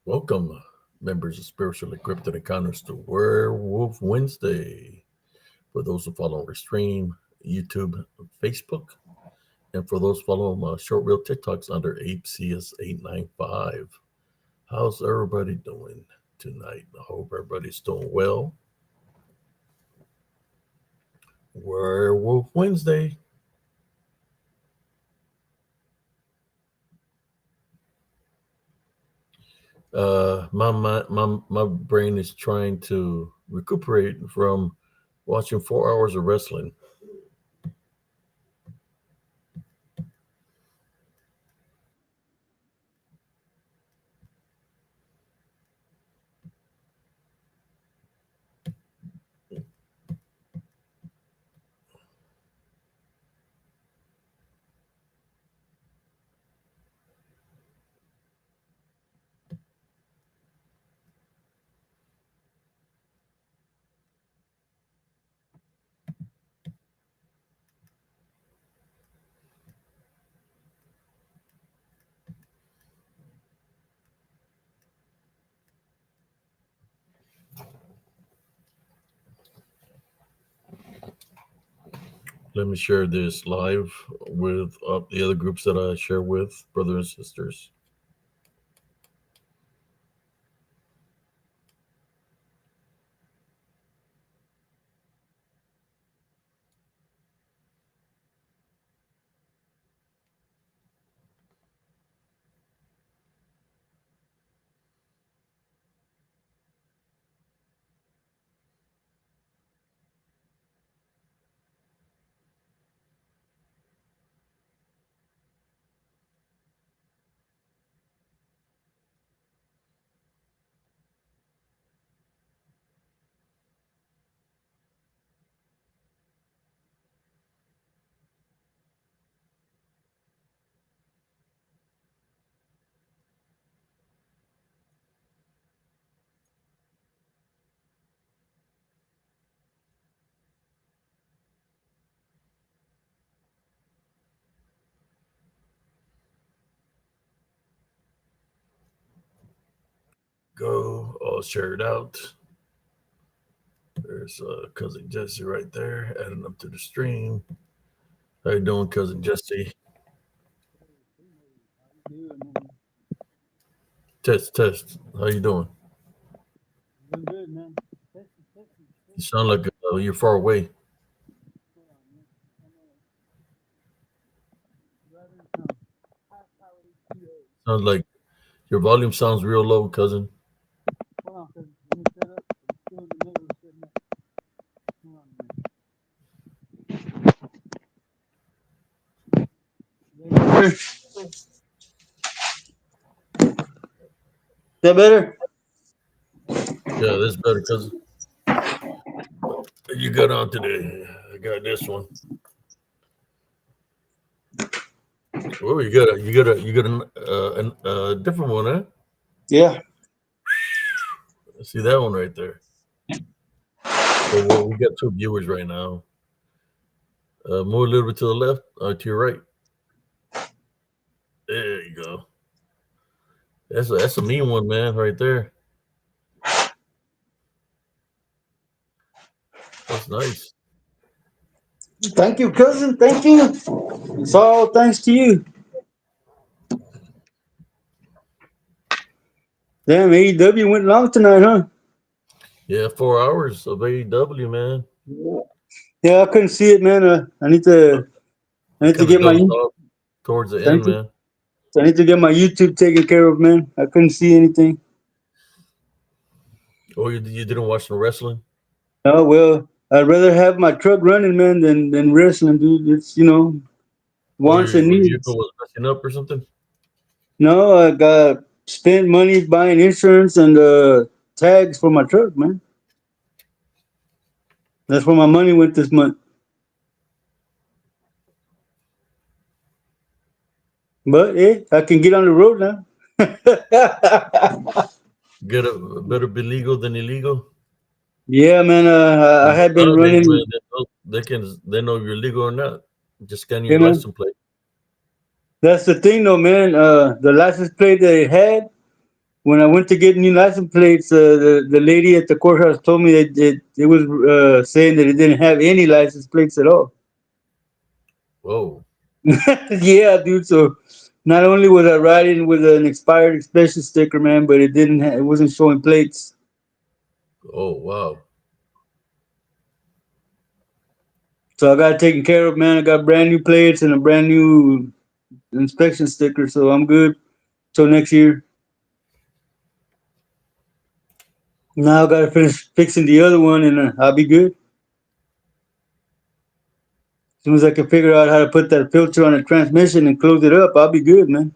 Welcome, members of Spiritual Encrypted Encounters to Werewolf Wednesday. For those who follow our stream, YouTube, Facebook, and for those following my short reel TikToks under ApeCS895. How's everybody doing tonight? I hope everybody's doing well. Werewolf Wednesday. My brain is trying to recuperate from watching 4 hours of wrestling. Let me share this live with the other groups that I share with, brothers and sisters. Go, I'll share it out. There's cousin Jesse right there, adding up to the stream. How you doing, cousin Jesse? Test, test. How you doing? Doing good, man. You sound like you're far away. Sounds like your volume sounds real low, cousin. Hold on, cause let me set up. I'm still in the middle of setting up. Hold on, man. Is that better? Yeah, that's better, cousin. You got on today. I got this one. Oh, you got a different one, huh? Yeah. See that one right there. So we got two viewers right now. Move a little bit to the left or to your right. There you go. That's a mean one, man, right there. That's nice. Thank you, cousin. Thank you. It's all thanks to you. Damn, AEW went long tonight, huh? Yeah, 4 hours of AEW, man. Yeah, I couldn't see it, man. I I need to kind of get my, dozed off towards the I need end, to, man. I need to get my YouTube taken care of, man. I couldn't see anything. Oh, you didn't watch the wrestling? Oh well, I'd rather have my truck running, man, than wrestling, dude. It's Oh, wants and your vehicle needs. was messing up or something? No, I got spent money buying insurance and tags for my truck, man. That's where my money went this month. But I can get on the road now. Get a better be legal than illegal. Yeah, man. I had been Nowadays, man, running. they know if you're legal or not. Just scan Yeah, your man. license plate. That's the thing, though, man. The license plate they had, when I went to get new license plates, the lady at the courthouse told me that it was saying that it didn't have any license plates at all. Whoa. Yeah, dude. So not only was I riding with an expired inspection sticker, man, but it wasn't showing plates. Oh, wow. So I got it taken care of, man. I got brand new plates and a brand new inspection sticker, so I'm good till next year. Now I gotta finish fixing the other one, and I'll be good. As soon as I can figure out how to put that filter on the transmission and close it up, I'll be good, man.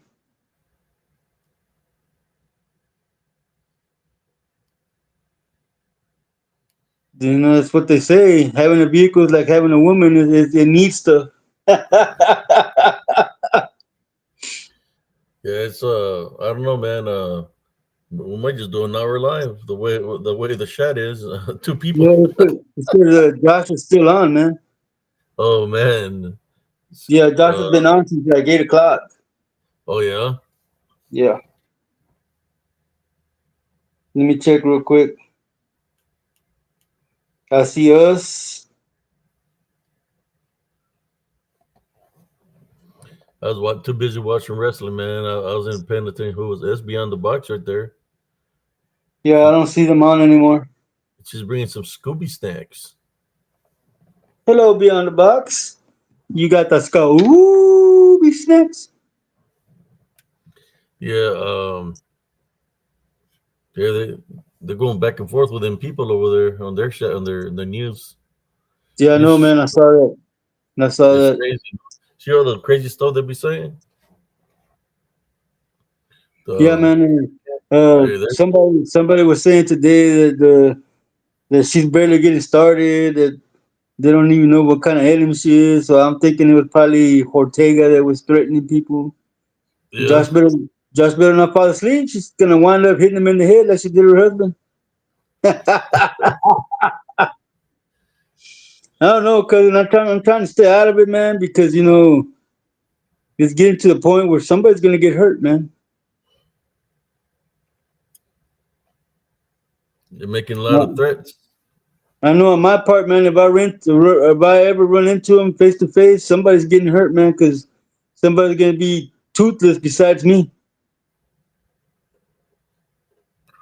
You know, that's what they say. Having a vehicle is like having a woman. It needs stuff. Yeah, it's I don't know, man. We might just do an hour live the way the chat is. Two people. Yeah, because Josh is still on, man. Oh man. Yeah, Josh has Uh, been on since like 8 o'clock. oh yeah. Yeah. Let me check real quick. I see us. Too busy watching wrestling, man. I was in paying attention. Who was S Beyond the Box right there? Yeah, I She don't see them on anymore. she's bringing some Scooby snacks. Hello, Beyond the Box. You got the Scooby snacks. Yeah. Yeah. They're going back and forth with them people over there on their chat on their news. Yeah, I know, News. man. I saw that. I saw It's that. crazy. See all the crazy stuff they be saying. Yeah, Um. man. And, Hey, there. somebody was saying today that she's barely getting started. That they don't even know what kind of alien she is. So I'm thinking it was probably Ortega that was threatening people. Yeah. Josh better, Josh better not fall asleep. She's gonna wind up hitting him in the head like she did her husband. I don't know, cousin. I'm trying to stay out of it, man, because it's getting to the point where somebody's gonna get hurt, man. They're making a lot of No. threats. I know on my part, man. If I ever run into him face to face, somebody's getting hurt, man, because somebody's gonna be toothless besides me.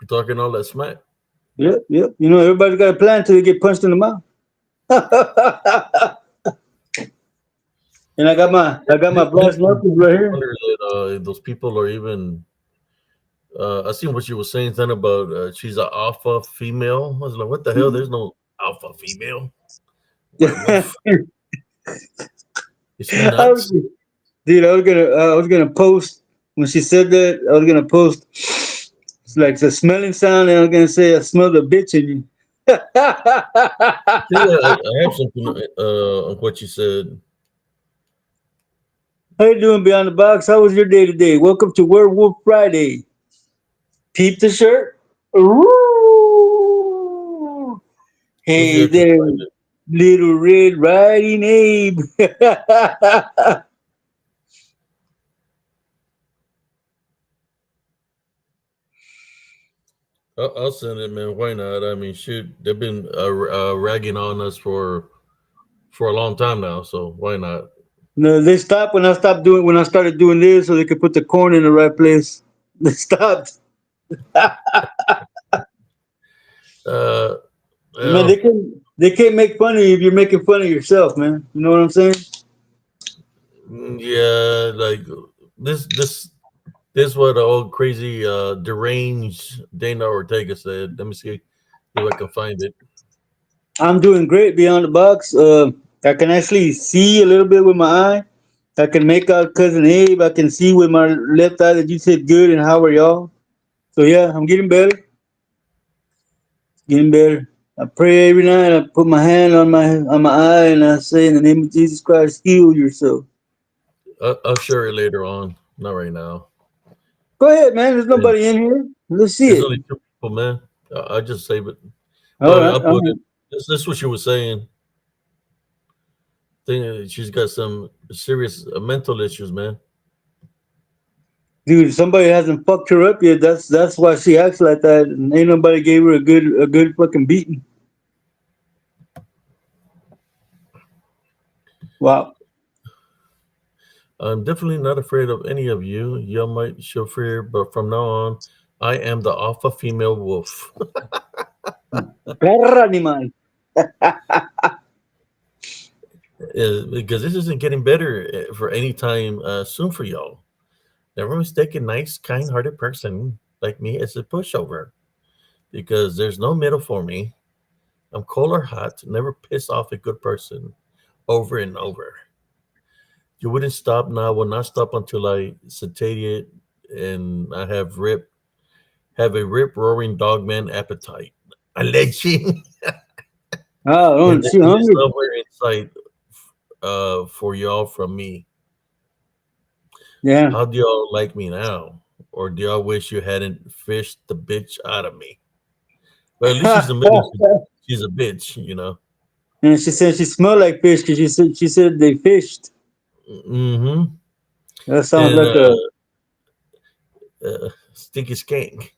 You're talking all that smack. Yep, yep. Everybody's got a plan until they get punched in the mouth. And I got my Makes brass knuckles right me here. wonder that those people are even. I seen what she was saying then about she's an alpha female. I was like, what the hell? There's no alpha female werewolf. Is she I was, nuts? dude, I was gonna post when she said that. I was gonna post it's like the smelling sound, and I was gonna say I smell the bitch in you. I think I have something on what you said. How you doing, Beyond the Box? How was your day today? Welcome to Werewolf Friday. Peep the shirt. Ooh. Let's see Hey if I can there, find it. Little Red Riding Abe. I'll send it, man. Why not? I mean, shoot, they've been ragging on us for a long time now, so why not? No, they stopped when I started doing this, so they could put the corn in the right place. They stopped. Uh, Man, well, they can't make fun of you if you're making fun of yourself, man. You know what I'm saying? yeah, like this, this, this, what the old crazy, deranged Dana Ortega said. Let me see if I can find it. I'm doing great beyond the box. I can actually see a little bit with my eye. I can make out cousin Abe. I can see with my left eye that you said good and how are y'all. So yeah, I'm getting better. Getting better. I pray every night. I put my hand on my eye and I say in the name of Jesus Christ, heal yourself. I'll share it later on. Not right now. Go ahead, man. There's And nobody in here. Let's see there's it. only two people, man. I just save it. All Well, right, I'll all put it. right. This is what she was saying. Thing she's got some serious mental issues, man. Dude, somebody hasn't fucked her up yet. That's why she acts like that. And ain't nobody gave her a good fucking beating. Wow. I'm definitely not afraid of any of you. Y'all might show fear, but from now on, I am the alpha female wolf. Perra animal. Because this isn't getting better for any time soon for y'all. Never mistake a nice, kind-hearted person like me as a pushover. Because there's no middle for me. I'm cold or hot. Never piss off a good person. Over and over. You wouldn't stop now. I will not stop until I satiate and I have a rip roaring dogman appetite. Alleging. Oh, And she there is hungry. somewhere in sight for y'all from me. Yeah. How do y'all like me now? Or do y'all wish you hadn't fished the bitch out of me? Well, at least she's admitting she's a bitch. And she said she smelled like fish because she said they fished. Mm-hmm. That sounds And like a stinky skank.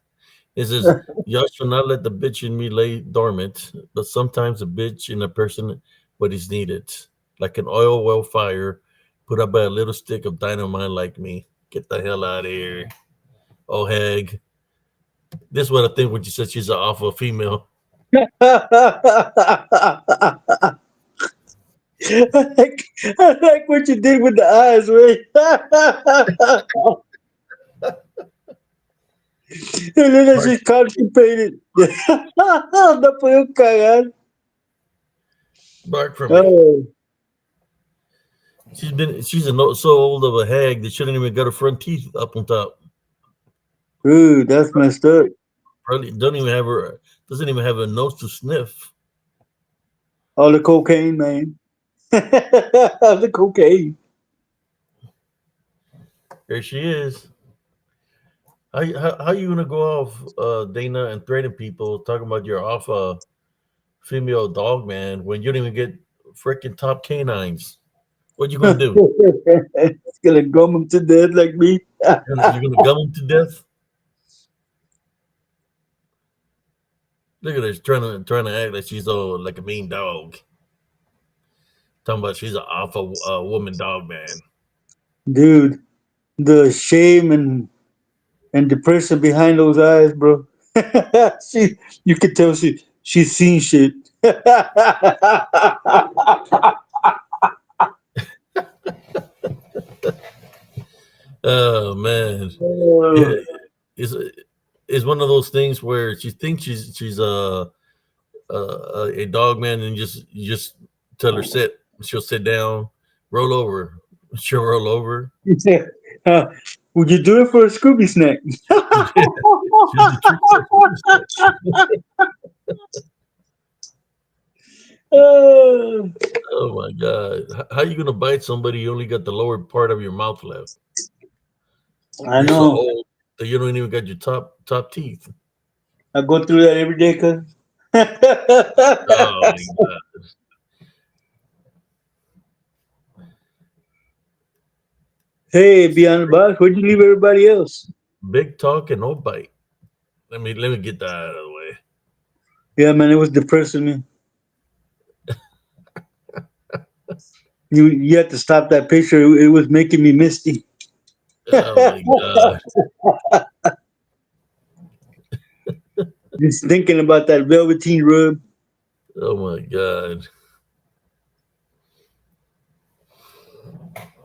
It says, y'all shall not let the bitch in me lay dormant, but sometimes a bitch in a person what is needed. Like an oil well fire put up by a little stick of dynamite like me. Get the hell out of here. Oh, hag. This is what I think when you said she's an alpha female. I like what you did with the eyes, man. And then Bark, she's constipated. No puedo cagar. bark from me. Oh, She's so old of a hag that she didn't even got her front teeth up on top. dude, that's messed up. Probably don't even have her doesn't even have a nose to sniff. All the cocaine, man. All the cocaine. There she is. How you gonna go off, Dana, and threaten people talking about your alpha female dog man when you don't even get freaking top canines? What you gonna do? It's gonna gum him to death like me. You're gonna gum them to death? Look at her trying to act like she's like a mean dog. Talking about she's an alpha woman dog man. Dude, the shame and depression behind those eyes, bro. she, you could tell she's seen shit. Oh man, yeah, Oh, it's it's one of those things where she thinks she's a dog man, and you just tell her sit. She'll sit down, roll over. She'll roll over. yeah. Uh, would you do it for a Scooby snack? She'll do tricks for Oh, Oh my god! How you gonna bite somebody? You only got the lower part of your mouth left. I You're so know. old that you don't even got your top teeth. I go through that every day, cuz. Oh my god! Hey, beyond the box, where'd you leave everybody else? Big talk and no bite. Let me get that out of the way. Yeah, man, it was depressing me. You had to stop that picture. It was making me misty. Oh my god! Just thinking about that velveteen rub. Oh my god!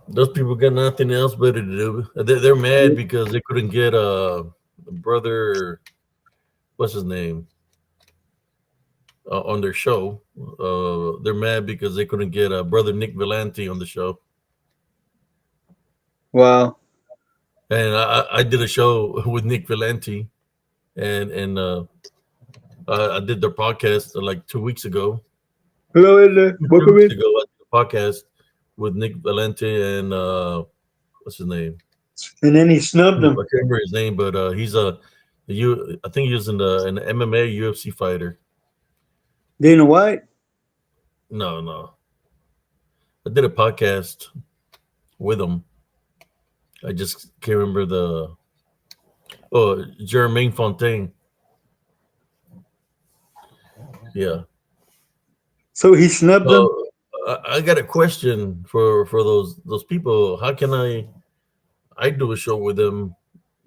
Those people got nothing else better to do. They're mad because they couldn't get brother. What's his name? On their show. They're mad because they couldn't get brother Nick Vellante on the show. Wow. And I did a show with Nick Vellante, and I did their podcast like 2 weeks ago. Hello, Edna. Three Welcome weeks in. ago, I did a podcast with Nick Valente and what's his name? And then he I snubbed can't him. remember his name, but he's I think he was in an MMA UFC fighter. Dana White. No, no, I did a podcast with him, I just can't remember the Jermaine Fontaine. Yeah. So he snubbed them. So I got a question for those people. How can I do a show with them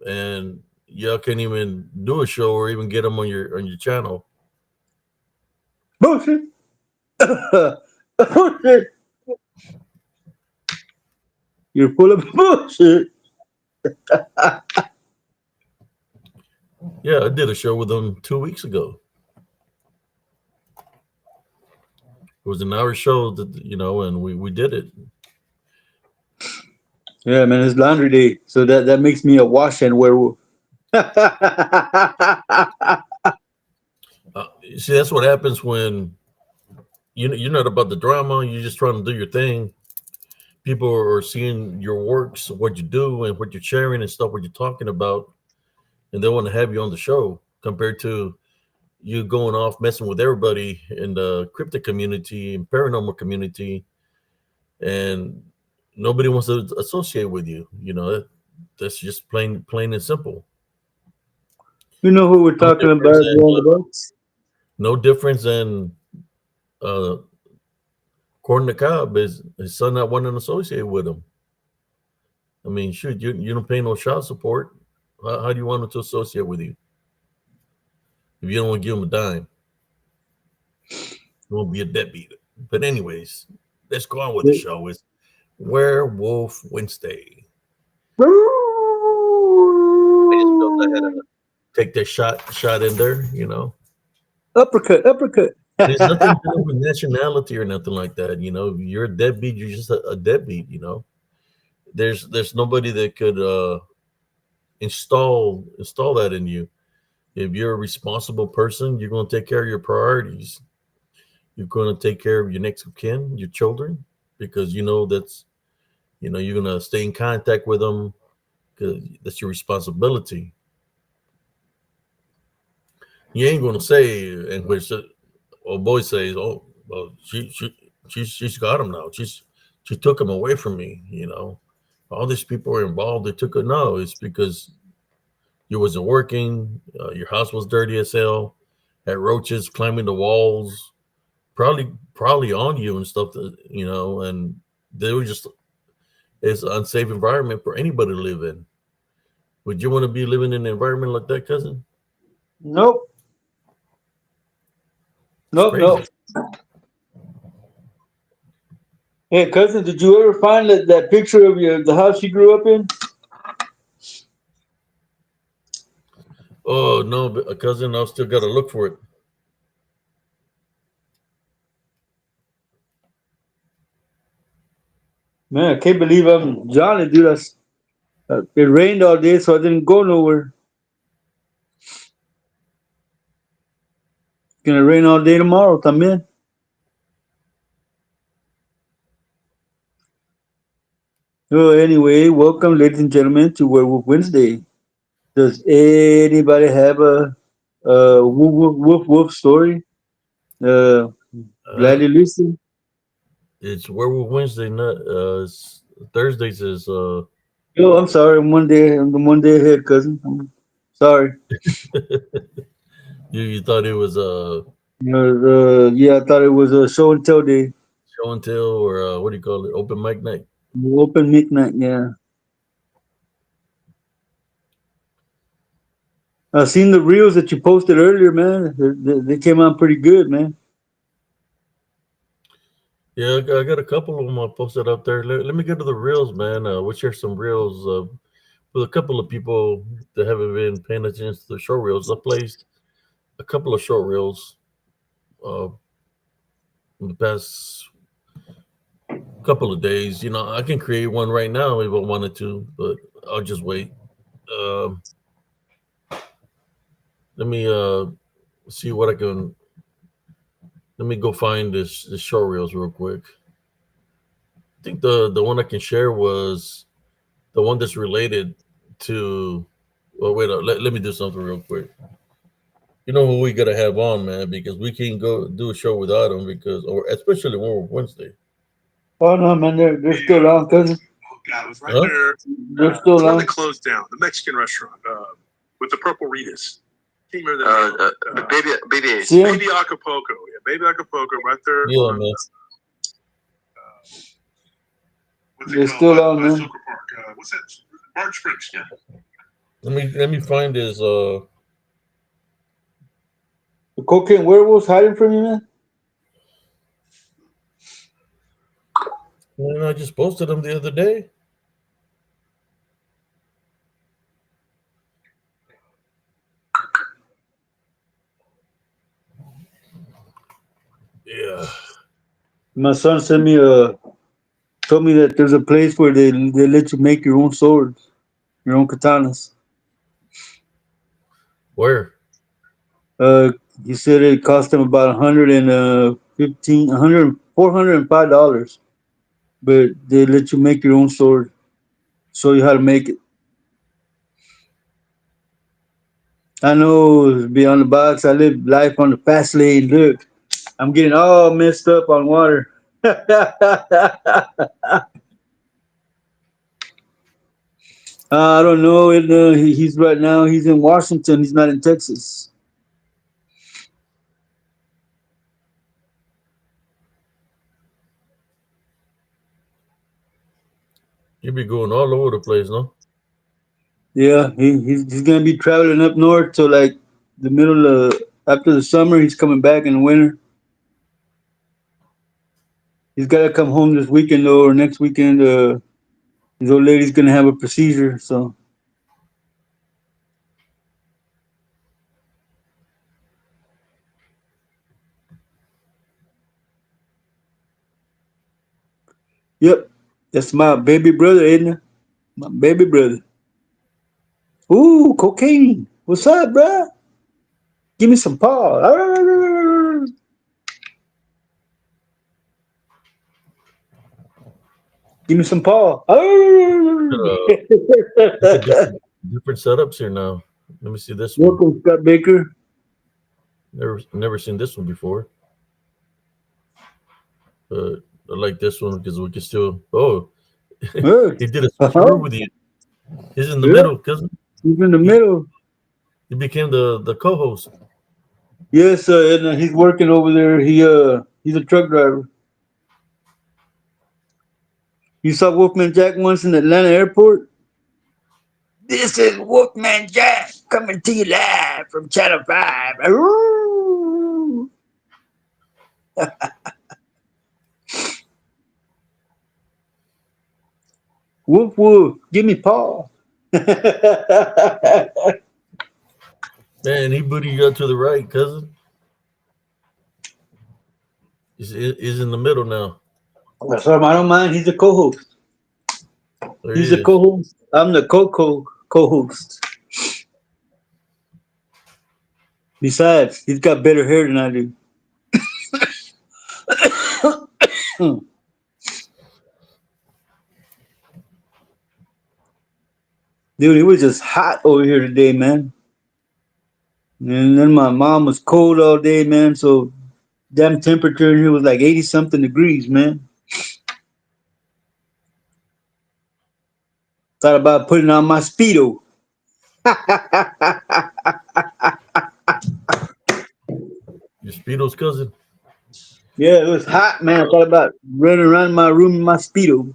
and y'all can't even do a show or even get them on your channel? Bullshit. Bullshit. You're full of bullshit. Yeah, I did a show with them 2 weeks ago. It was an hour show that and we did it. Yeah, man, it's laundry day, so that makes me a wash and werewolf. See, that's what happens when you're not about the drama. You're just trying to do your thing. People are seeing your works, what you do, and what you're sharing and stuff, what you're talking about, and they want to have you on the show. Compared to you going off messing with everybody in the cryptic community and paranormal community, and nobody wants to associate with you. That's just plain and simple. You know who we're No talking difference about, than John the Bucks? no difference than uh, Corn the Cob is his son not wanting to associate with him. I mean, shoot, you don't pay no child support. How do you want him to associate with you if you don't want to give him a dime? You won't be a deadbeat. But anyways, let's go on with the show. It's Werewolf Wednesday. I just felt I had to take that shot in there. Uppercut, uppercut. And it's nothing to do with nationality or nothing like that. You're a deadbeat. You're just a deadbeat. There's nobody that could install that in you. If you're a responsible person, you're going to take care of your priorities. You're going to take care of your next of kin, your children, because you're going to stay in contact with them because that's your responsibility. You ain't going to say, in which a boy says, "Oh, well, she's got him now. She took him away from me." All these people are involved. They took it. No, it's because you wasn't working. Your house was dirty as hell. Had roaches climbing the walls, probably on you and stuff. And they were just it's an unsafe environment for anybody to live in. Would you want to be living in an environment like that, cousin? Nope, It's nope, crazy. nope. Hey, cousin, did you ever find that picture of the house you grew up in? Oh no, but cousin, I've still got to look for it. Man, I can't believe I'm Johnny, dude. It rained all day, so I didn't go nowhere. It's gonna rain all day tomorrow, también. Oh, anyway, welcome, ladies and gentlemen, to Werewolf Wednesday. Does anybody have a woof story? Uh, Uh, Gladly listen. it's Werewolf Wednesday. Not Thursdays is Oh, I'm sorry. I'm one day ahead, cousin. I'm sorry. you thought it was Yeah, I thought it was a show and tell day. show and tell or what do you call it? Open mic night. Open midnight. Yeah, I seen the reels that you posted earlier, man. They came out pretty good, man. Yeah, I got a couple of them I posted up there. Let me get to the reels, man. We'll share some reels with a couple of people that haven't been paying attention to the short reels. I placed a couple of short reels uh, in the past couple of days. I can create one right now if I wanted to, but I'll just wait. Um, let me see what I can. Let me go find this short reels real quick. I think the one I can share was the one that's related to. Well, wait. Let me do something real quick. You know who we gotta have on, man, because we can't go do a show without him. Because, or especially when we're Wednesday. Oh no, man, they're still on, cousin. Yeah, it was right Huh? there. They're still The one on. that closed down, the Mexican restaurant with the purple Ritas. Can't remember the Baby Ace. See 'em? Baby Acapulco. Yeah, Baby Acapulco right there Yeah, on man. what's They're it called? still By on, man. Silver Park. What's that? Orange Springs. Yeah. Let me find his The cocaine werewolves hiding from you, man. man, I just posted him the other day. Yeah. My son sent me told me that there's a place where they let you make your own swords, your own katanas. Where? Uh, he said it cost him about 115, 100, $405, but they let you make your own sword, show you how to make it. I know beyond the box. I live life on the fast lane. Look, I'm getting all messed up on water. I don't know. He's right now. He's in Washington. He's not in Texas. You be going all over the place, no? Yeah, he's gonna be traveling up north to like the middle of after the summer. He's coming back in the winter. He's got to come home this weekend though, or next weekend. His old lady's gonna have a procedure. So yep, that's my baby brother, isn't it? My baby brother. Ooh, cocaine. What's up, bruh? Give me some paw. Give me some paw. Uh, look at different setups here now. Let me see this one. Welcome, Scott Baker. Never seen this one before. I like this one because we can still. Oh, Good. he did a Uh-huh. switcheroo with you. He's in the Yeah, middle because he's in the he, middle. he became the co-host. Yes, and he's working over there. He's a truck driver. You saw Wolfman Jack once in Atlanta airport. This is Wolfman Jack coming to you live from Channel 5. Ooh. Woof woof, give me paw. Man, he booted you out to the right, cousin. He's in the middle now. So I don't mind. He's the co-host. There He's he the is. co-host. I'm the co-host. Besides, he's got better hair than I do. Dude, it was just hot over here today, man. And then my mom was cold all day, man. So damn temperature in here was like 80 something degrees, man. Thought about putting on my Speedo. Your Speedo's cousin. Yeah, it was hot, man. I thought about running around my room in my Speedo.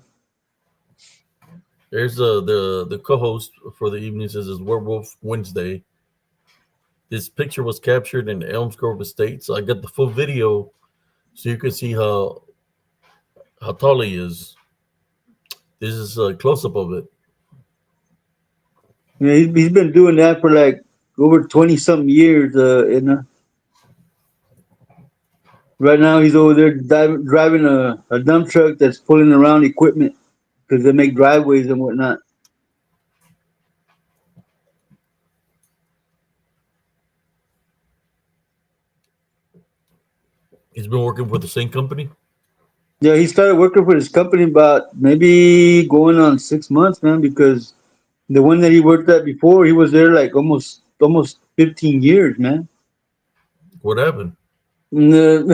There's the co-host for the evening says is Werewolf Wednesday. This picture was captured in Elms Grove Estates. I got the full video so you can see how tall he is. This is a close up of it. Yeah, he's been doing that for like over 20 something years. Right now, he's over there driving a dump truck that's pulling around equipment because they make driveways and whatnot. He's been working for the same company. Yeah, he started working for this company about maybe going on 6 months, man, because the one that he worked at before, he was there like almost 15 years, man. What happened? And,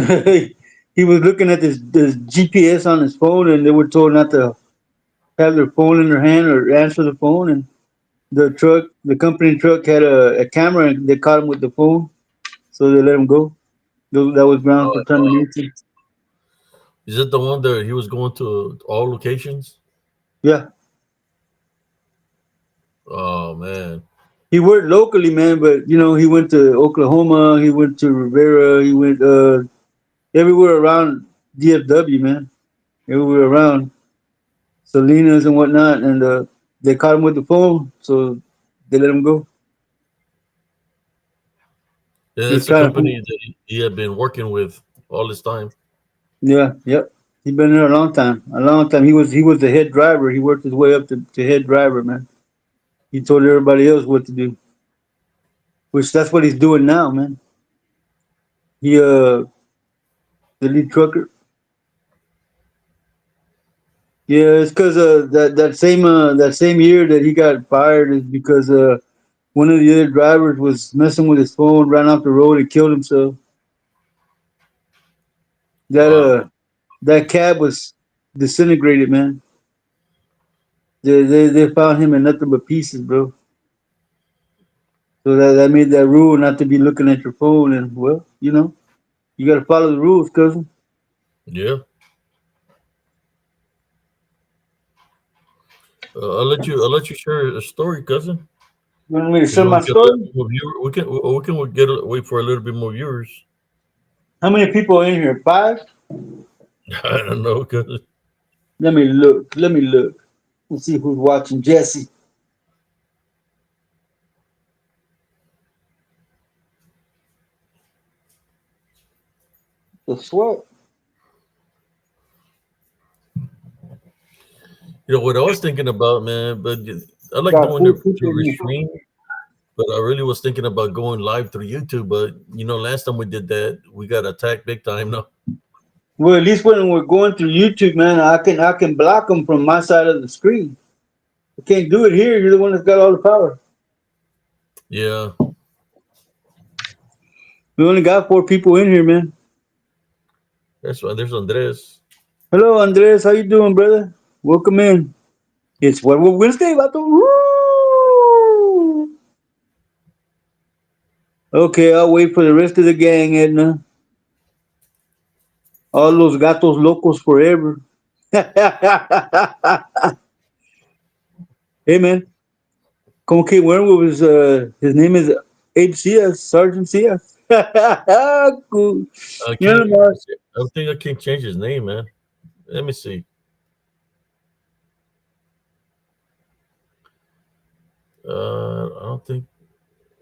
he was looking at this GPS on his phone, and they were told not to. have their phone in their hand or answer the phone, and the company truck had a camera, and they caught him with the phone, so they let him go. That was ground for termination. Is it the one that he was going to all locations? Yeah, Oh man. he worked locally, man, but he went to Oklahoma, he went to Rivera, he went everywhere around DFW, man, everywhere around Salinas and whatnot, and they caught him with the phone, so they let him go. Yeah, He was that's the trying to, company that he had been working with all this time. yeah, yep. He's been there a long time, a long time. He was the head driver. He worked his way up to head driver, man. He told everybody else what to do, which that's what he's doing now, man. He the lead trucker. Yeah, it's because that same year that he got fired is because one of the other drivers was messing with his phone, ran off the road, and killed himself. That Wow. that cab was disintegrated, man. They found him in nothing but pieces, bro. So that made that rule not to be looking at your phone, and well, you got to follow the rules, cousin. Yeah. I'll let you share a story, cousin. You want me to If share you my want to get a little story? bit more viewer, we can get wait for a little bit more viewers. How many people are in here? 5? I don't know, cousin. Let me look. Let me look. Let's see who's watching. Jesse. The sweat. What I was thinking about, man. But I like Got doing 4 it people through in the here. stream. But I really was thinking about going live through YouTube. But last time we did that, we got attacked big time. No. Well, at least when we're going through YouTube, man, I can block them from my side of the screen. I can't do it here. You're the one that's got all the power. Yeah. We only got 4 people in here, man. That's why there's Andres. Hello, Andres. How you doing, brother? Welcome in. It's Werewolf Wednesday, vato. Woo! Okay, I'll wait for the rest of the gang, Edna. All those gatos locos forever. Hey, man. Como que Werewolf is, his name is Abe Cias, Sergeant Cias. Cool. I Yeah, can't. man. I don't think I can change his name, man. Let me see. I don't think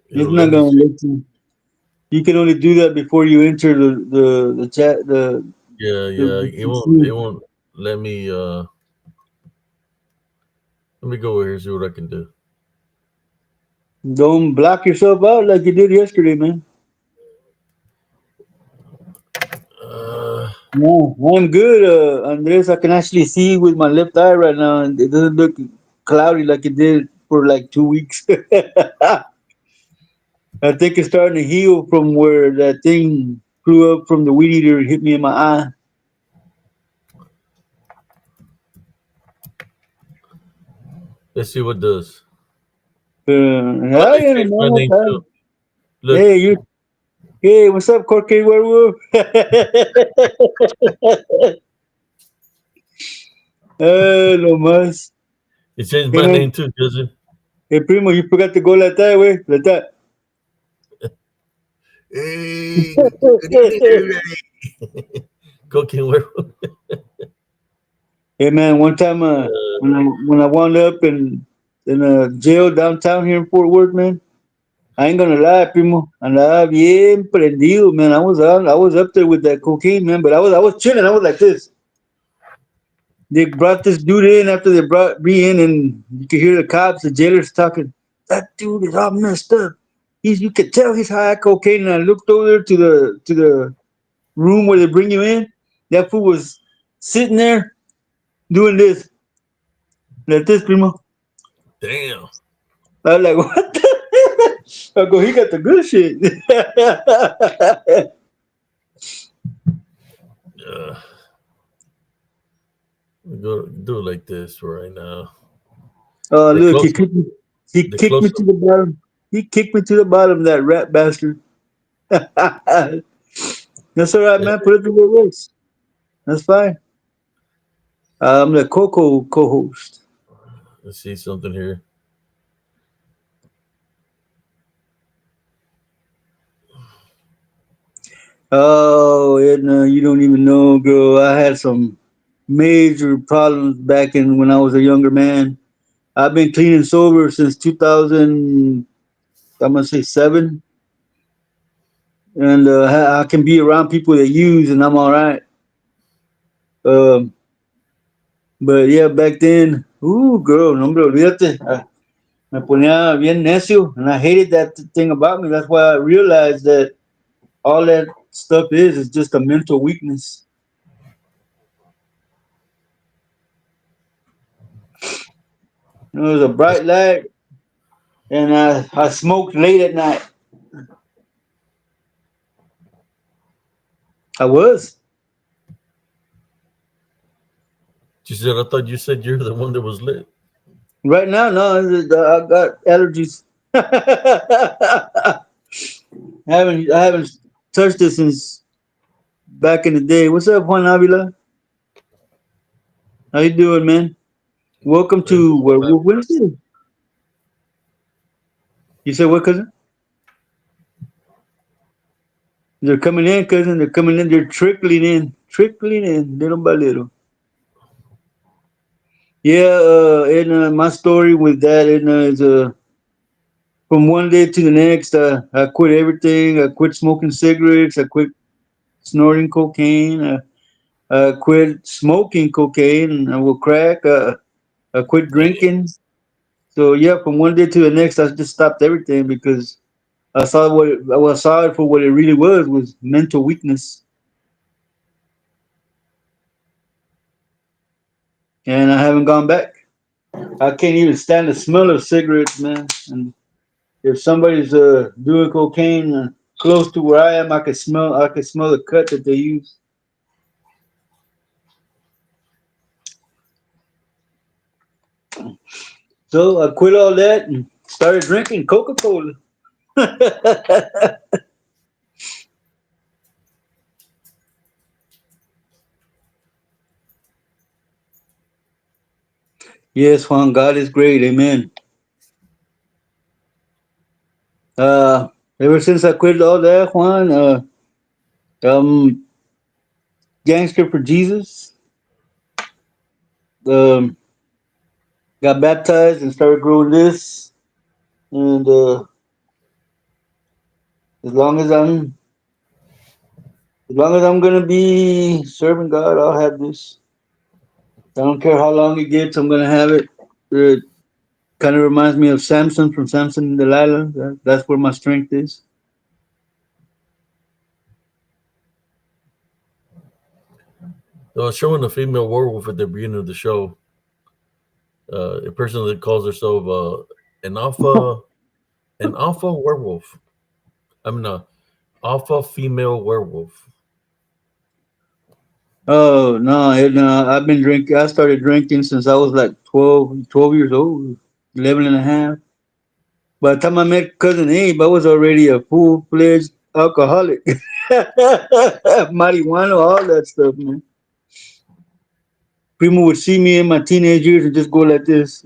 It's it'll let not me gonna change. let you. You can only do that before you enter the chat Yeah, yeah. It the won't. It screen. won't let me. Let me go over here and see what I can do. Don't block yourself out like you did yesterday, man. Uh, No, I'm good, Andres. I can actually see with my left eye right now, and it doesn't look cloudy like it did for like 2 weeks. I think it's starting to heal from where that thing flew up from the weed eater and hit me in my eye. let's see what does. Oh, they Hi, in a changed my normal name too. time. Look, Hey, hey, what's up, Corky Werewolf? No más. it changed Hey, my man. name too, cousin. Hey, primo, you forgot to go like that, way. Like that. Hey, good evening, everybody. Cooking werewolf. Hey, man, one time when I wound up in a jail downtown here in Fort Worth, man, I ain't gonna lie, primo. Andaba bien prendido, man. I was up there with that cocaine, man, but I was chilling. I was like this. They brought this dude in after they brought me in, and you could hear the cops, the jailers talking. That dude is all messed up. You could tell he's high cocaine. And I looked over there to the room where they bring you in. That fool was sitting there doing this, like this, primo. Damn. I was like, what the? I go, he got the good shit. Uh, We go do it like this right now. Oh, The look, close, he the kicked me close to up. the bottom. He kicked me to the bottom, that rat bastard. That's all right, Yeah, man. Put it to good works. That's fine. I'm the Coco co-host. let's see something here. Oh, Edna, you don't even know, girl. I had some major problems back in when I was a younger man. I've been clean and sober since 2000. I'm gonna say seven, and I can be around people that use, and I'm all right. Um, but yeah, back then, girl, no hombre, olvídate. Me ponía bien necio, and I hated that thing about me. That's why I realized that all that stuff is just a mental weakness. It was a That's bright light, and I smoked late at night. I was you said. I thought you said you're the one that was lit. right now. No, I got allergies. I haven't touched it since back in the day. What's up, Juan Avila? How you doing, man? Welcome Hey, to what's up, Werewolf Wednesday. You said what, cousin? They're coming in, cousin. They're coming in. They're trickling in, little by little. Yeah, and my story with that, and is from one day to the next. I quit everything. I quit smoking cigarettes. I quit snorting cocaine. I quit smoking cocaine. And I will crack. I quit man? drinking. So yeah, from one day to the next, I just stopped everything because I saw it for what it really was mental weakness, and I haven't gone back. I can't even stand the smell of cigarettes, man. And if somebody's doing cocaine close to where I am, I can smell the cut that they use. So I quit all that and started drinking Coca Cola. Yes, Juan, God is great, amen. Uh, Ever since I quit all that, Juan, um, gangster for Jesus. Um, got baptized and started growing this, and as long as I'm as long as I'm gonna be serving God, I'll have this. I don't care how long it gets, I'm gonna have it. It kind of reminds me of Samson from Samson and Delilah. That's where my strength is. They were showing a female werewolf at the beginning of the show. A person that calls herself an alpha, an alpha werewolf. I mean, alpha female werewolf. Oh no, no, I've been drinking. I started drinking since I was like 12 years old, 11 and a half. By the time I met cousin Abe, I was already a full-fledged alcoholic. Marijuana, all that stuff, man. People would see me in my teenage years and just go like this.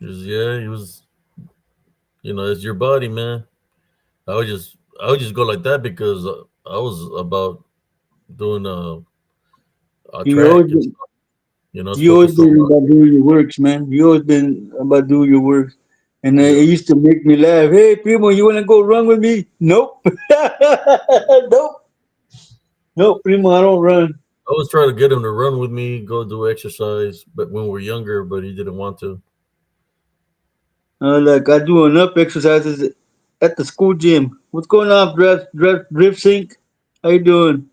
Yeah, he was. It's your body, man. I would just go like that because I was about doing a you track always and been, stuff. I was you always focused on been about doing your works, man. You always been about doing your works. And it yeah. used to make me laugh. Hey, Primo, you want to go run with me? Nope. Nope. Nope, Primo, I don't run. I was trying to get him to run with me, go do exercise, but when we were younger, but he didn't want to. Like I do enough exercises at the school gym. What's going on, Drift Sync? How you doing?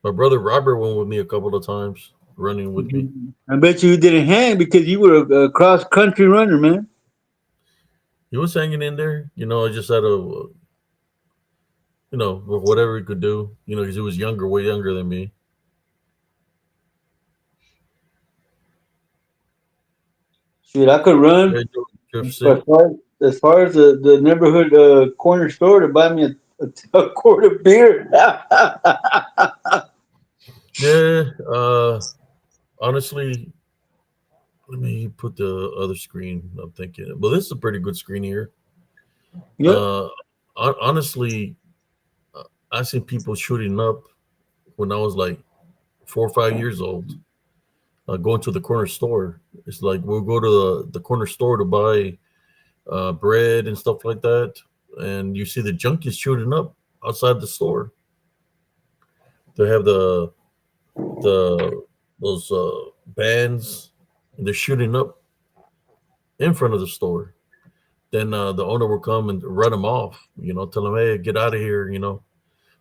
My brother Robert went with me a couple of times, running with me. I bet you didn't hang because you were a cross country runner, man. He was hanging in there. I just had whatever he could do, because he was younger, way younger than me. Shit, I could Yeah, run Jeff as sick. far as, far as the neighborhood corner store to buy me a quart of beer. Yeah, honestly, let me put the other screen. I'm thinking, well, this is a pretty good screen here. Yep. Uh, honestly, uh, I seen people shooting up when I was like 4 or 5 years old. Going to the corner store. It's like we'll go to the corner store to buy bread and stuff like that, and you see the junkies shooting up outside the store. They have the those bands, and they're shooting up in front of the store. Then the owner will come and run them off. Tell them, "Hey, get out of here."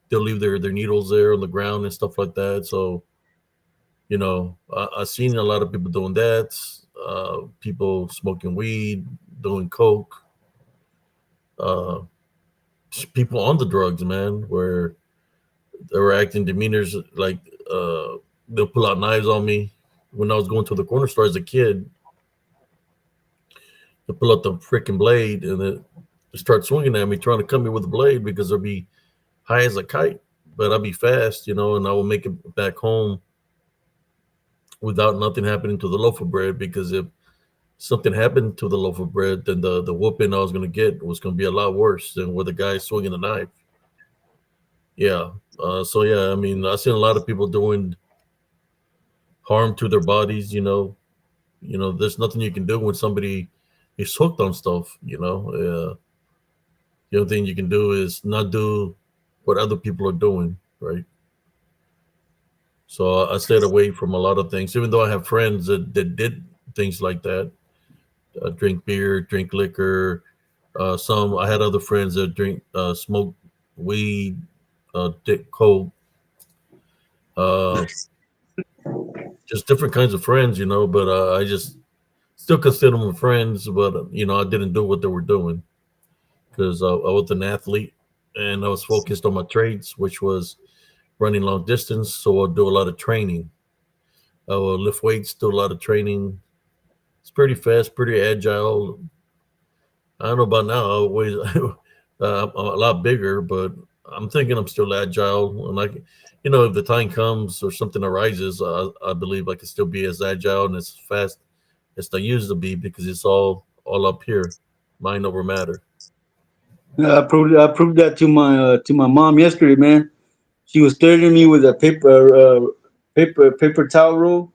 They'll leave their needles there on the ground and stuff like that. So I've seen a lot of people doing that. People smoking weed, doing coke. Uh, People on the drugs, man, where they were acting demeanors like they'll pull out knives on me. When I was going to the corner store as a kid, they pull out the freaking blade and then start swinging at me, trying to cut me with the blade because they'll be high as a kite, but I'll be fast, and I will make it back home without nothing happening to the loaf of bread. Because if something happened to the loaf of bread, then the whooping I was going to get was going to be a lot worse than with the guy swinging the knife. Yeah. So yeah, I mean, I've seen a lot of people doing harm to their bodies. There's nothing you can do when somebody is hooked on stuff. The only thing you can do is not do what other people are doing, right? So I stayed away from a lot of things, even though I have friends that did things like that, drink beer, drink liquor. Some I had other friends that smoke weed, did coke, uh, just different kinds of friends, But I just still consider them friends, but I didn't do what they were doing because I was an athlete and I was focused on my trades, which was running long distance. So I'll do a lot of training. I will lift weights, do a lot of training. It's pretty fast, pretty agile. I don't know about now. I weigh, I'm a lot bigger, but I'm thinking I'm still agile. And if the time comes or something arises, I believe I can still be as agile and as fast as I used to be because it's all up here, mind over matter. Yeah, I proved that to my mom yesterday, man. She was threatening me with a paper towel roll,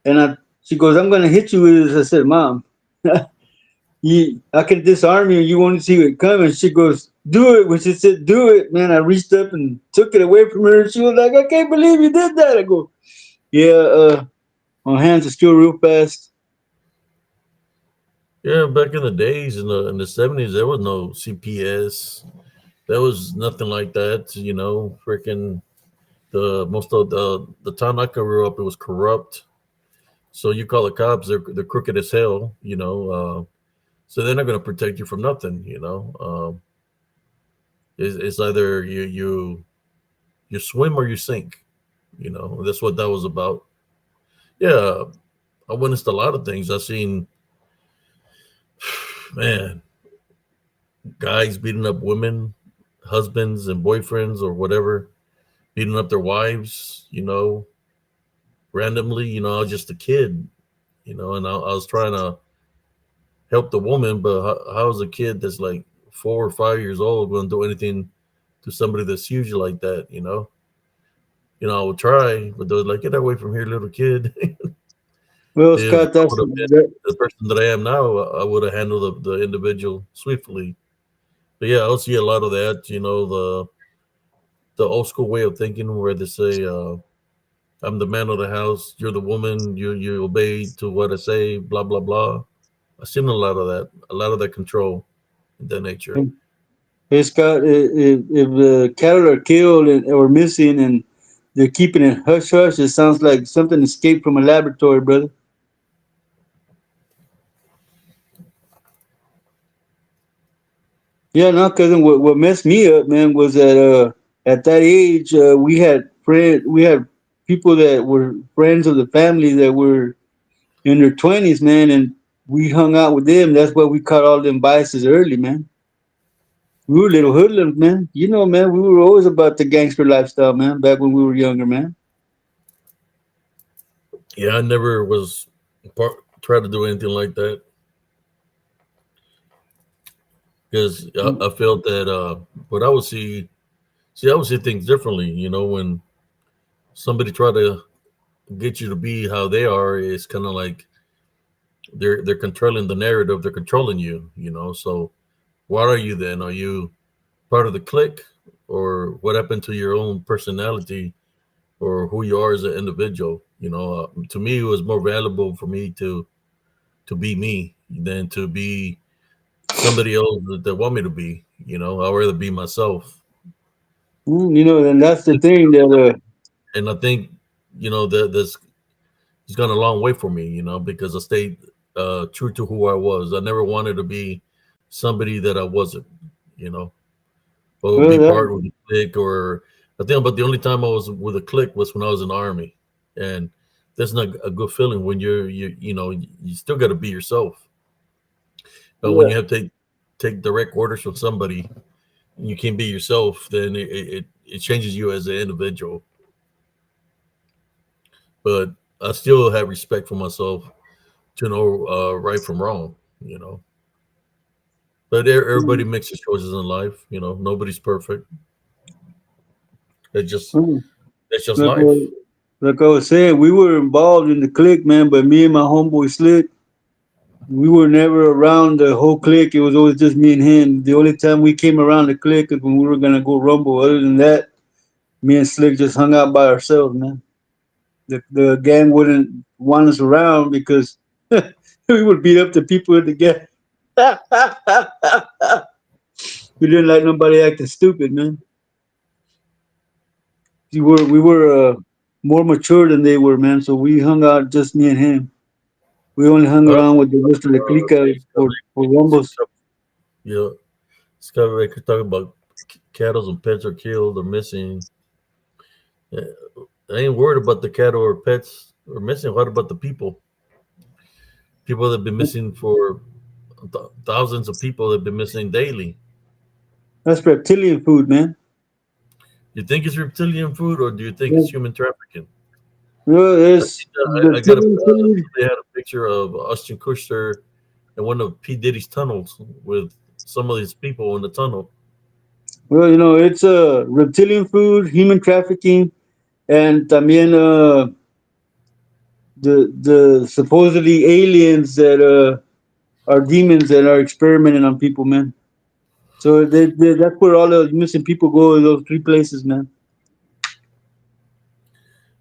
and she goes, "I'm gonna hit you with this." I said, "Mom, I can disarm you. You won't see it coming." She goes, "Do it." When she said, "Do it," man, I reached up and took it away from her. She was like, "I can't believe you did that." I go, "Yeah, my hands are still real fast." Yeah, back in the days in the 70s, there was no CPS. There was nothing like that. Freaking the most of the town I grew up, it was corrupt. So you call the cops, they're crooked as hell. So they're not going to protect you from nothing. It's either you swim or you sink. That's what that was about. Yeah, I witnessed a lot of things. I seen, man, guys beating up women, husbands and boyfriends or whatever, beating up their wives. Randomly. I was just a kid. And I was trying to help the woman, but how is a kid that's like 4 or 5 years old going to do anything to somebody that's huge like that? I would try, but they was like, "Get away from here, little kid." Well, If Scott, I would have been the person that I am now, I would have handled the individual swiftly. But yeah, I'll see a lot of that. The old school way of thinking, where they say, "I'm the man of the house, you're the woman, you obey to what I say," blah blah blah. I've seen a lot of that control, that nature. Hey Scott, if the cattle are killed or missing and they're keeping it hush hush, it sounds like something escaped from a laboratory, brother. Yeah, no, cousin. What messed me up, man, was that at that age we had people that were friends of the family that were in their 20s, man, and we hung out with them. That's why we caught all them biases early, man. We were little hoodlums, man. You know, man, we were always about the gangster lifestyle, man. Back when we were younger, man. Yeah, I never was try to do anything like that because I felt that. But I would see, I would see things differently. You know, when somebody try to get you to be how they are, it's kind of like they're controlling the narrative. They're controlling you. You know, so what are you then? Are you part of the clique, or what happened to your own personality, or who you are as an individual? You know, to me, it was more valuable for me to be me than to be somebody else that want me to be. You know, I'd rather be myself. You know, and that's the thing that And I think, you know, that's it's gone a long way for me, you know, because I stayed true to who I was. I never wanted to be somebody that I wasn't, you know, or well, be that, part of the clique. Or I think about the only time I was with a clique was when I was in the army, and that's not a good feeling when you know you still got to be yourself. But when yeah. you have to take direct orders from somebody, you can't be yourself. Then it changes you as an individual. But I still have respect for myself to know right from wrong, you know. But everybody makes his choices in life, you know. Nobody's perfect. It's just Mm. that's just Like, life. like I was saying, we were involved in the clique, man. But me and my homeboy Slick, we were never around the whole clique. It was always just me and him. The only time we came around the clique is when we were gonna go rumble. Other than that, me and Slick just hung out by ourselves, man. The gang wouldn't want us around because we would beat up the people in the gang. We didn't like nobody acting stupid, man. We were more mature than they were, man. So we hung out just me and him. We only hung Well, around with the rest of the clique for rumbles. you know, Discovery could talk about cattle and pets are killed or missing. Yeah, I ain't worried about the cattle or pets or missing. What about the people? People that have been missing for thousands of people that have been missing daily. That's reptilian food, man. You think it's reptilian food, or do you think Yeah. it's human trafficking? Well, I, it's think, I got a. reptilian food. They had a picture of Austin Kushner in one of P Diddy's tunnels with some of these people in the tunnel. Well, it's reptilian food, human trafficking, and también the supposedly aliens that are demons that are experimenting on people, man. So that's where all the missing people go. Those three places, man.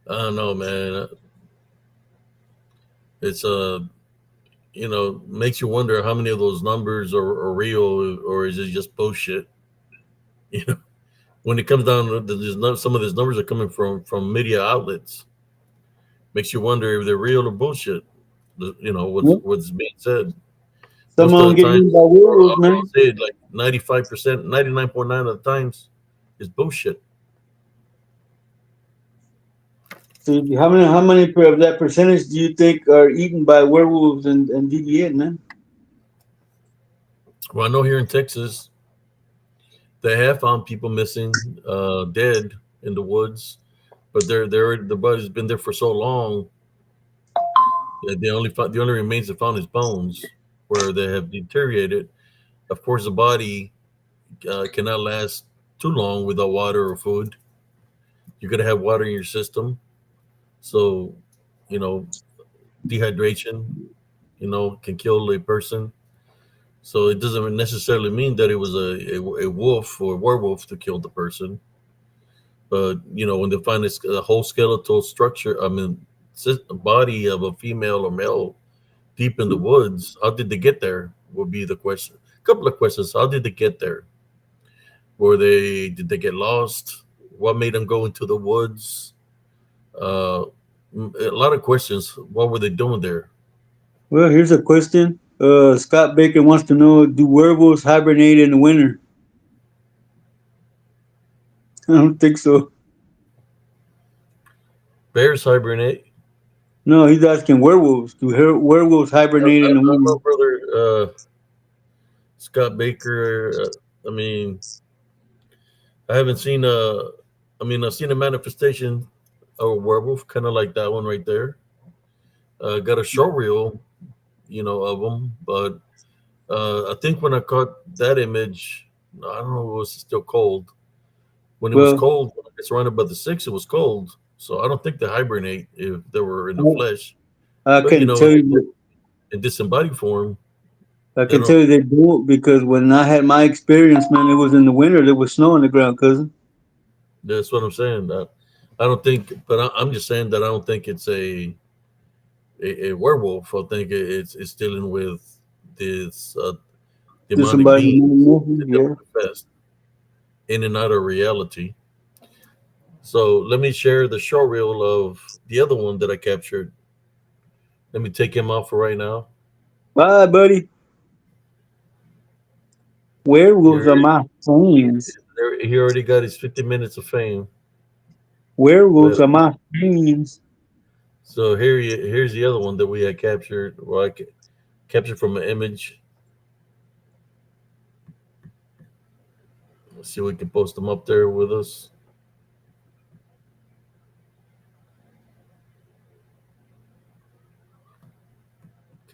I don't know, man. It's you know, makes you wonder how many of those numbers are real, or is it just bullshit? You know, when it comes down to some of these numbers are coming from media outlets. Makes you wonder if they're real or bullshit. You know Yeah. what's being said. Some Most of of them the get times, eaten by or werewolves, I'll man. say it like 95%, 99.9 of the times is bullshit. So how many of that percentage do you think are eaten by werewolves and DDN, man? Well, I know here in Texas, they have found people missing, dead in the woods, but the body's been there for so long that the only remains they found is bones, where they have deteriorated. Of course, the body cannot last too long without water or food. You got to have water in your system, so you know dehydration, you know, can kill a person. So it doesn't necessarily mean that it was a wolf or a werewolf to kill the person. But you know, when they find a whole skeletal structure, I mean, body of a female or male deep in the woods, how did they get there? Would be the question. A couple of questions: how did they get there? Did they get lost? What made them go into the woods? Uh, a lot of questions. What were they doing there? Well, here's a question. Scott Bacon wants to know: do werewolves hibernate in the winter? I don't think so. Bears hibernate. No, he's asking werewolves. Do werewolves hibernate in the I know, winter? brother. Scott Baker. I mean, I haven't seen a. I mean, I've seen a manifestation of a werewolf, kind of like that one right there. Got a show reel, of them, but I think when I caught that image, I don't know, it was still cold. When it was Well, cold, when it's surrounded by the six, it was cold. So I don't think they hibernate if they were in the I flesh. I But can tell you. in disembodied form, I they can don't. tell you they don't because when I had my experience, man, it was in the winter. There was snow on the ground, cousin. That's what I'm saying. I don't think, but I'm just saying that I don't think it's a werewolf. I think it's dealing with this Just demonic somebody, beings that they yeah. manifest in and out of reality. So let me share the show reel of the other one that I captured. Let me take him off for right now. Bye, buddy. Werewolves Here, are my friends. he already got his 50 minutes of fame. Werewolves But are my friends. so here's the other one that we had captured, or captured from an image. Let's see if we can post them up there with us.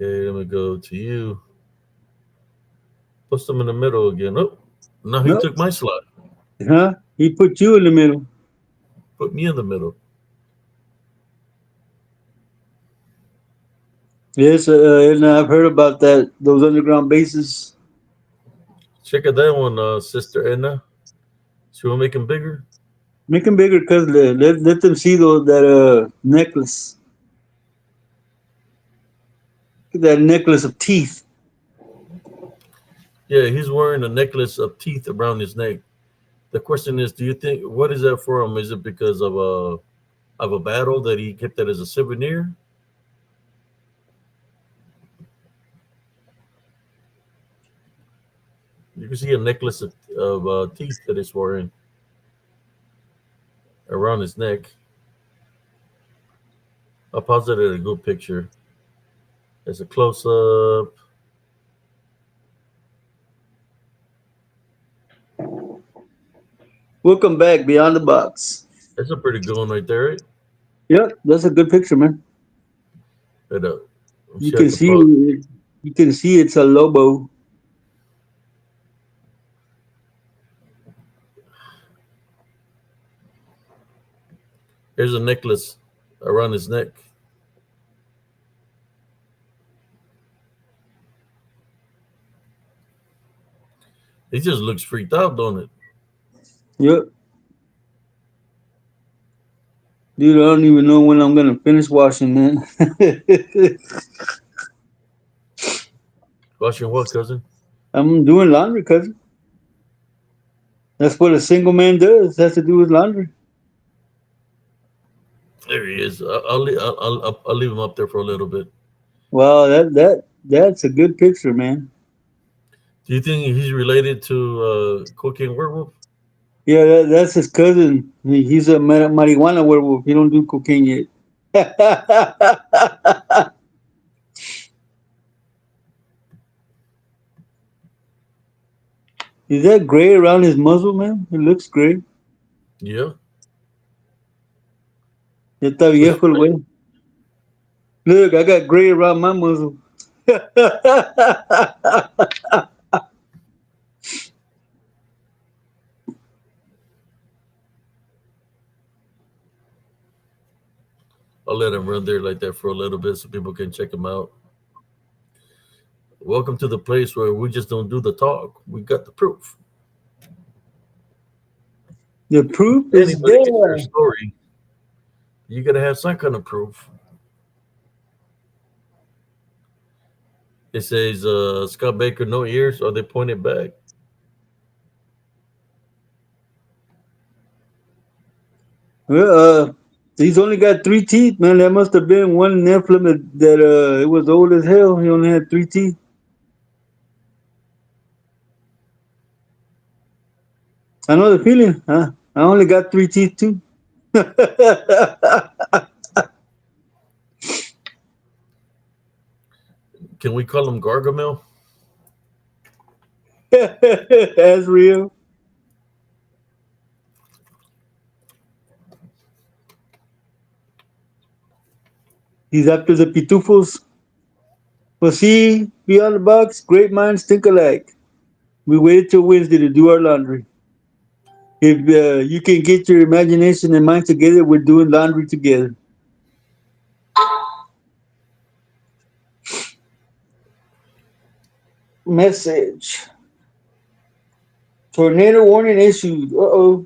Okay, let me go to you. Post them in the middle again. Oh, now he No, took my slot. huh? He put you in the middle. Put me in the middle. Yes, and I've heard about that. Those underground bases. Check out that one, Sister Edna. Should we make him bigger? Make them bigger, cause let them see that necklace. That necklace of teeth. Yeah, he's wearing a necklace of teeth around his neck. The question is, do you think what is that for him? Is it because of a battle that he kept that as a souvenir? You can see a necklace of teeth that he's wearing around his neck. I'll pause it at a good picture. There's a close up. Welcome back, Beyond the Box. That's a pretty good one right there, right? Yep, that's a good picture, man. But, I'm You sure I can can see, probably. you can see it's a lobo. Here's a necklace around his neck. He just looks freaked out, don't it? Yep, dude, I don't even know when I'm gonna finish washing, man. Watching what, cousin? I'm doing laundry, cousin. That's what a single man does. Has to do with laundry. There he is. I'll leave him up there for a little bit. Wow, that's a good picture, man. Do you think he's related to Cocaine Werewolf? Yeah, that's his cousin. He's a marijuana werewolf. He don't do cocaine yet. Is that gray around his muzzle, man? It looks gray. Yeah. Ya está Which viejo el güey. Look, I got gray around my muzzle. I'll let him run there like that for a little bit so people can check him out. Welcome to the place where we just don't do the talk. We got the proof. The proof is Anybody can share a there. story. You gotta have some kind of proof. It says Scott Baker, no ears, or they pointed back. Well, he's only got three teeth, man. That must have been one Nephilim that it was old as hell. He only had three teeth. I know the feeling, huh? I only got three teeth too. Can we call him Gargamel? That's real. He's after the pitufos. Well, see, beyond the box, great minds think alike. We waited till Wednesday to do our laundry. If you can get your imagination and mind together, we're doing laundry together. Message. Tornado warning issued. Uh-oh.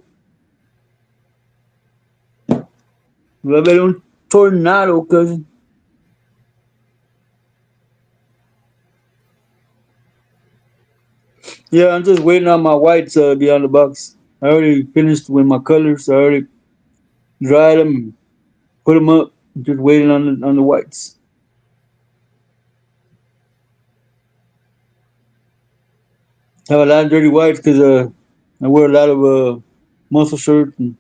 Love it on tornado, cousin. Yeah, I'm just waiting on my whites beyond the box. I already finished with my colors. I already dried them, put them up. Just waiting on the whites. I have a lot of dirty whites because I wear a lot of muscle shirts and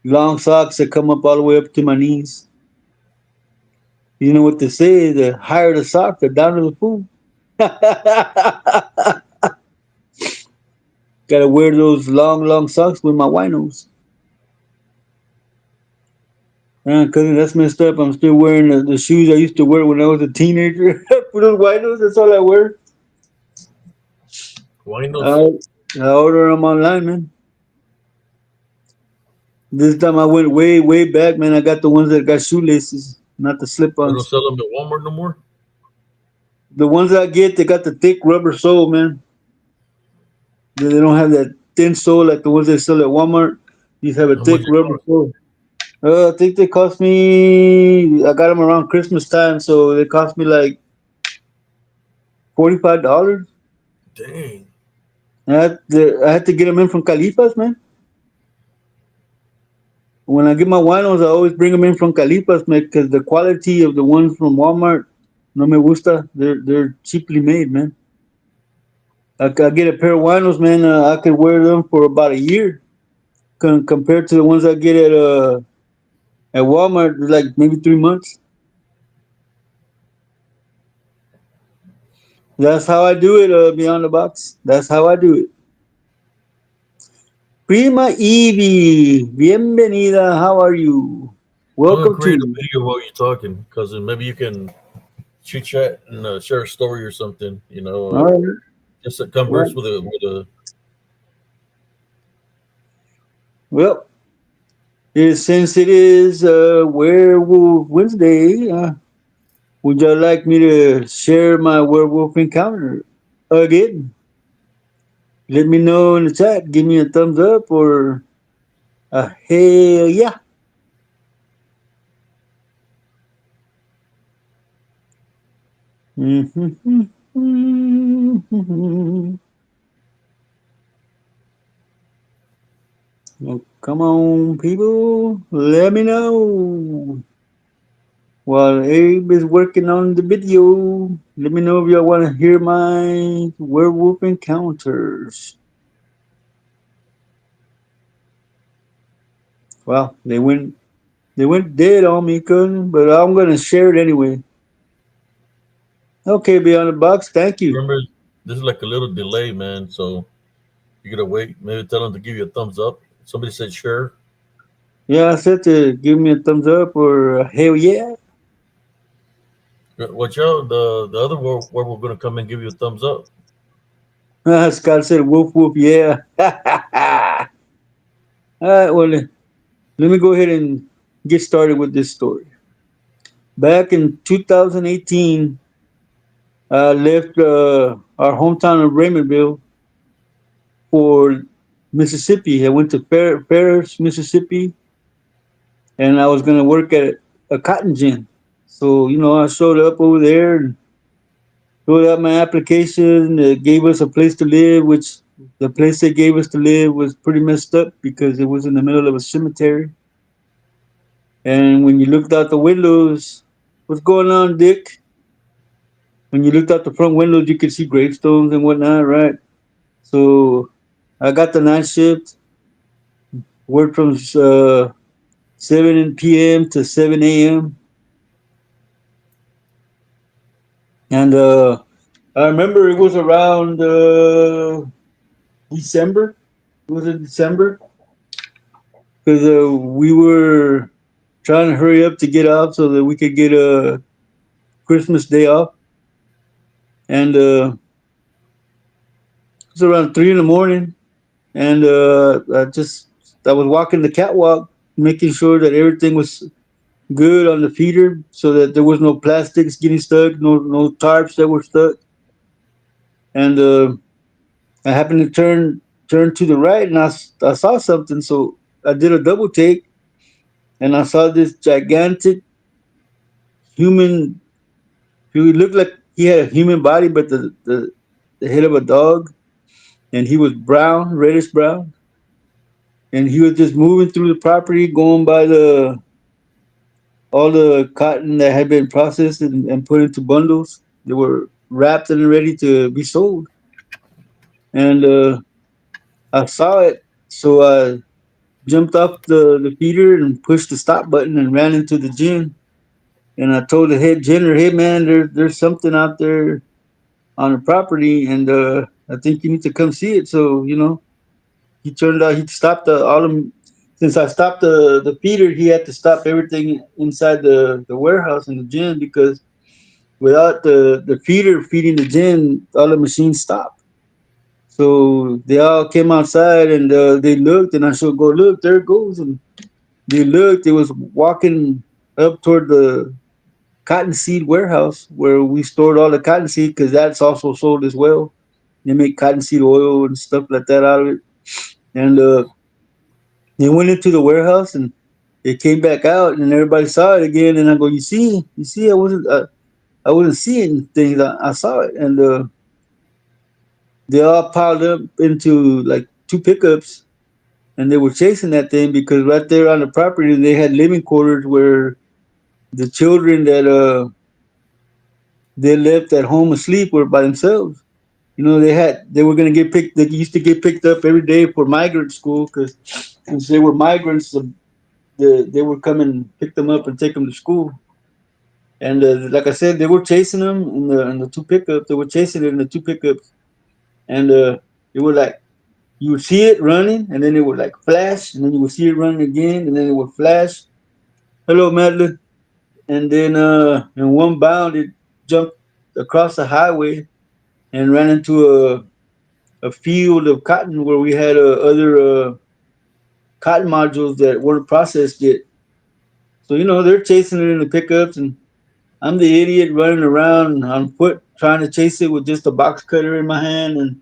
long socks that come up all the way up to my knees. You know what they say? The higher the sock, the downer the fool. Gotta wear those long socks with my winos. Cousin, that's messed up. I'm still wearing the shoes I used to wear when I was a teenager. For those winos, that's all I wear. Winos? I, I order them online, man. This time I went way back, man. I got the ones that got shoelaces, not the They don't slip-ons. sell them at Walmart no more? The ones I get, they got the thick rubber sole, man. They don't have that thin sole like the ones they sell at Walmart. These have a How much thick it rubber cost? sole. I think they cost me. I got them around Christmas time, so they cost me like $45. Dang. I had to get them in from Califas, man. When I get my winos, I always bring them in from Califas, man, because the quality of the ones from Walmart no me gusta. They're cheaply made, man. I get a pair of winos, man. I could wear them for about a year, compared to the ones I get at Walmart, like maybe 3 months. That's how I do it. Beyond the box. That's how I do it. Prima Evie, bienvenida. How are you? I'm gonna Welcome create a to. video while you're talking, cousin. Maybe you can chit chat and share a story or something. All right. Just to converse Well, with a. well, since it is Werewolf Wednesday, would you like me to share my werewolf encounter again? Let me know in the chat. Give me a thumbs up or a hell yeah. Oh, come on, people. Let me know. While Abe is working on the video, let me know if y'all want to hear my werewolf encounters. Well, they went dead on me, cousin, but I'm gonna share it anyway. Okay, beyond the box, thank you. Remember, this is like a little delay, man. So you gotta wait. Maybe tell them to give you a thumbs up. Somebody said share. Yeah, I said to give me a thumbs up or a hell yeah. Watch out. The other where we're gonna come and give you a thumbs up. Scott said whoop whoop yeah. All right, well, let me go ahead and get started with this story. Back in 2018, I left our hometown of Raymondville for Mississippi. I went to Ferris, Mississippi, and I was going to work at a cotton gin. So, I showed up over there and filled out my application. They gave us a place to live, which the place they gave us to live was pretty messed up because it was in the middle of a cemetery. And when you looked out the windows, what's going on, Dick? When you looked out the front windows, you could see gravestones and whatnot, right? So I got the night shift. Worked from 7 p.m. to 7 a.m. And I remember it was around December. It was in December because we were trying to hurry up to get off so that we could get a Christmas day off. And it was around 3 in the morning. And I was walking the catwalk, making sure that everything was good on the feeder, so that there was no plastics getting stuck, no tarps that were stuck. And I happened to turn to the right, and I saw something. So I did a double take, and I saw this gigantic human. He looked like he had a human body, but the head of a dog, and he was brown, reddish brown, and he was just moving through the property, going by the all the cotton that had been processed and put into bundles. They were wrapped and ready to be sold. And I saw it, so I jumped off the feeder and pushed the stop button and ran into the gym. And I told the head janitor, "Hey man, there's something out there on the property, and I think you need to come see it." So he turned out he stopped all the. Since I stopped the feeder, he had to stop everything inside the warehouse and the gym because without the feeder feeding the gym, all the machines stopped. So they all came outside and they looked, and I should go look. There it goes, and they looked. It was walking up toward the cottonseed warehouse where we stored all the cottonseed because that's also sold as well. They make cottonseed oil and stuff like that out of it. And they went into the warehouse and they came back out, and everybody saw it again. And I go, you see, I wasn't seeing things. I saw it, and they all piled up into like two pickups, and they were chasing that thing because right there on the property they had living quarters where the children that they left at home asleep were by themselves. They were gonna get picked. They used to get picked up every day for migrant school because since they were migrants, they would come and pick them up and take them to school. And like I said, they were chasing them in the two pickups. They were chasing it in the two pickups, and it was like you would see it running, and then it would like flash, and then you would see it running again, and then it would flash. Hello, Madeline. And then in one bound, it jumped across the highway and ran into a field of cotton where we had other cotton modules that weren't processed yet. So they're chasing it in the pickups, and I'm the idiot running around on foot trying to chase it with just a box cutter in my hand. And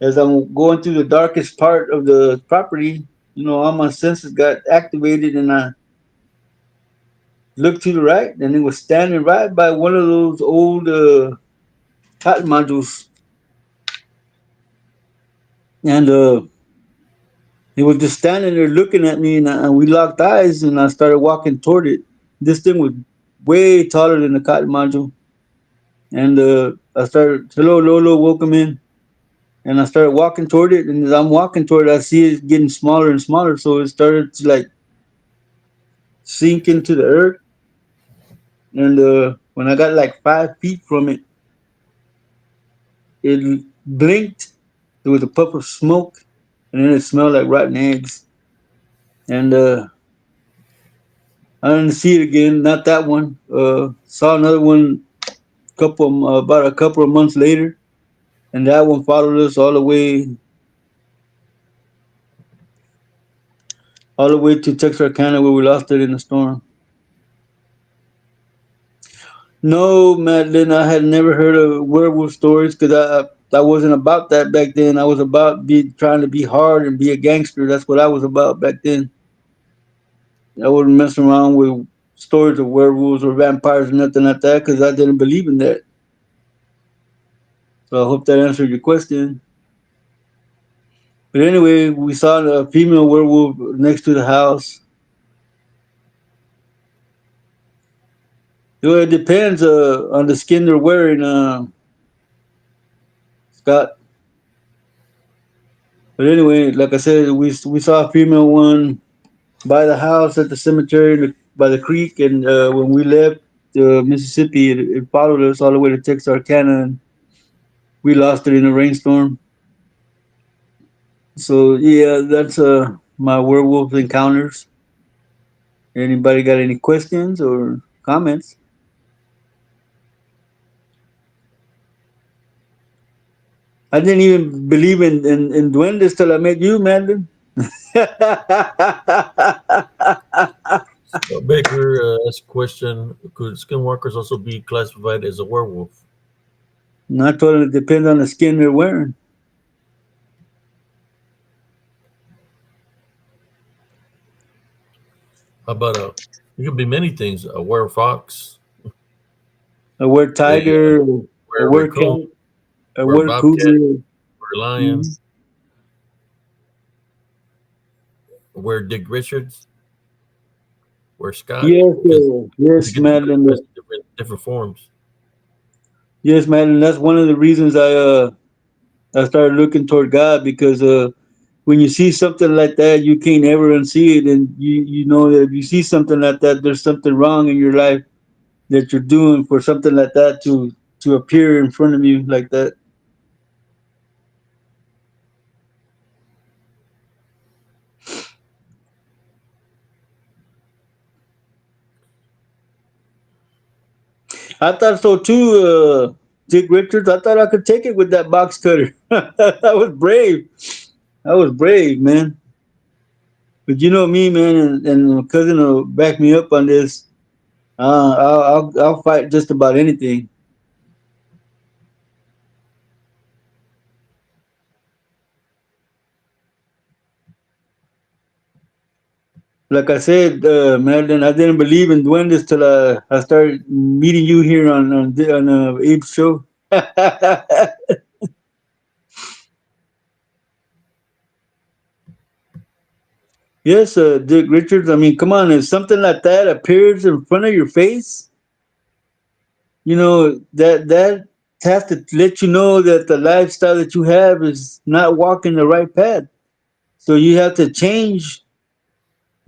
as I'm going through the darkest part of the property, all my senses got activated, and I looked to the right, and it was standing right by one of those old cotton modules, and he was just standing there looking at me, and we locked eyes, and I started walking toward it. This thing was way taller than the cotton module, and I started, "Hello, Lolo, welcome in." And I started walking toward it, and as I'm walking toward it, I see it getting smaller and smaller. So it started to like sink into the earth. And when I got like 5 feet from it, it blinked. There was a puff of smoke, and then it smelled like rotten eggs. And I didn't see it again. Not that one. Saw another one about a couple of months later, and that one followed us all the way to Texarkana where we lost it in a storm. No, Madeline, I had never heard of werewolf stories because I wasn't about that back then. I was about trying to be hard and be a gangster. That's what I was about back then. I wasn't messing around with stories of werewolves or vampires or nothing like that because I didn't believe in that. So I hope that answered your question. But anyway, we saw a female werewolf next to the house. It depends on the skin they're wearing, Scott. But anyway, like I said, we saw a female one by the house at the cemetery by the creek, and when we left Mississippi, it followed us all the way to Texarkana, and we lost it in a rainstorm. So yeah, that's my werewolf encounters. Anybody got any questions or comments? I didn't even believe in duendes till I met you, Madeline. Baker asked a question: could skinwalkers also be classified as a werewolf? Not totally depends on the skin they're wearing. How about a? It could be many things. A werefox, A were tiger, a a were raccoon, cat, a or a were bobcat, cougar. or a lion, Mhm. or Dick Richards, or Scott, Yes, because they yes, get to Madeline. manifest in different forms. Yes, Madeline. That's one of the reasons I started looking toward God because when you see something like that, you can't ever unsee it, and you know that if you see something like that, there's something wrong in your life that you're doing for something like that to appear in front of you like that. I thought so too, Dick Richards. I thought I could take it with that box cutter. I was brave. I was brave, man. But you know me, man, and my cousin will back me up on this. I'll fight just about anything. Like I said, Madeline, I didn't believe in duendes till I started meeting you here on Abe's show. Yes, Dick Richards. I mean, come on, if something like that appears in front of your face, you know that has to let you know that the lifestyle that you have is not walking the right path. So you have to change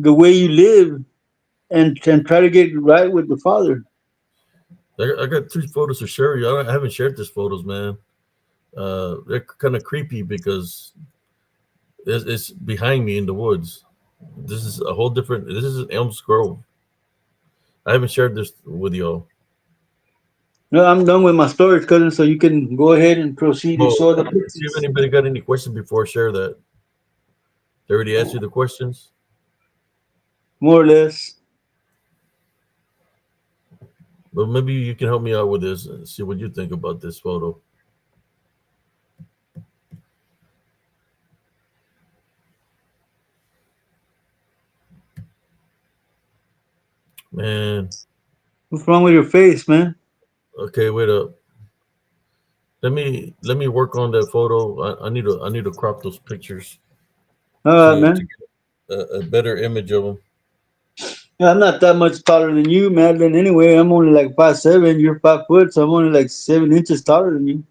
the way you live and try to get right with the Father. I got three photos to share you. I haven't shared these photos, man. They're kind of creepy because it's behind me in the woods. This is a whole different. This is Elms Grove. I haven't shared this with y'all. No, I'm done with my stories, cousin. So you can go ahead and proceed and Well, show the see if pictures. anybody got any questions before I share that. They already asked you the questions, More or less. but maybe you can help me out with this and see what you think about this photo. Man, What's wrong with your face, man? okay, wait up. Let me work on that photo. I need to crop those pictures All right, to man. get a better image of them. Yeah, I'm not that much taller than you, Madeline. Anyway, I'm only like 5'7". You're 5 foot, so I'm only like 7 inches taller than you.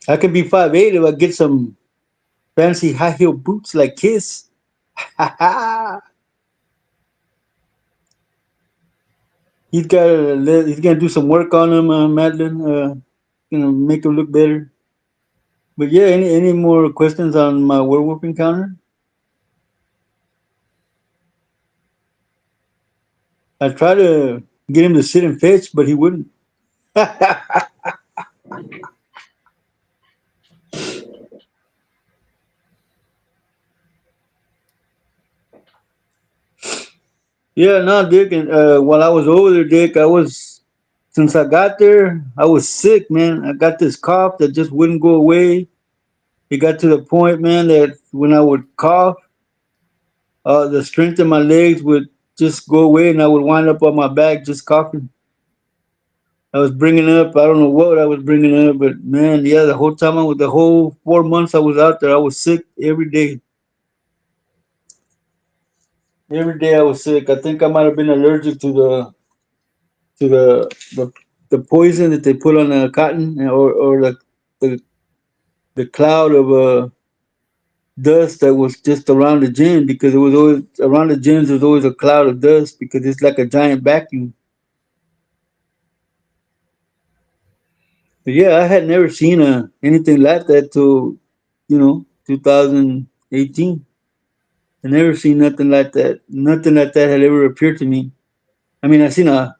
I could be 5'8" if I get some fancy high heel boots like Kiss. He's gonna do some work on him, Madeline. Make him look better. But yeah, any more questions on my werewolf encounter? I tried to get him to sit and fetch, but he wouldn't. Yeah, no, Dick. And while I was over there, Dick, since I got there, I was sick, man. I got this cough that just wouldn't go away. It got to the point, man, that when I would cough, the strength in my legs would just go away, and I would wind up on my back just coughing. I was bringing up, I don't know what I was bringing up, but man, yeah, the whole 4 months I was out there, I was sick every day. Every day I was sick. I think I might have been allergic to the the poison that they put on the cotton, or the the cloud of dust that was just around the gin, because it was always around the gins. There's always a cloud of dust because it's like a giant vacuum. But yeah, I had never seen anything like that till 2018. I never seen nothing like that. Nothing like that had ever appeared to me. I mean, I seen a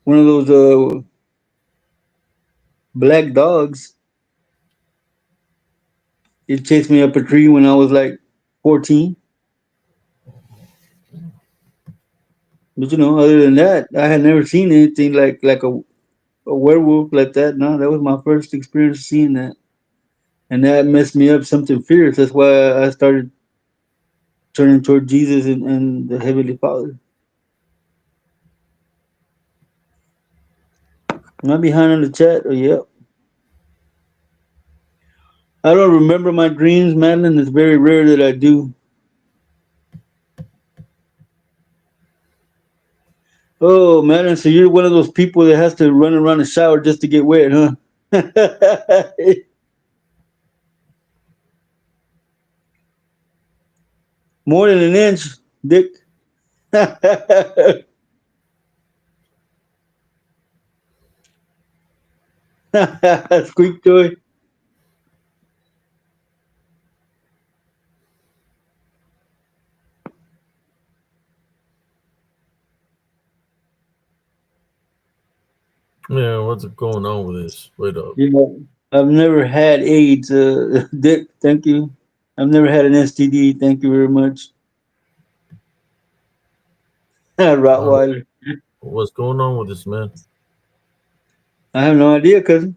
one of those black dogs. It chased me up a tree when I was like 14. But other than that, I had never seen anything like a werewolf like that. No, that was my first experience seeing that, and that messed me up something fierce. That's why I started turning toward Jesus and the Heavenly Father. Am I behind on the chat? Oh, yeah. I don't remember my dreams, Madeline. It's very rare that I do. Oh, Madeline, so you're one of those people that has to run around the shower just to get wet, huh? More than an inch, Dick. Squeak toy. Yeah, what's going on with this? Wait up. I've never had AIDS, Dick. Thank you. I've never had an STD. Thank you very much. Uh, Rottweiler. what's going on with this, man? I have no idea, cousin.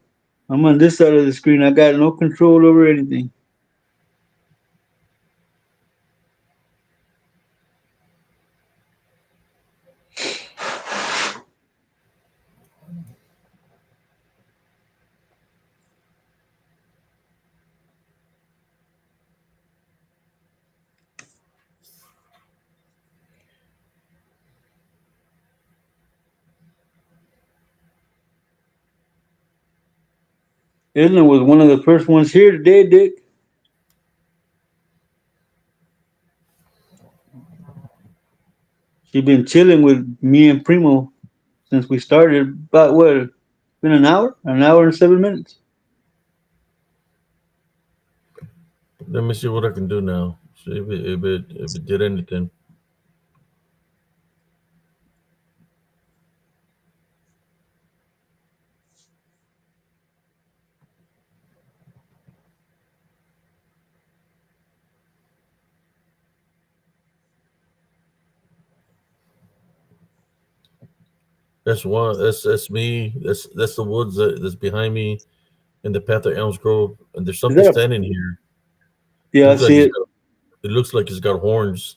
I'm on this side of the screen. I got no control over anything. Isla was one of the first ones here today, Dick. She been chilling with me and Primo since we started. About what? It's been an hour and 7 minutes. Let me see what I can do now. See if it did anything. That's one. That's me. That's the woods that's behind me in the path of Elms Grove. And there's Is something that a? standing here. Yeah, I Looks like see it. it looks like it's got horns.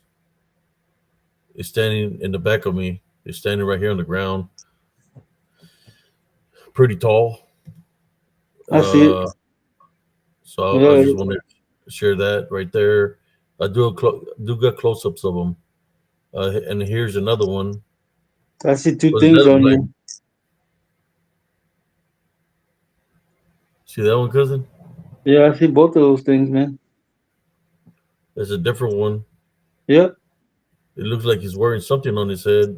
It's standing in the back of me. It's standing right here on the ground, pretty tall. I see it. Uh, so I Yeah, just want to share that right there. I do got close ups of them. And here's another one. I see two Was things that on like? you. See that one, cousin? Yeah, I see both of those things, man. There's a different one. Yep, It looks like he's wearing something on his head,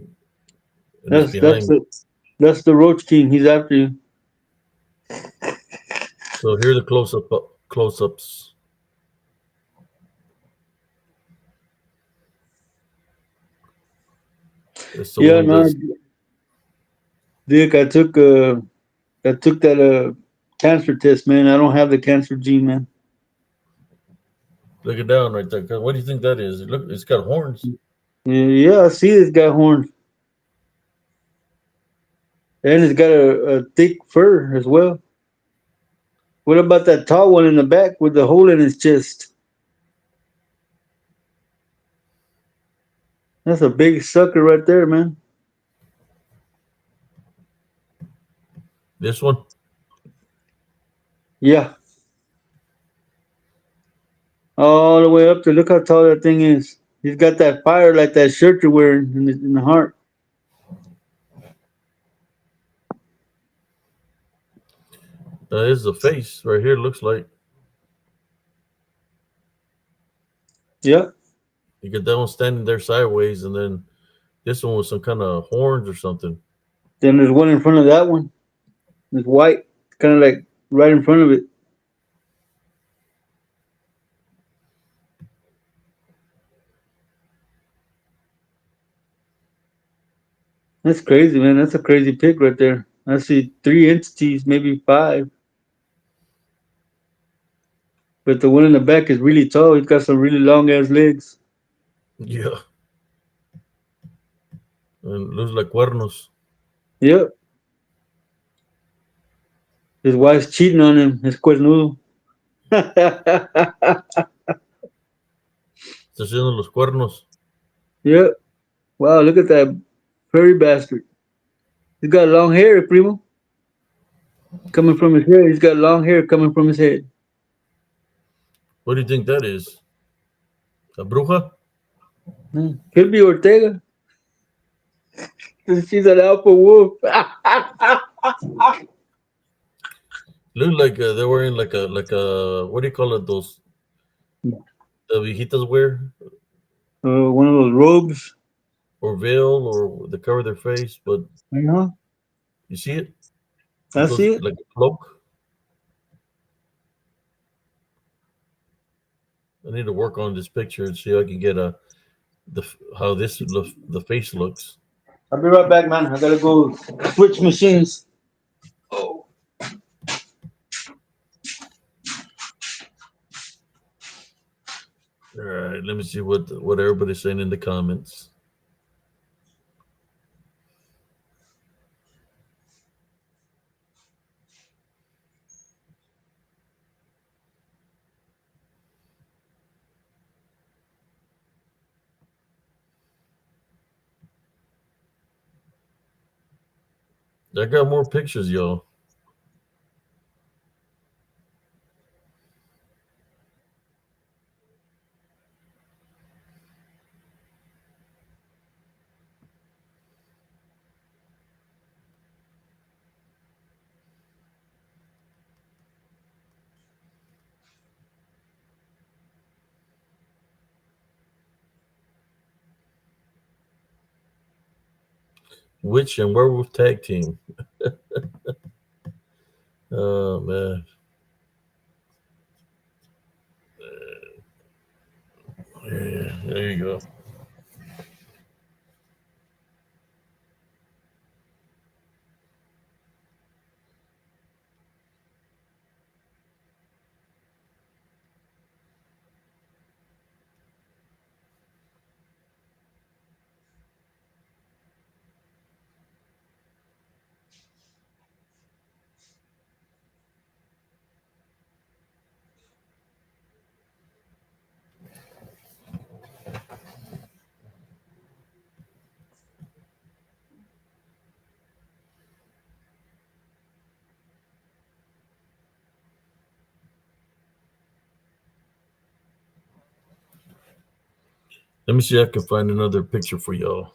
and it's that's that's behind me. the that's the Roach King. He's after you. So here are the close ups. It's the Yeah, one no, that's Dick. I took that cancer test, man. I don't have the cancer gene, man. looking down right there. What do you think that is? Look, it's got horns. Yeah, yeah, I see it's got horns, and it's got a thick fur as well. What about that tall one in the back with the hole in his chest? That's a big sucker right there, man. This one. Yeah, all the way up to look how tall that thing is. He's got that fire like that shirt you're wearing in the heart. That is the face right here. Looks like Yep. you get that one standing there sideways, and then this one with some kind of horns or something. Then there's one in front of that one. It's white, kind of like right in front of it. That's crazy, man. That's a crazy pic right there. I see three entities, maybe five. But the one in the back is really tall. He's got some really long ass legs. Yeah, and looks like cuernos. Yep. His wife's cheating on him. His cuernudo. Está haciendo los cuernos. Yep. Wow, look at that furry bastard. He's got long hair, primo. Coming from his hair. He's got long hair coming from his head. What do you think that is? A bruja? Could be Ortega. She's an alpha wolf. Look like they're wearing like a what do you call it? Those the viejitas wear One of those robes. or veil or they cover their face, but You know? you see it? It I goes see it. like a cloak. I need to work on this picture and see if I can get how the face looks. I'll be right back, man. I gotta go switch machines. All right, let me see what everybody's saying in the comments. I got more pictures, y'all. Witch and werewolf tag team. Oh man. Yeah, there you go. Let me see if I can find another picture for y'all.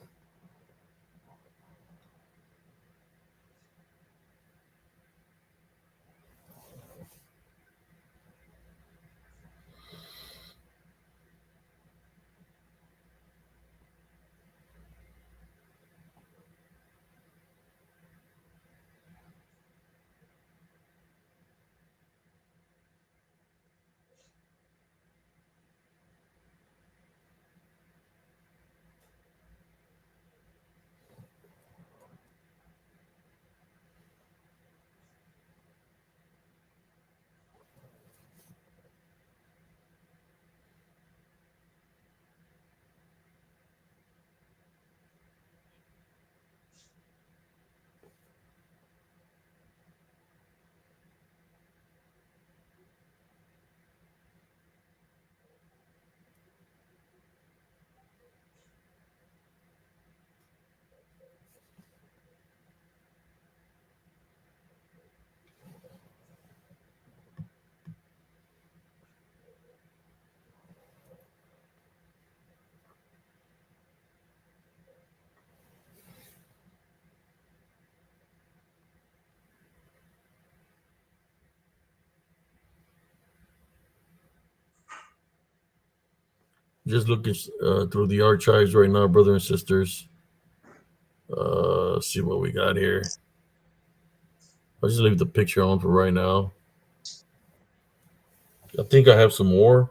Just looking through the archives right now, brothers and sisters. See what we got here. I'll just leave the picture on for right now. I think I have some more.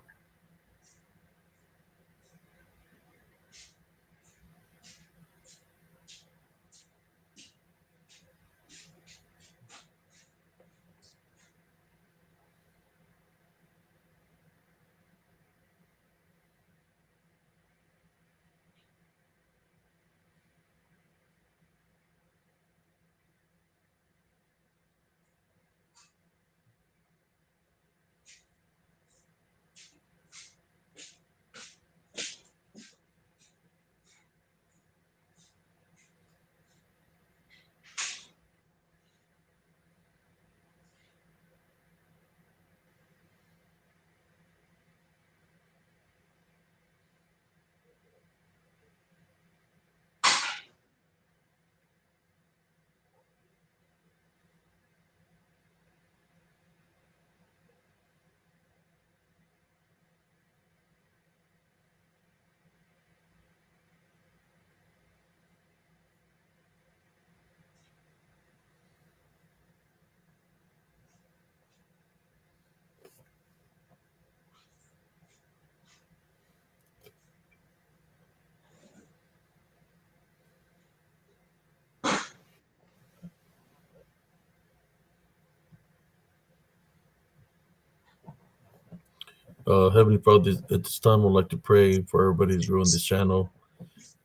Heavenly Father, at this time, I'd like to pray for everybody viewing this channel.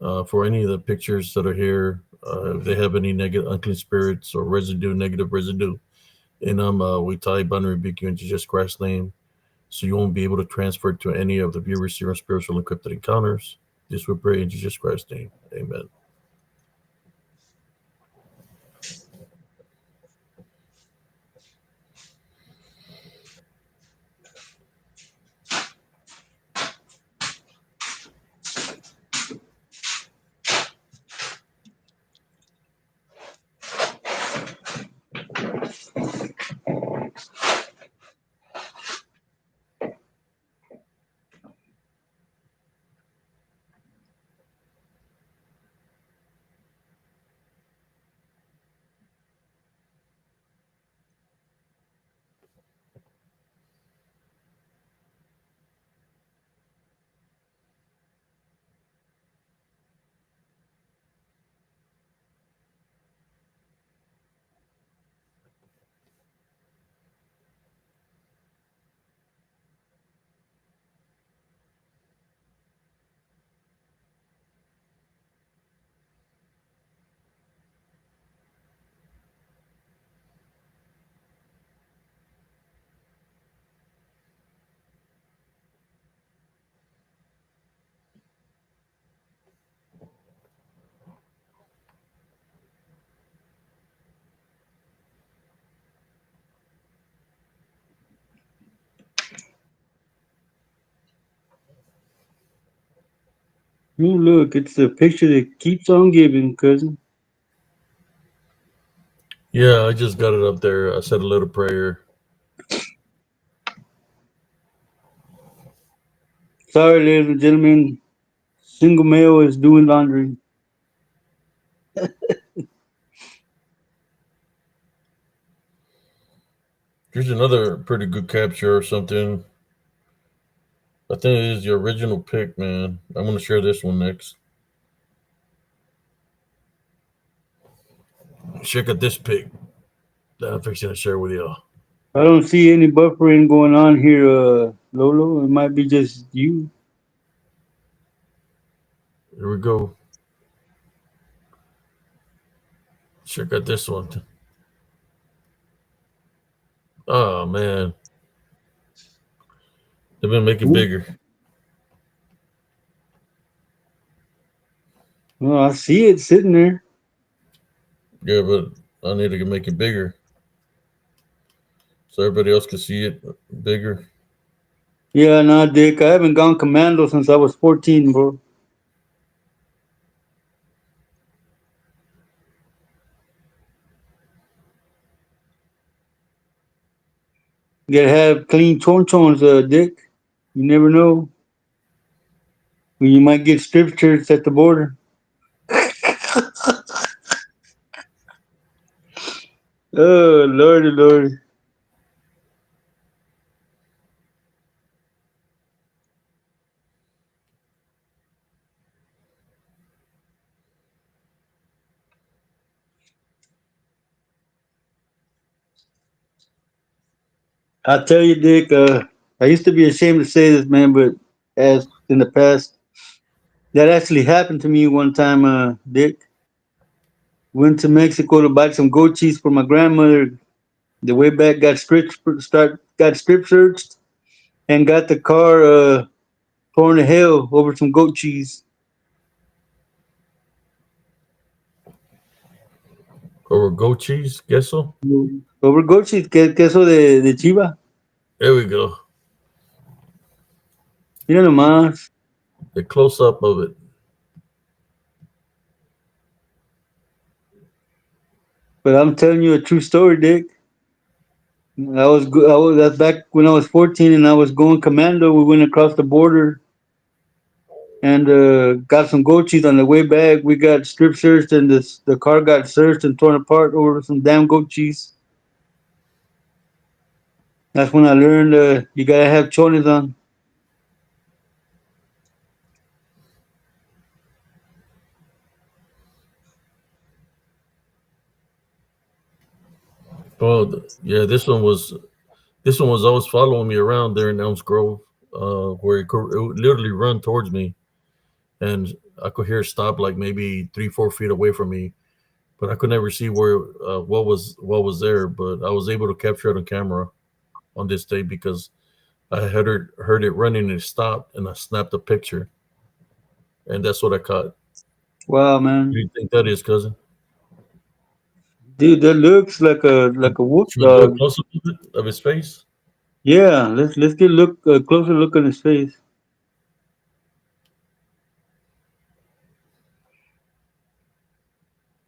For any of the pictures that are here, if they have any negative, unclean spirits or residue, negative residue in them, we tie, bind, and rebuke you in Jesus Christ's name. So you won't be able to transfer it to any of the viewers here on Spiritual Encrypted Encounters. This we pray in Jesus Christ's name. Amen. Oh, look, it's a picture that keeps on giving, cousin. Yeah, I just got it up there. I said a little prayer. Sorry, ladies and gentlemen. Single male is doing laundry. Here's another pretty good capture or something. I think it is the original pic, man. I'm going to share this one next. Check out this pic that I'm fixing to share with y'all. I don't see any buffering going on here, Lolo. It might be just you. Here we go. Check out this one. Oh, man. They've been making bigger. Well, I see it sitting there. Yeah, but I need to make it bigger so everybody else can see it bigger. Yeah, nah, Dick. I haven't gone commando since I was 14, bro. You gotta have clean chonchons, Dick. You never know. when you might get strip shirts at the border. Oh Lordy, Lordy. I tell you, Dick. I used to be ashamed to say this, man, but as in the past, that actually happened to me one time. Dick went to Mexico to buy some goat cheese for my grandmother. The way back, got strip searched and got the car torn to hell over some goat cheese. Or goat cheese, queso. Over goat cheese, queso de chiva. There we go. Mira nomás. The close up of it. But I'm telling you a true story, Dick. That's back when I was 14 and I was going commando. We went across the border and got some goat cheese on the way back. We got strip searched and the car got searched and torn apart over some damn goat cheese. That's when I learned you gotta have chones on. Oh, yeah. This one was always following me around there in Elms Grove, where it would literally run towards me, and I could hear it stop like maybe 3, 4 feet away from me, but I could never see where what was there. But I was able to capture it on camera on this day because I had heard it running and it stopped, and I snapped a picture, and that's what I caught. Wow, What do man, you think that is, cousin? dude, that looks like a wolf Should we do a dog. close up of it, of his face? Yeah, let's get look a closer look on his face.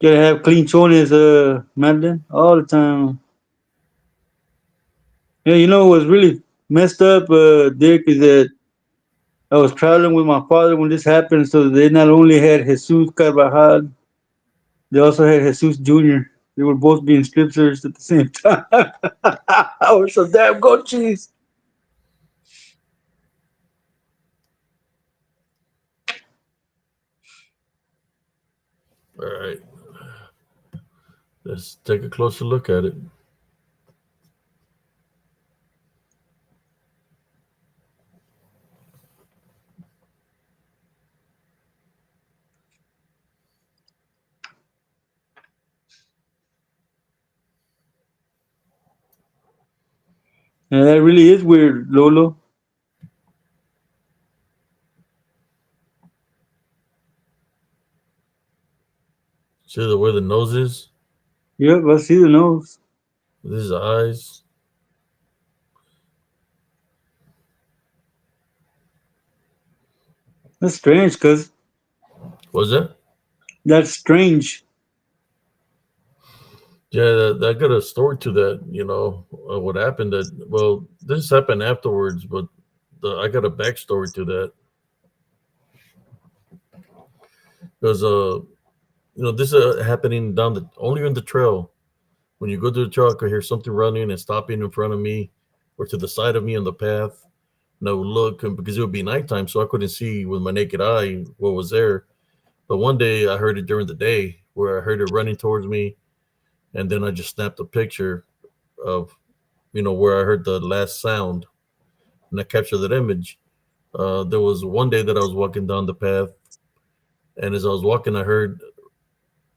Gotta have clean chones, Madeline, all the time. Yeah, you know what's really messed up, Dick, is that I was traveling with my father when this happened, so they not only had Jesus Carvajal, they also had Jesus Jr. They were both being strip searched at the same time. I was so damn goat cheese. All right, let's take a closer look at it. And that really is weird, Lolo. See the where the nose is, Yep, I see the nose. with his eyes. That's strange, cuz. Was that? That's strange. Yeah, that got a story to that. What happened? This happened afterwards, but I got a backstory to that because this happening down the only on the trail. When you go to the trail, I could hear something running and stopping in front of me or to the side of me on the path. And I would look because it would be nighttime, so I couldn't see with my naked eye what was there. But one day I heard it during the day where I heard it running towards me, and then I just snapped a picture of where I heard the last sound, and I captured that image. There was one day that I was walking down the path, and as I was walking, I heard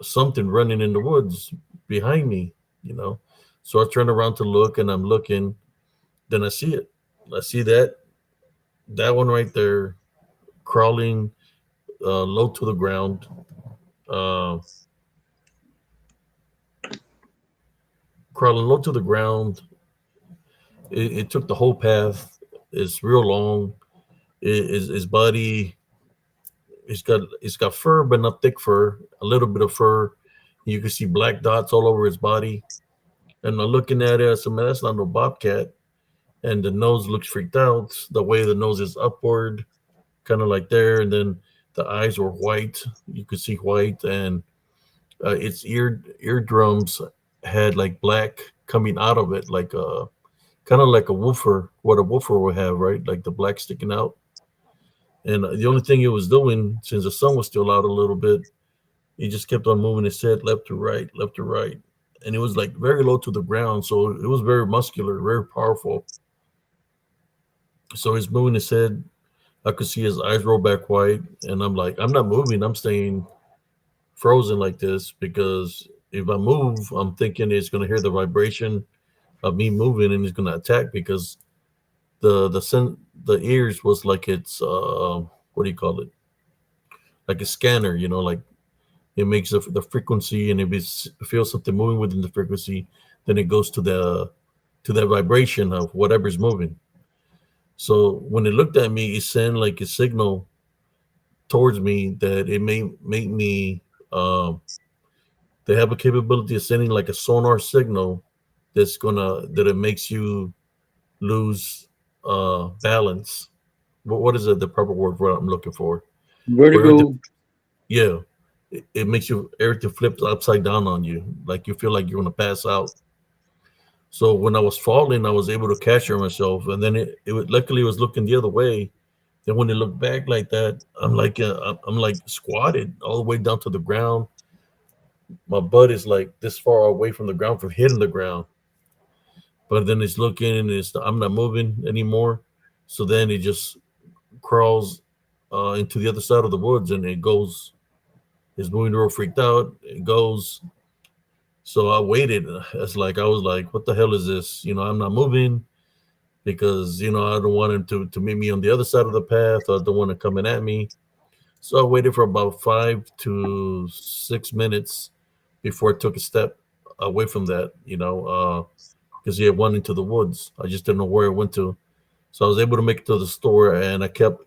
something running in the woods behind me. You know, so I turned around to look, and I'm looking. Then I see it. I see that one right there crawling low to the ground. Uh, Crawling low to the ground. It took the whole path. It's real long. His body, it's got fur, but not thick fur. A little bit of fur. You can see black dots all over his body. And I'm looking at it, I said, "Man, that's not no bobcat." And the nose looks freaked out. The way the nose is upward. kind of like there, and then the eyes were white. You could see white, and its eardrums had like black coming out of it, like a kind of like a woofer, what a woofer would have, right? Like the black sticking out. And the only thing it was doing, since the sun was still out a little bit, he just kept on moving his head left to right, and it was like very low to the ground. So it was very muscular, very powerful. So he's moving his head. I could see his eyes roll back white, and I'm like, I'm not moving. I'm staying frozen like this because if I move, I'm thinking it's going to hear the vibration of me moving and it's going to attack because the ears was like it's what do you call it? Like a scanner, like it makes the frequency, and if it feels something moving within the frequency, then it goes to the vibration of whatever's moving. So when it looked at me, it sent like a signal towards me that it may make me. Um, they have a capability of sending like a sonar signal that it makes you lose balance. What is it? The proper word for what I'm looking for? Where everything, Vertigo. yeah, it makes you everything flips upside down on you, like you feel like you're gonna pass out. So when I was falling, I was able to capture myself, and then luckily it was looking the other way. Then when it looked back like that, I'm like squatted all the way down to the ground. My butt is like this far away from the ground from hitting the ground. But then it's looking and I'm not moving anymore. So then it just crawls into the other side of the woods and it goes. It's moving real freaked out. It goes. So I waited. It's like I was like, "What the hell is this?" I'm not moving because I don't want him to meet me on the other side of the path. I don't want him coming at me. So I waited for about 5 to 6 minutes before I took a step away from that. Because he had went into the woods. I just didn't know where it went to. So I was able to make it to the store, and I kept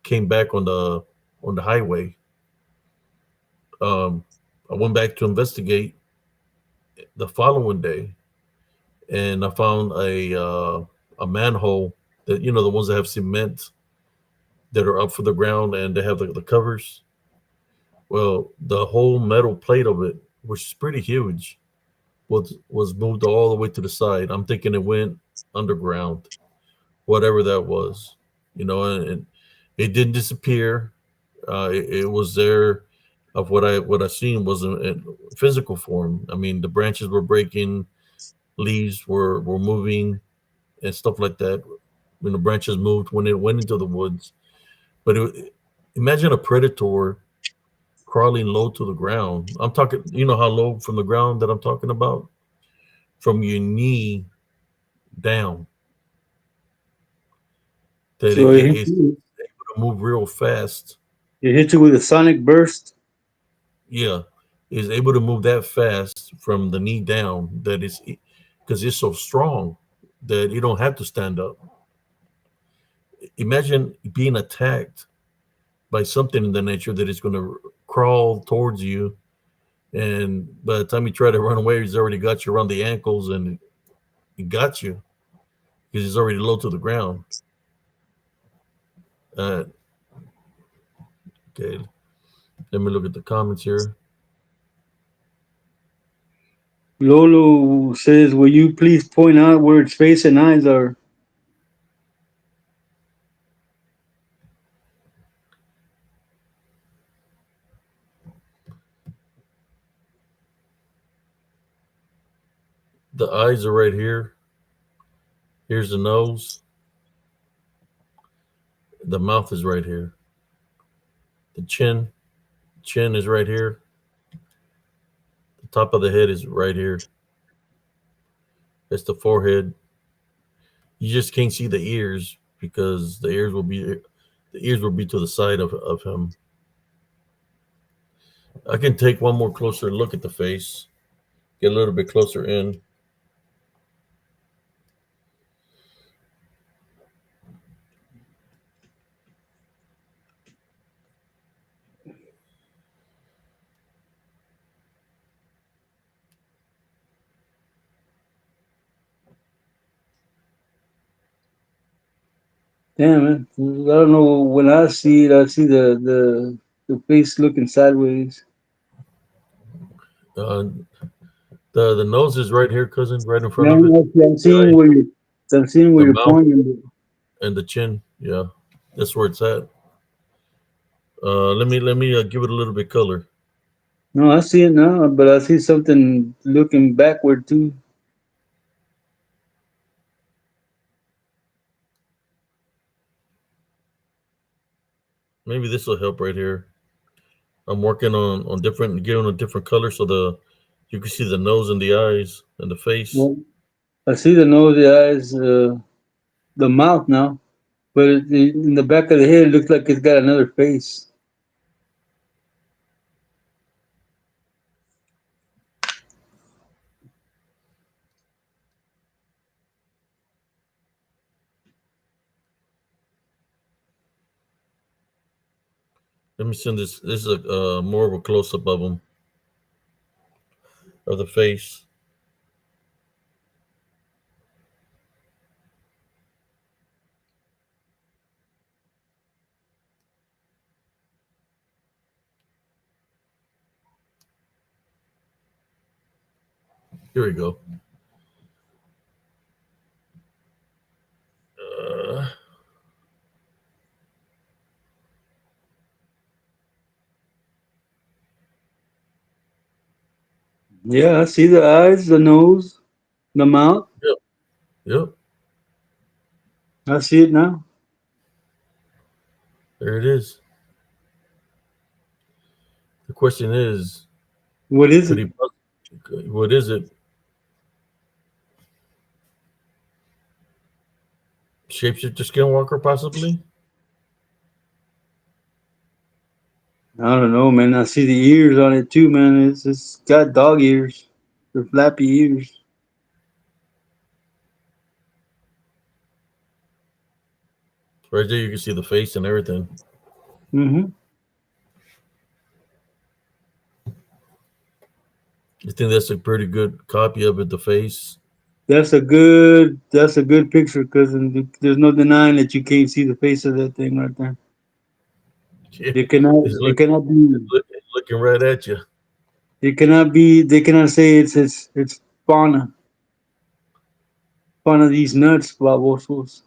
came back on the highway. Um, I went back to investigate the following day, and I found a manhole that the ones that have cement that are up for the ground and they have the covers. Well, the whole metal plate of it, which is pretty huge, was moved all the way to the side. I'm thinking it went underground, whatever that was, and it didn't disappear. It was there. Of what I seen was in physical form. I mean, the branches were breaking, leaves were moving, and stuff like that. When the branches moved, when it went into the woods, but imagine a predator crawling low to the ground. I'm talking, how low from the ground that I'm talking about? From your knee down. That So it's able to move real fast. it hit you with a sonic burst. Yeah, is able to move that fast from the knee down. That is because it's so strong that you don't have to stand up. Imagine being attacked by something in the nature that is going to crawl towards you, and by the time you try to run away, he's already got you around the ankles and he got you because he's already low to the ground. Uh, okay, let me look at the comments here. Lolo says, "Will you please point out where its face and eyes are?" The eyes are right here. Here's the nose. The mouth is right here. The chin is right here. The top of the head is right here. That's the forehead. You just can't see the ears because the ears will be to the side of him. I can take one more closer look at the face. Get a little bit closer in. Damn, man. I don't know. When I see it, I see the face looking sideways. Uh, the nose is right here, cousin, right in front Yeah, of it. I'm The seeing eye, where I'm seeing where the you're mouth, pointing. and the chin. Yeah, that's where it's at. Let me give it a little bit color. No, I see it now, but I see something looking backward too. Maybe this will help right here. I'm working on different, giving a different color so the you can see the nose and the eyes and the face. Well, I see the nose, the eyes, the mouth now, but in the back of the head, it looks like it's got another face. Let me send this. This is a more of a close up of them of the face. Here we go. Uh, Yeah, I see the eyes, the nose, the mouth. yep, yep. I see it now. There it is. The question is, What is could it? he? What is it? Shapeshifter Skinwalker, possibly. I don't know, man. I see the ears on it too, man. It's got dog ears, the flappy ears. Right there, you can see the face and everything. Mm-hmm. You think that's a pretty good copy of it? The face. That's a good picture because there's no denying that you can't see the face of that thing right there. Yeah, They cannot it's they look, cannot be it's looking right at you. they cannot say it's fauna these nuts, babosos.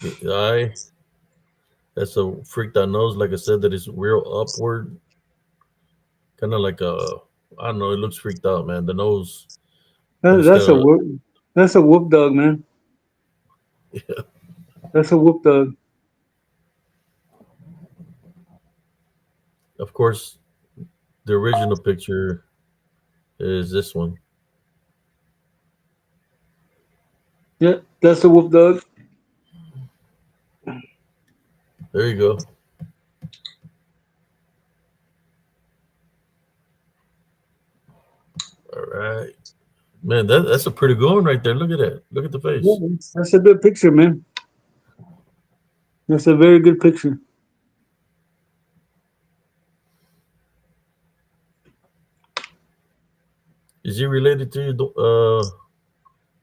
The eye. That's a freaked out nose. Like I said, that is real upward, kind of like a. I don't know. It looks freaked out, man. The nose, but That, it's that's a got a. whoop that's a whoop dog, man. That's a whoop dog. Of course, the original picture is this one. Yeah, that's a whoop dog. There you go. All right, man. That's a pretty good one right there. Look at that. Look at the Yeah, face. that's a good picture, man. That's a very good picture. Is he related to you,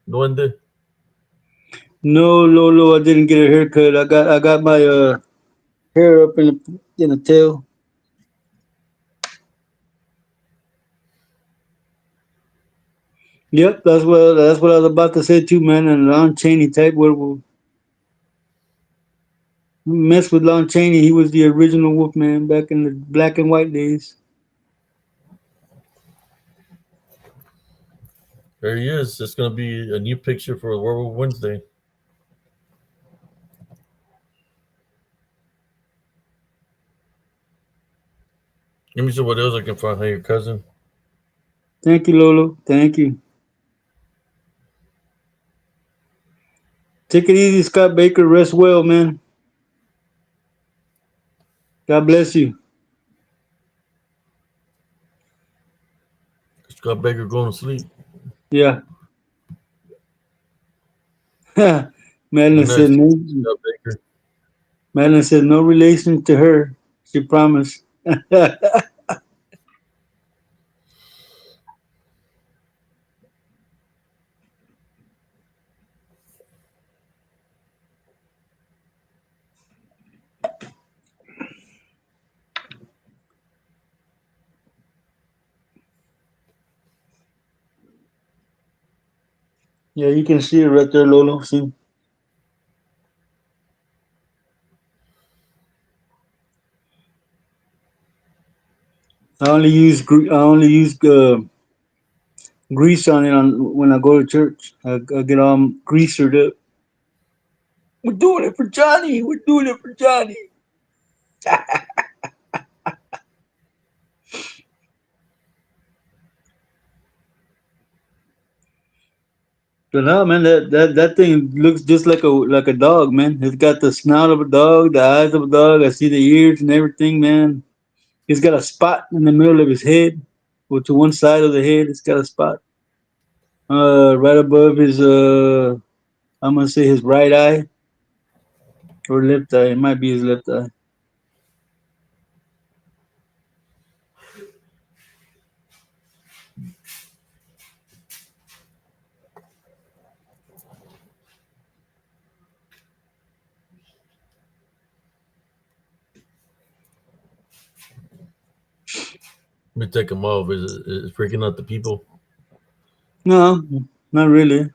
Duende? No, Lolo, I didn't get a haircut. I got my hair up in the tail. Yep, that's what I was about to say too, man. And Lon Chaney type werewolf. Mess with Lon Chaney. He was the original Wolfman back in the black and white days. There he is. It's gonna be a new picture for Werewolf Wednesday. Let me see what else I can find. Hey, your cousin. Thank you, Lolo. Thank you. Take it easy, Scott Baker. Rest well, man. God bless you. Scott Baker going to sleep. Yeah. Good Madeline night, said no. Scott Baker. Madeline said no relation to her. She promised. Yeah, you can see it right there, Lolo. See, I only use grease on it on when I go to church. I get all greasered up. We're doing it for Johnny. We're doing it for Johnny. But no, man, that thing looks just like a dog, man. It's got the snout of a dog, the eyes of a dog. I see the ears and everything, man. He's got a spot in the middle of his head, or to one side of the head. It's got a spot. Right above his I'm gonna say his right eye or left eye. It might be his left eye. Let me take them off. Is freaking out the people? No, not really.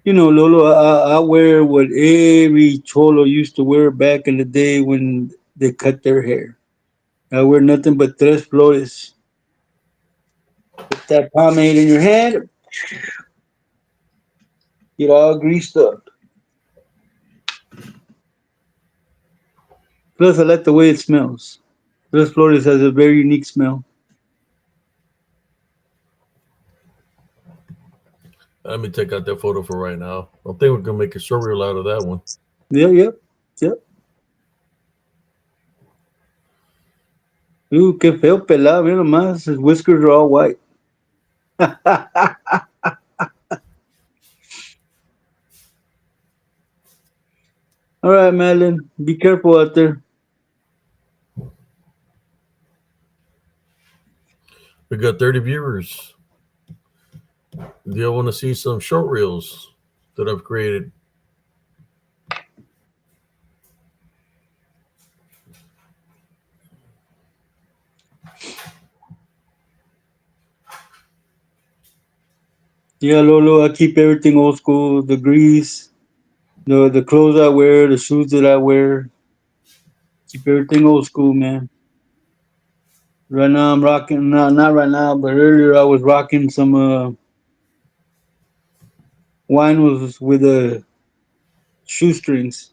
You know, Lolo, I wear what every cholo used to wear back in the day when they cut their hair. I wear nothing but tres flores. Put that pomade in your hand, get all greased up. Plus, I like the way it smells. Tres flores has a very unique smell. Let me take out that photo for right now. I think we're gonna make a short reel out of that one. Yep, yep, yep. Ooh, qué feo pelado, mira nomás. His whiskers are all white. All right, Madeline, be careful out there. We got 30 viewers. Do y'all want to see some short reels that I've created? Yeah, Lolo, I keep everything old school. The grease, the clothes I wear, the shoes that I wear. Keep everything old school, man. Right now I'm rocking, not right now, but earlier I was rocking some wine was with shoestrings,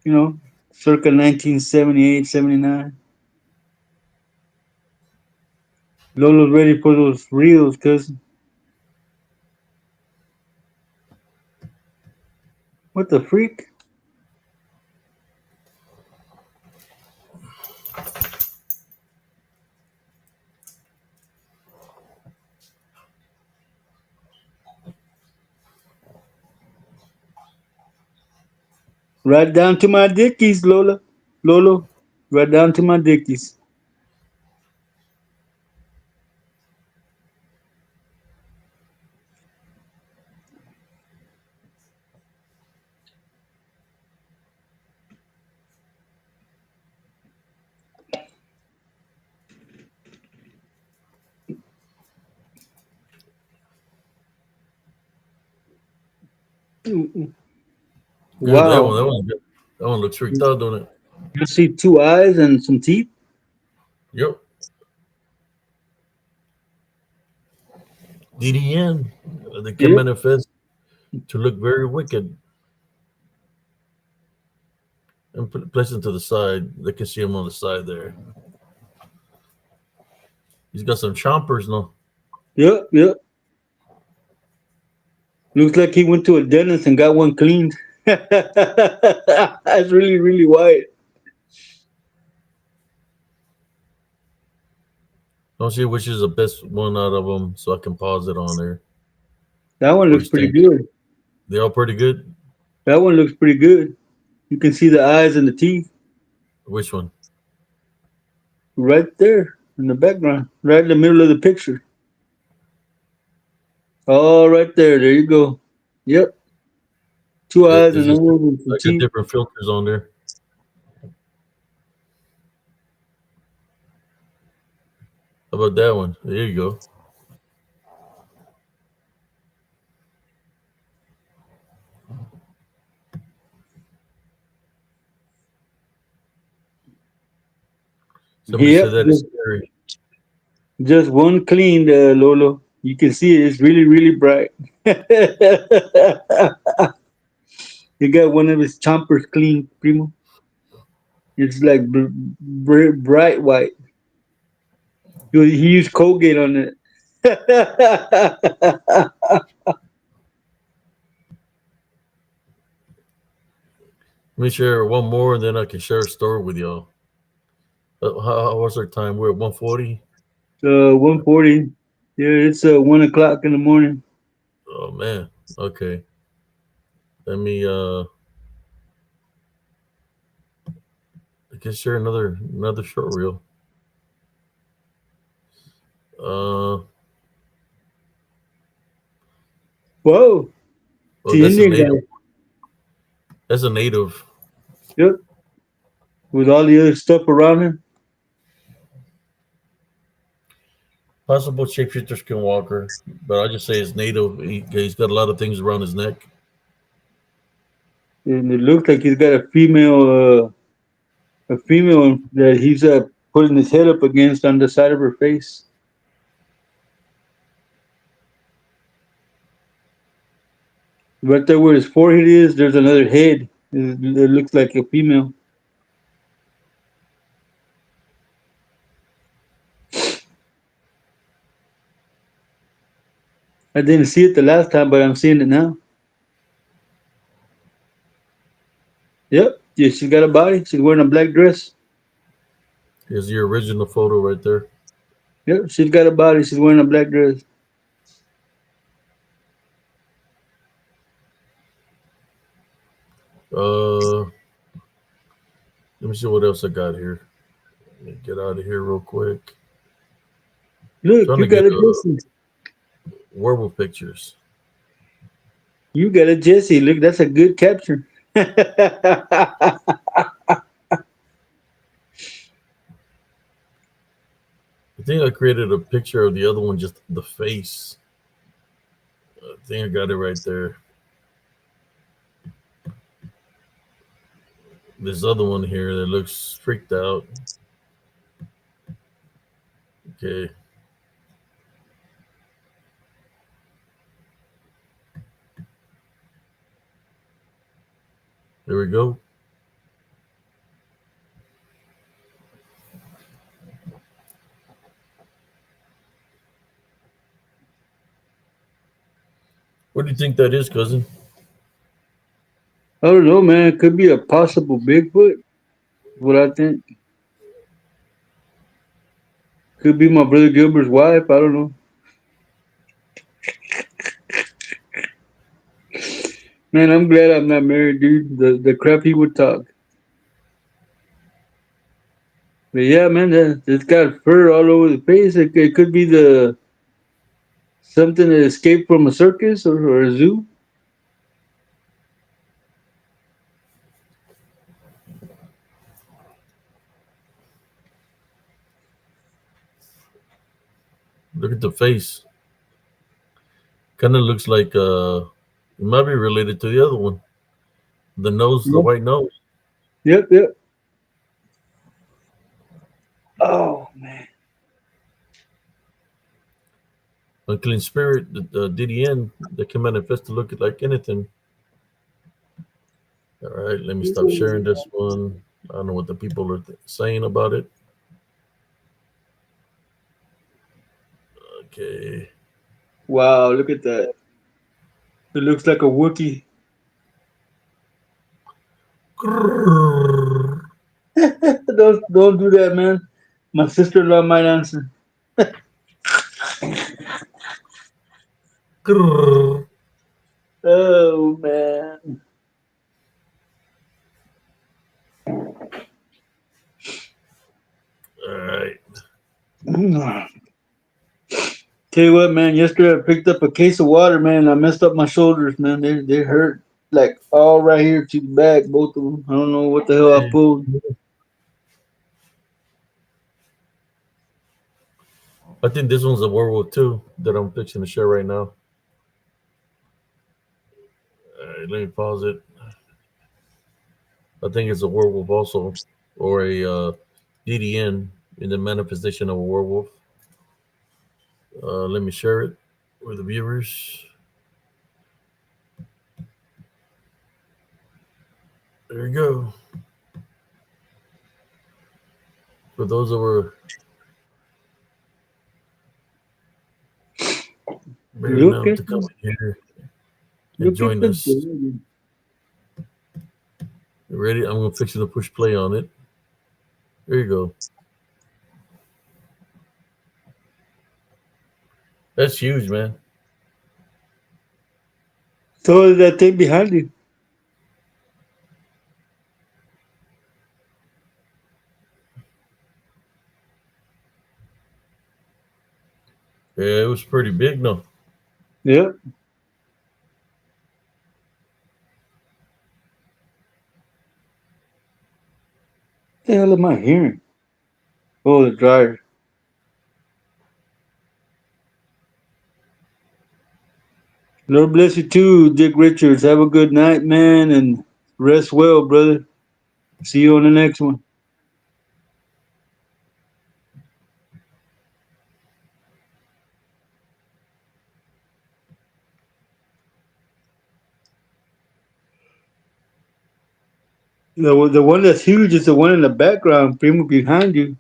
you know, circa 1978, 79. Lolo's ready for those reels, cuz. What the freak? Right down to my dickies, Lola. Lolo. Right down to my dickies. Good, that one. Wow. That one looks freaked out, don't it? You see two eyes and some teeth? Yep. DDN. They can Yep. manifest to look very wicked. And place him to the side. They can see him on the side there. He's got some chompers now. Yep. Yep. Looks like he went to a dentist and got one cleaned. That's really, really white. Don't see which is the best one out of them, so I can pause it on there. That one Or looks he's pretty staying. good. They all pretty good. That one looks pretty good. You can see the eyes and the teeth Which one? right there in the background, right in the middle of the picture. Oh, right there. There you go. Yep. Two eyes It's and just nose and some I got teeth. different filters on there. How about that one? There you go. Somebody Yep, said that is scary. just one clean, Lolo. You can see it. It's really, really bright. He got one of his chompers clean, Primo. It's like bright white. He used Colgate on it. Let me share one more, and then I can share a story with y'all. How was our time? We're at 140. 140. Yeah, it's 1 o'clock in the morning. Oh man. Okay. Let me I can share another short reel. Uh Whoa, oh, the that's a Indian native. guy. That's a native. Yep, with all the other stuff around him. Possible shapeshifter skinwalker, but I just say it's native. He's got a lot of things around his neck. And it looks like he's got a female that he's putting his head up against on the side of her face. Right there where his forehead is, there's another head. It looks like a female. I didn't see it the last time, but I'm seeing it now. Yep. Yeah, she's got a body. She's wearing a black dress. Here's the original photo right there. Yep, she's got a body. She's wearing a black dress. Uh let me see what else I got here. Let me get out of here real quick. Look, Trying you to got get a Jesse. werewolf pictures. You got a Jesse. Look, that's a good capture. I think I created a picture of the other one, just the face. I think I got it right there. This other one here that looks freaked out. Okay. There we go. What do you think that is, cousin? I don't know, man. It could be a possible Bigfoot. What I think. Could be my brother Gilbert's wife. I don't know. Man, I'm glad I'm not married, dude. The crap he would talk. But yeah, man, it's got fur all over the face. It could be the something that escaped from a circus or a zoo. Look at the face. Kind of looks like it might be related to the other one. The nose, the Yep, white nose. yep, yep. Oh man. Unclean spirit, the DDN that can manifest to look like anything. All right, let me stop sharing this one. I don't know what the people are saying about it. Okay. Wow, look at that. It looks like a Wookiee. Grrr, Don't do that, man. My sister-in-law might answer. grrr. Oh man. All right. Tell you what, man. Yesterday I picked up a case of water, man. I messed up my shoulders, man. They hurt. like all right here to the back, both of them. I don't know what the hell I And pulled. I think this one's a werewolf too that I'm fixing to share right now. All right, let me pause it. I think it's a werewolf also, or a DDN in the manifestation of a werewolf. Let me share it with the viewers. There you go. For those that were brave Look enough at to come in here and look at join the us. You ready? I'm gonna fix it to push play on it. There you go. That's huge, man. So is that thing behind you. Yeah, it was pretty big, no. Yep. What the hell am I hearing? Oh, the dryer. Lord bless you too, Dick Richards. Have a good night, man, and rest well, brother. See you on the next one. The one that's huge is the one in the background, Primo, behind you.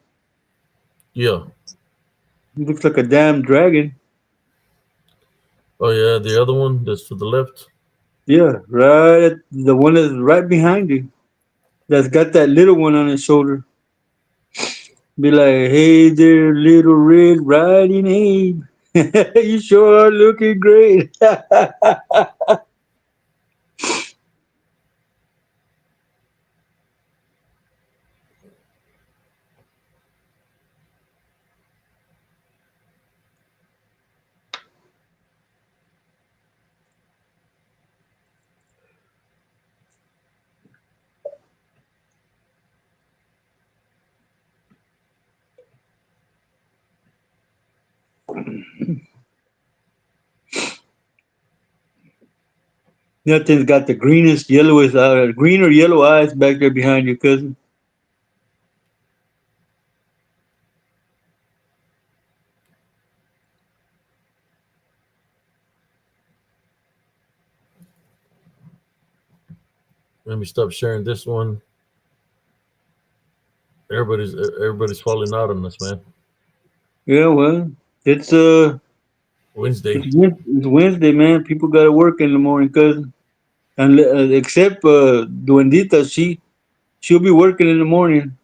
Yeah. It looks like a damn dragon. Oh yeah, the other one that's to the left. Yeah, the one that's right behind you. That's got that little one on his shoulder. Be like, hey there, little Red Riding Abe. You sure are looking great. That thing's got the greenest, yellowest, green or yellow eyes back there behind you, cousin. Let me stop sharing this one. Everybody's falling out on us, man. Yeah, well, it's Wednesday. it's Wednesday, man. People got to work in the morning, cousin. And except Duendita, she'll be working in the morning.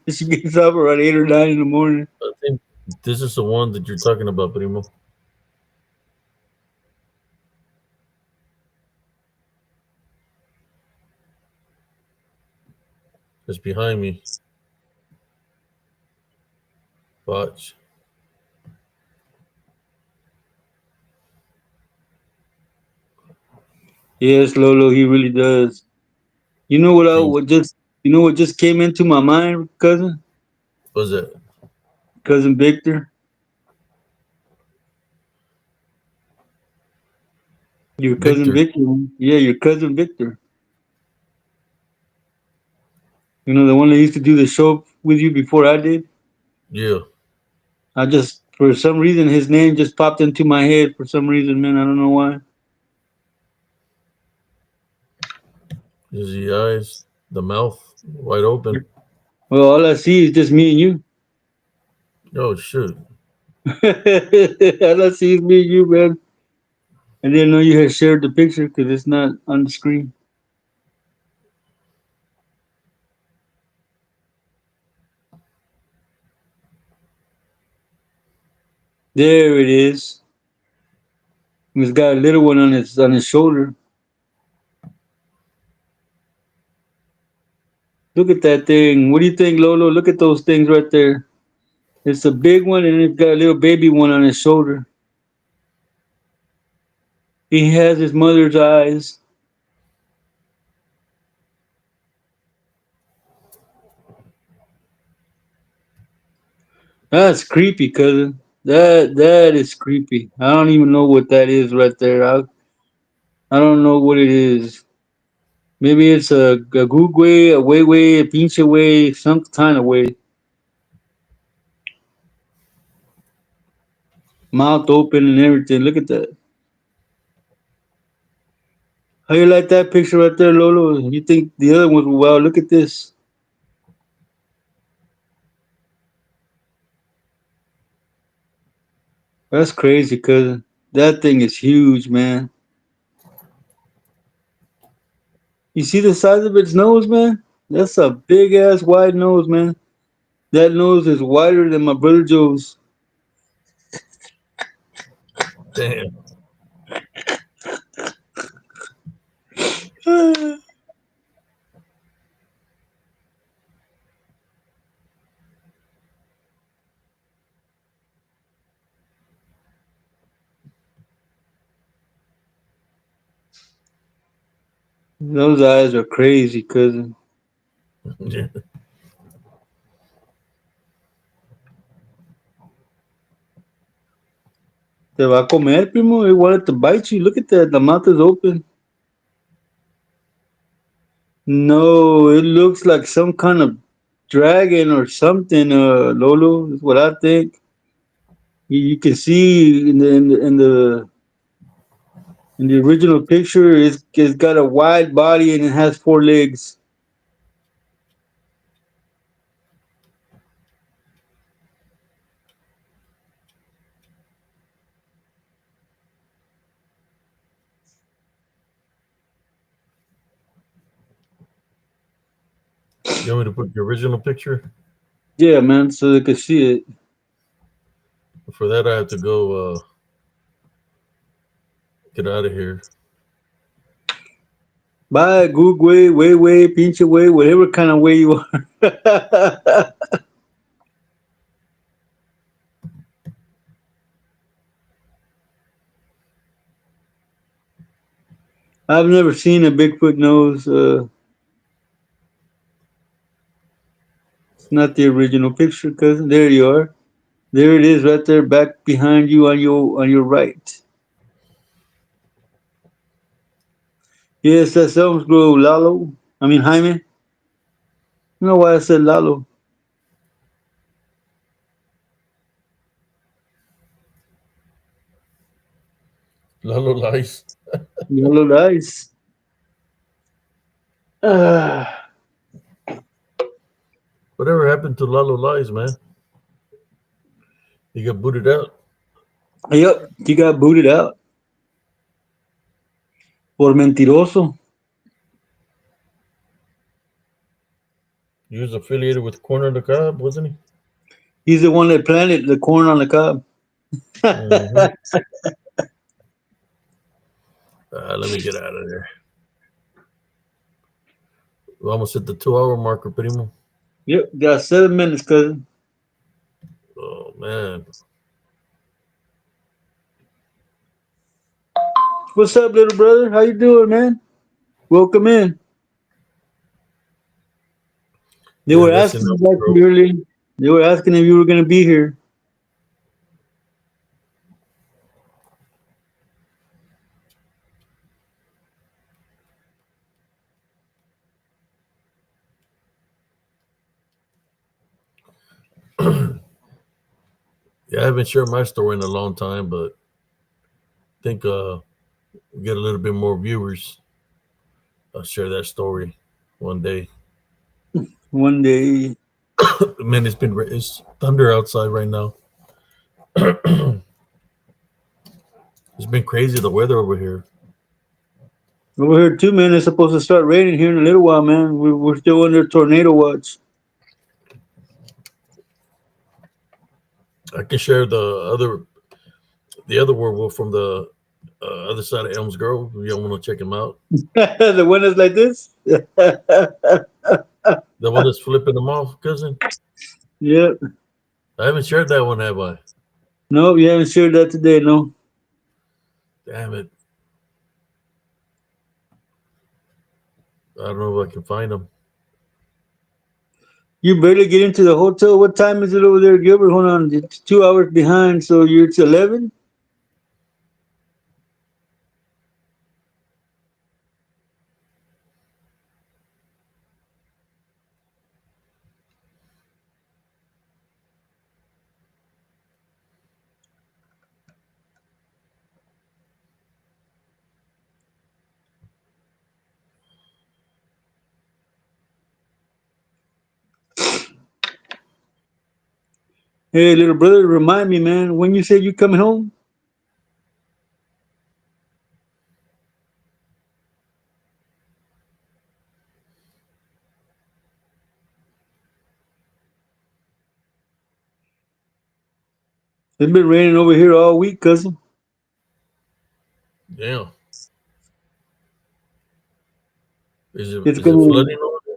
She gets up around 8 or 9 in the morning. I think this is the one that you're talking about, Primo. It's behind me. Watch. Yes, Lolo, he really does. You know what? See, What just came into my mind, cousin? what's that? Cousin Victor, your cousin Victor. Victor. Yeah, your cousin Victor. You know the one that used to do the show with you before I did. Yeah. I just, for some reason, his name just popped into my head. For some reason, man, I don't know why. Is the eyes, the mouth wide open. Well, all I see is just me and you. Oh shoot. All I see is me and you, man. I didn't know you had shared the picture because it's not on the screen. There it is. He's got a little one on his shoulder. Look at that thing. What do you think, Lolo? Look at those things right there. It's a big one and it's got a little baby one on his shoulder. He has his mother's eyes. That's creepy, cousin. That is creepy. I don't even know what that is right there. I don't know what it is. Maybe it's a good way, a way, a pinche way, some kind of way. Mouth open and everything. Look at that. How you like that picture right there, Lolo? You think the other ones were wow? Look at this. That's crazy, cousin. That thing is huge, man. You see the size of its nose, man? That's a big ass wide nose, man. That nose is wider than my brother Joe's. Damn. Those eyes are crazy, cousin. Yeah. Te va a comer, primo. It wanted to bite you. Look at that. The mouth is open. No, it looks like some kind of dragon or something, Lolo. Is what I think. You can see in the original picture, it's got a wide body and it has four legs. You want me to put the original picture? Yeah, man, so they can see it. For that, I have to go get out of here. Bye, good way, pinche way, whatever kind of way you are. I've never seen a Bigfoot nose. It's not the original picture, cousin. There you are. There it is, right there, back behind you on your right. Yes, that's Elm's Grove, Lalo. I mean Jaime. I don't know why I said Lalo. Lalo lies. Lalo dice. Ah, Whatever happened to Lalo lies, man? He got booted out. yep, he got booted out por mentiroso. He was affiliated with Corner of the Cob, wasn't he? He's the one that planted the corn on the cob. Mm-hmm. Let me get out of there. We almost hit the 2 hour marker, primo. Yep, got 7 minutes, cousin. Oh man. What's up, little brother? How you doing, man? Welcome in. They Yeah, were that's in asking Elm about you Grove. earlier. They were asking if you were gonna be here. Yeah, I haven't shared my story in a long time, but I think we get a little bit more viewers. I'll share that story one day. One day. Man, it's thunder outside right now. It's been crazy the weather over here. Over here too, man. It's supposed to start raining here in a little while, man. We're still under tornado watch. I can share the other werewolf from the other side of Elms Grove. If y'all want to check him out, The one is like this. the one that's flipping them off, cousin. Yep. I haven't shared that one, have I? No, you haven't shared that today, no. Damn it! I don't know if I can find him. You barely get into the hotel. What time is it over there, Gilbert? Hold on, it's 2 hours behind, so it's 11. Hey, little brother, remind me, man, when you said you coming home? It's been raining over here all week, cousin. Damn. It's Is it gonna. flooding over there?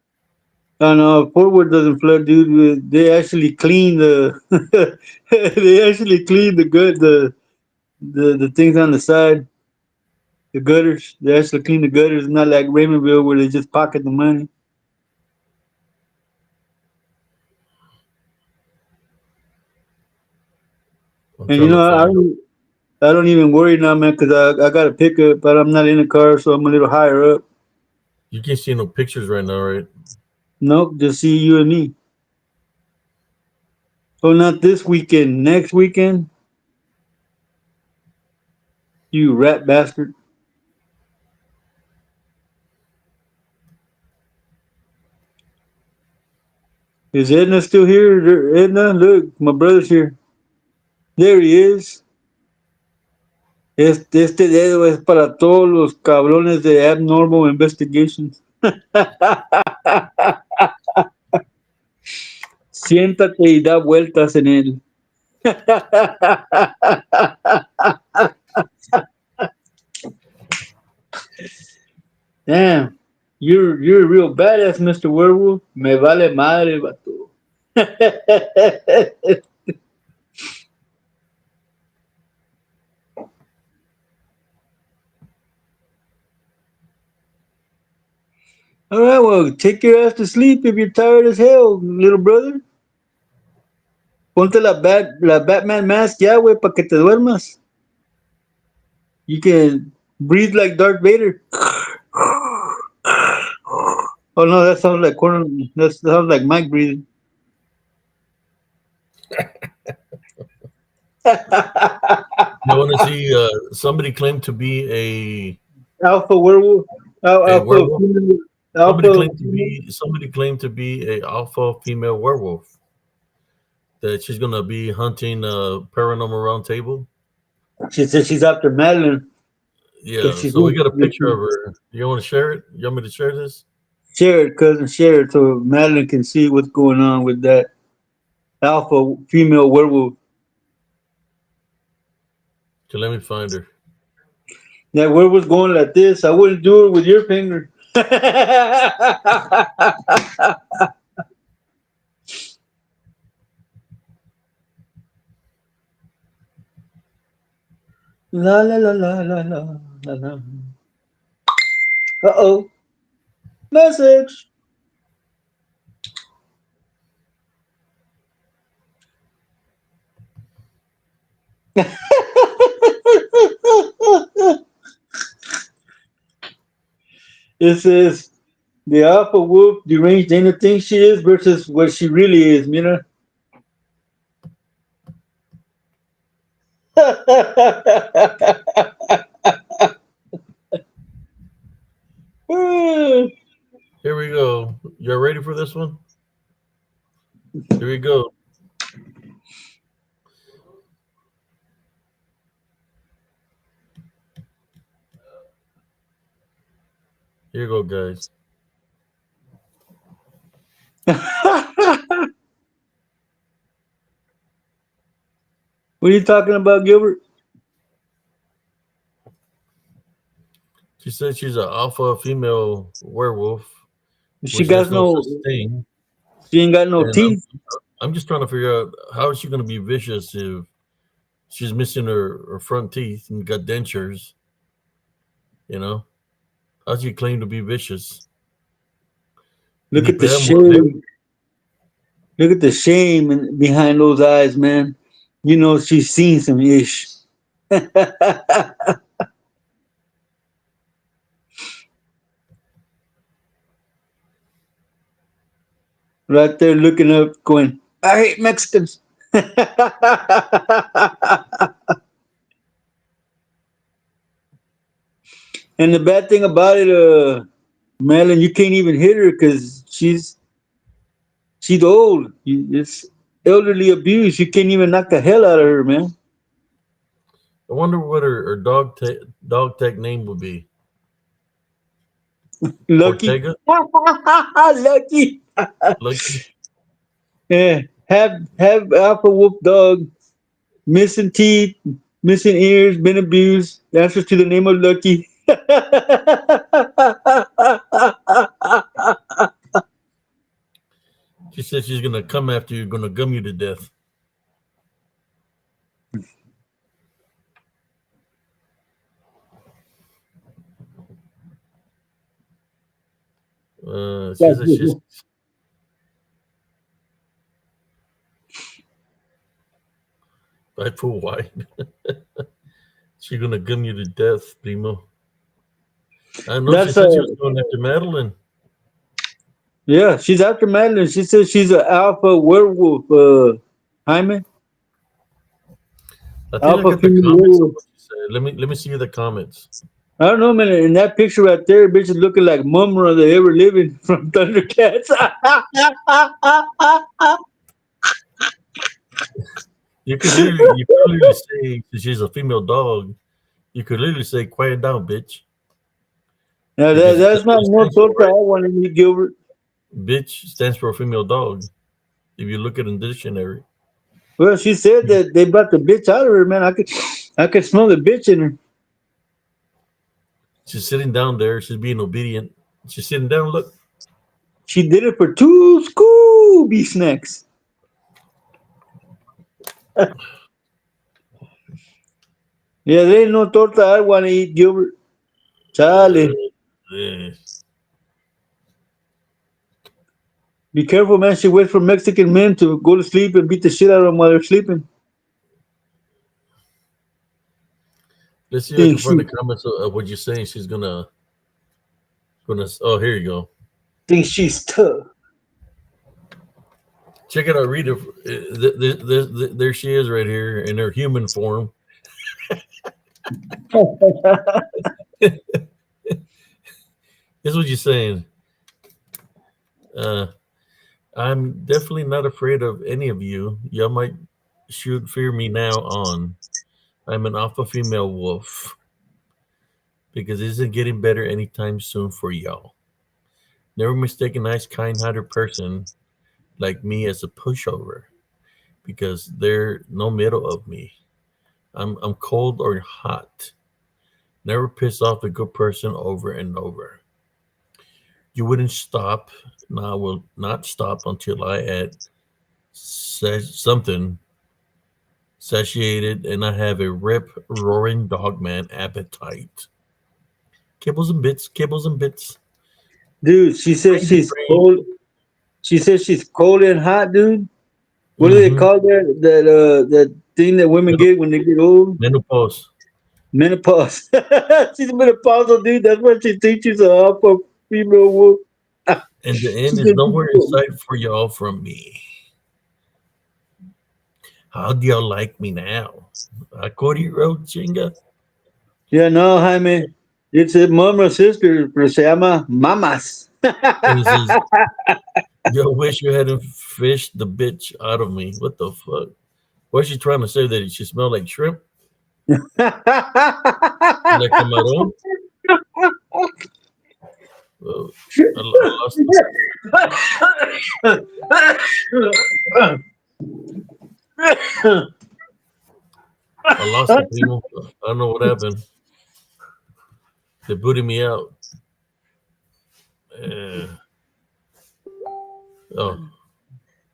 I know Fort Worth doesn't flood, dude. They actually clean the. they actually clean the things on the side, the gutters. They actually clean the gutters, not like Raymondville where they just pocket the money. I'm And you trying to know, find them. I don't even worry now, man, because I got a pickup, but I'm not in the car, so I'm a little higher up. You can't see no pictures right now, right? Nope, just see you and me. Oh, not this weekend. Next weekend, you rat bastard. Is Edna still here? Edna, look, my brother's here. There he is. Este dedo es para todos los cabrones de Abnormal Investigations. Siéntate y da vueltas en él. Damn, you're a real badass, Mr. Werewolf. Me vale madre, vato. All right, well, take your ass to sleep if you're tired as hell, little brother. Ponte la Batman mask ya, güey, para que te duermas. You can breathe like Darth Vader. Oh no, that sounds like that sounds like Mike breathing. You want to see somebody claim to be Alpha werewolf. a Alpha werewolf? female. Somebody Alpha claimed to female. be somebody claimed to be a alpha female werewolf. That she's gonna be hunting paranormal round table. She said she's after Madeline because Yeah, she's so we got a picture of her. You want to share it? You want me to share this? share it, cousin, share it so Madeline can see what's going on with that alpha female werewolf. Okay, let me find her. That werewolf's going like this. I wouldn't do it with your finger. La la la la la la la la. Uh-oh. Message. It says the alpha wolf deranged Dana thinks she is versus what she really is, you know? Here we go. You're ready for this one? Here we go. Here you go, guys. What are you talking about, Gilbert? She said she's an alpha female werewolf, She which there's got no no, such thing. she ain't got no And teeth. I'm just trying to figure out how is she going to be vicious if she's missing her front teeth and got dentures. You know, how's she claim to be vicious? Look Ni at the pega morder. shade. Look at the shame behind those eyes, man. You know she's seen some ish. Right there looking up, going, I hate Mexicans. And the bad thing about it, Madeline, you can't even hit her because she's old. It's elderly abuse. You can't even knock the hell out of her, man. I wonder what her dog tag name would be. Lucky. Ortega? Lucky. Lucky? Yeah. Have Alpha Wolf dog, missing teeth, missing ears, been abused. Answers to the name of Lucky. She said she's gonna come after you, gonna gum you to death. She said she's 5 foot wide. She's gonna gum you to death, primo. I know she That's said she was going after Madeline. yeah, she's after Madeline. She says she's an alpha werewolf, Jaime. I think I Alpha got the female comments of werewolf. what she said. Let me see the comments. I don't know, man. In that picture right there, bitch is looking like Mumra, the ever living from Thundercats. You could literally say she's a female dog. You could literally say, "Quiet down, bitch," Now because that's that's what not it no stands for, torta I right? want to eat, Gilbert. Bitch stands for a female dog. If you look at it in the dictionary, Well, she said that they brought the bitch out of her, man. I could smell the bitch in her. she's sitting down there. She's being obedient. She's sitting down. Look, She did it for 2 Scooby snacks. Yeah, there ain't no torta I want to eat, Gilbert. Charlie. eh. Be careful, man. She waits for Mexican men to go to sleep and beat the shit out of them while they're sleeping. Let's see if I can Think she find the comments of what you're saying. She's gonna. Oh, here you go. thinks she's tough. Check it out. Read it. There she is right here in her human form. This is what you're saying. I'm definitely not afraid of any of you. Y'all might should fear me now on. I'm an alpha female wolf because it isn't getting better anytime soon for y'all. Never mistake a nice, kind-hearted person like me as a pushover because there's no middle of me. I'm cold or hot. Never piss off a good person over and over. You wouldn't stop, and I will not stop until I add something satiated and I have a rip roaring dogman appetite. Kibbles and bits, kibbles and bits. Dude, she says Crazy she's brain. cold. She says she's cold and hot, dude. What do they Mm-hmm. call that thing that women get when they get old? Menopause. Menopause. She's menopausal, dude. That's what she thinks she's a alpha female wolf. And the end She's is gonna nowhere in be- sight for y'all from me. How do y'all like me now? A Cody Road chinga. Yeah, no, Jaime. It's a mom or sister, pero se llama mamas. And it says, yo, wish you hadn't fished the bitch out of me. What the fuck? What's she trying to say? That she smelled like shrimp? Like camarón? Well, I lost the people. I don't know what happened. They booted me out. Oh,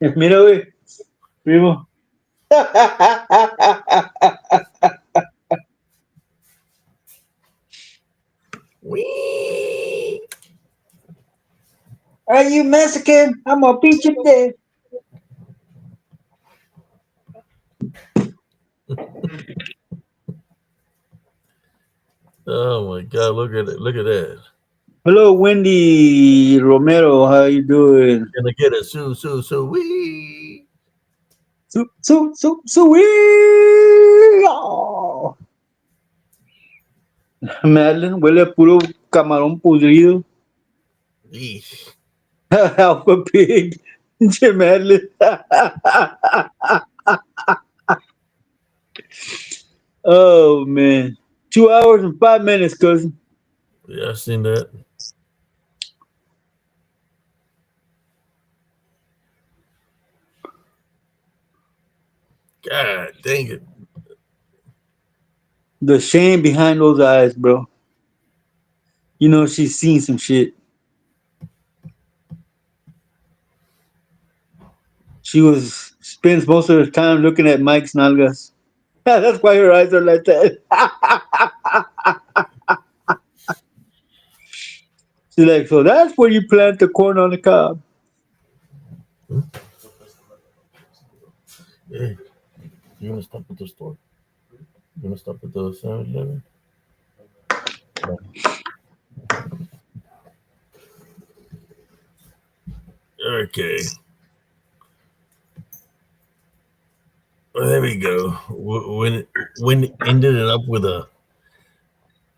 Mira, güey. Primo. wee. Are you Mexican? I'm gonna beat you dead. Oh my God! Look at it! Look at that! Hello, Wendy Romero. How you doing? Gonna get a so wee. Sweet. Oh. Madeline, huele a puro camarón podrido. Eesh. Alpha pig. Pinche Madeline. Oh man. 2 hours and 5 minutes, cousin. Yeah, I seen that. God dang it! The shame behind those eyes, bro. You know she's seen some shit. She was spends most of her time looking at Mike's nalgas. That's why her eyes are like that. She's like, so that's where you plant the corn on the cob. Hey, you gonna stop at the store? You gonna stop at the 7-Eleven? No. Okay. Well, there we go. When it ended it up with a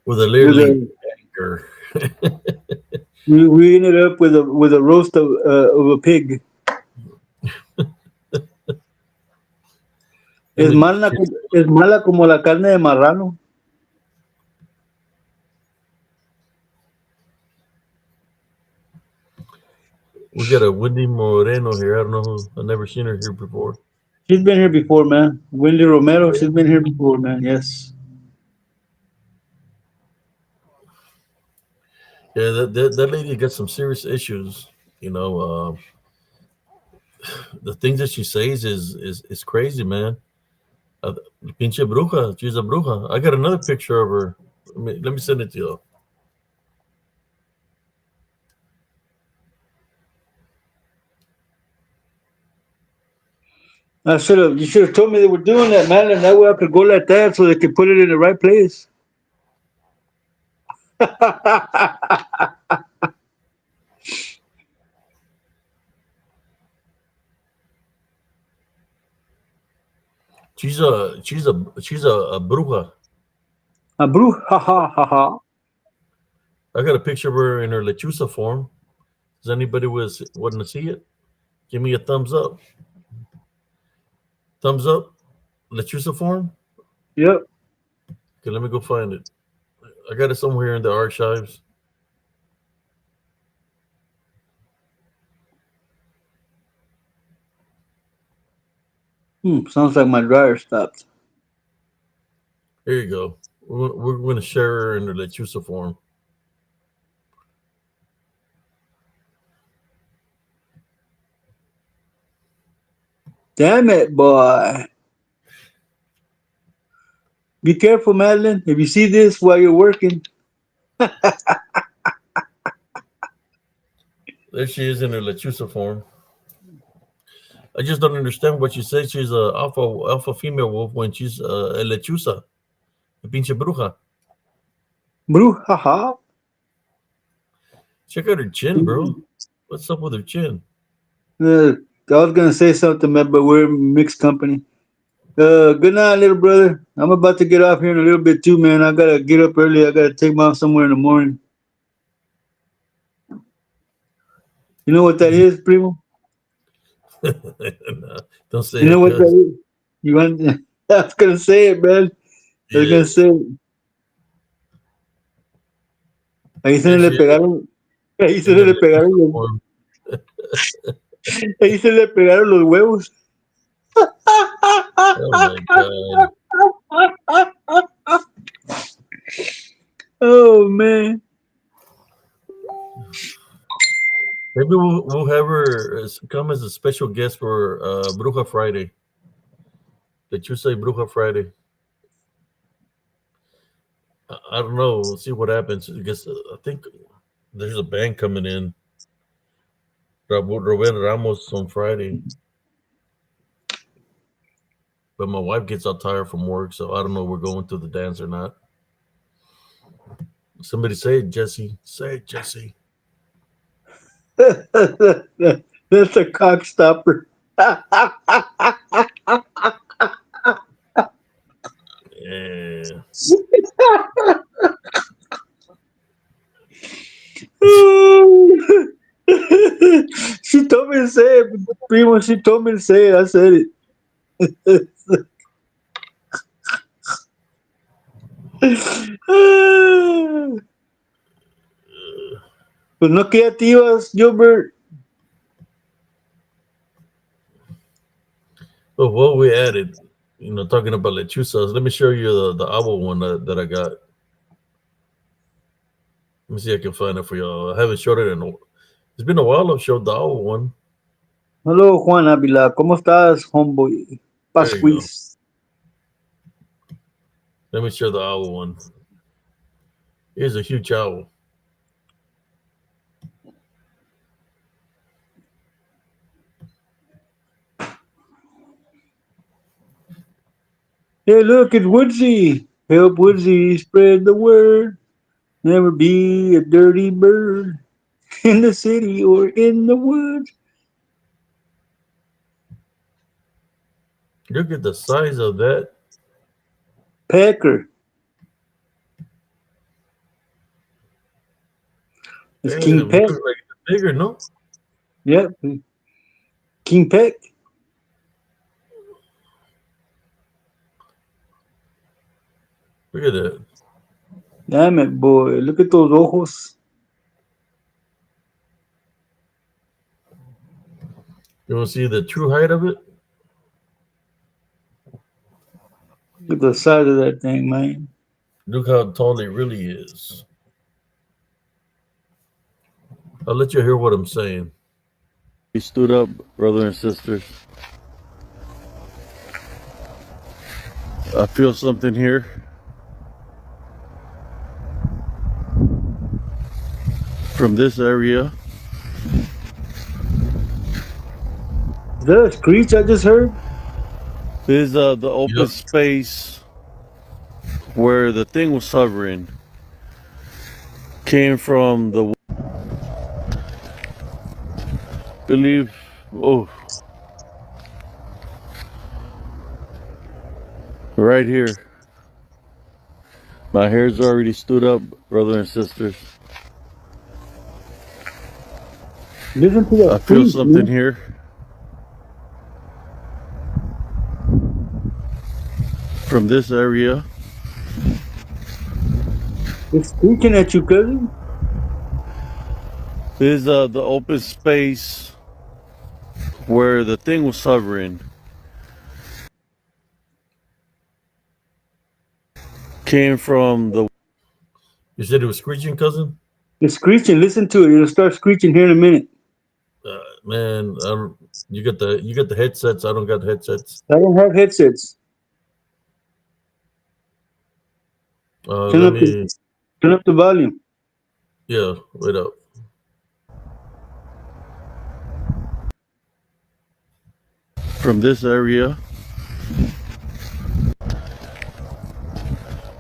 With literally a, anchor. we ended up with a roast of a pig. I mean, Es mala como la carne de marrano. we got a Wendy Moreno here. I don't know who. I've never seen her here before. She's been here before, man. Wendy Romero, she's been here before, man. Yes. Yeah, that lady got some serious issues. You know, the things that she says is crazy, man. Uh, Pinche bruja. She's a bruja. I got another picture of her. Let me send it to you. You should have told me they were doing that, man, and that way I could go like that so they could put it in the right place. She's a bruja. A bruja, ha ha ha ha. I got a picture of her in her lechuza form. Does anybody want to see it? Give me a thumbs up. Thumbs up. Lechuza form. Yep. Okay, let me go find it. I got it somewhere in the archives. Sounds like my dryer stopped. Here you go. We're going to share her in her lechuza form. Damn it, boy. Be careful, Madeline. If you see this while you're working, There she is in her lechuza form. I just don't understand what she says. She's a alpha female wolf when she's a lechuza, a pinche bruja. bruja, ha ha. Check out her chin, bro. What's up with her chin? I was gonna say something, man, but we're mixed company. Good night, little brother. I'm about to get off here in a little bit too, man. I gotta get up early. I gotta take mom somewhere in the morning. You know what that is, primo? No, don't say You know it, what that cuz. is? You want? I was gonna say it, man. I was Yeah, gonna say it. Ahí se there le she is pegaron. Ahí se in her le pegaron lechuza los. form. Ahí se le pegaron los huevos. Oh my god. Oh man. Maybe we'll have her come as a special guest for Bruja Friday. Let you say Bruja Friday. I don't know. We'll see what happens. I guess I think there's a band coming in. Robert Ramos on Friday. But my wife gets out tired from work, so I don't know if we're going to the dance or not. Somebody say it, Jesse. Say it, Jesse. That's a cock stopper. Yeah. She told me to say it, primo. She told me to say it. I said it. Pues no creativas, Gilbert. But what we added, talking about lechuzas, let me show you the owl one that I got. Let me see if I can find it for y'all. I haven't showed it it's been a while I've showed the owl one. Hello, Juan Avila. ¿Cómo estás, homeboy? There you go. Pasquis. Let me show the owl one. Here's a huge owl. Hey, look, it's Woodsy. Help Woodsy spread the word. Never be a dirty bird in the city or in the woods. Look at the size of that. Pecker. It's Damn, King it Peck. looks like it's bigger, no? Yep. King Peck. Look at that. Damn it, boy. Look at those ojos. You want to see the true height of it? Look at the size of that thing, man. Look how tall it really is. I'll let you hear what I'm saying. We stood up, brother and sisters. I feel something here. From this area. Is that a screech I just heard? This is the open Yep. space where the thing was hovering. Came from the believe right here. My hair's already stood up, brother and sisters. Listen to that I feel screech, something man. here. From this area. It's screeching at you, cousin. This is the open space where the thing was hovering. Came from the You said it was screeching, cousin? It's screeching. Listen to it. It'll start screeching here in a minute. Man, you got the headsets. I don't got headsets. I don't have headsets. Turn Let up me. the turn up the volume. Yeah, wait up. from this area.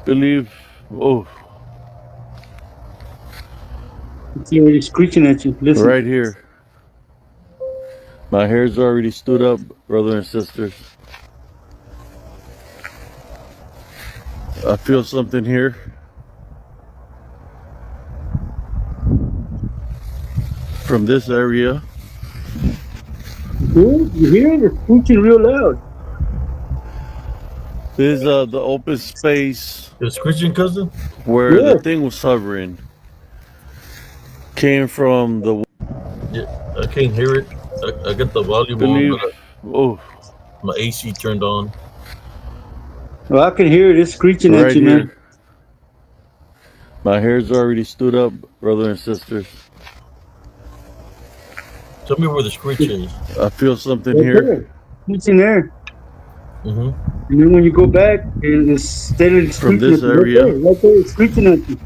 Believe It's already screeching at you. Listen. right here. My hair's already stood up, brother and sisters. I feel something here. From this area. Good? You hear it? It's screeching real loud. This is the open space It was screeching, cousin? where Yeah. the thing was hovering. Came from the Yeah, I can't hear it. I got the volume believe on, but my AC turned on. Well, I can hear it. It's screeching right at you, here. man. My hair's already stood up, brother and sisters. Tell me where the screech is. I feel something Right here. there. Screeching there. Mm-hmm. And then when you go back, it's steadily From screeching this at you. Right area. there. Right there. It's screeching at you.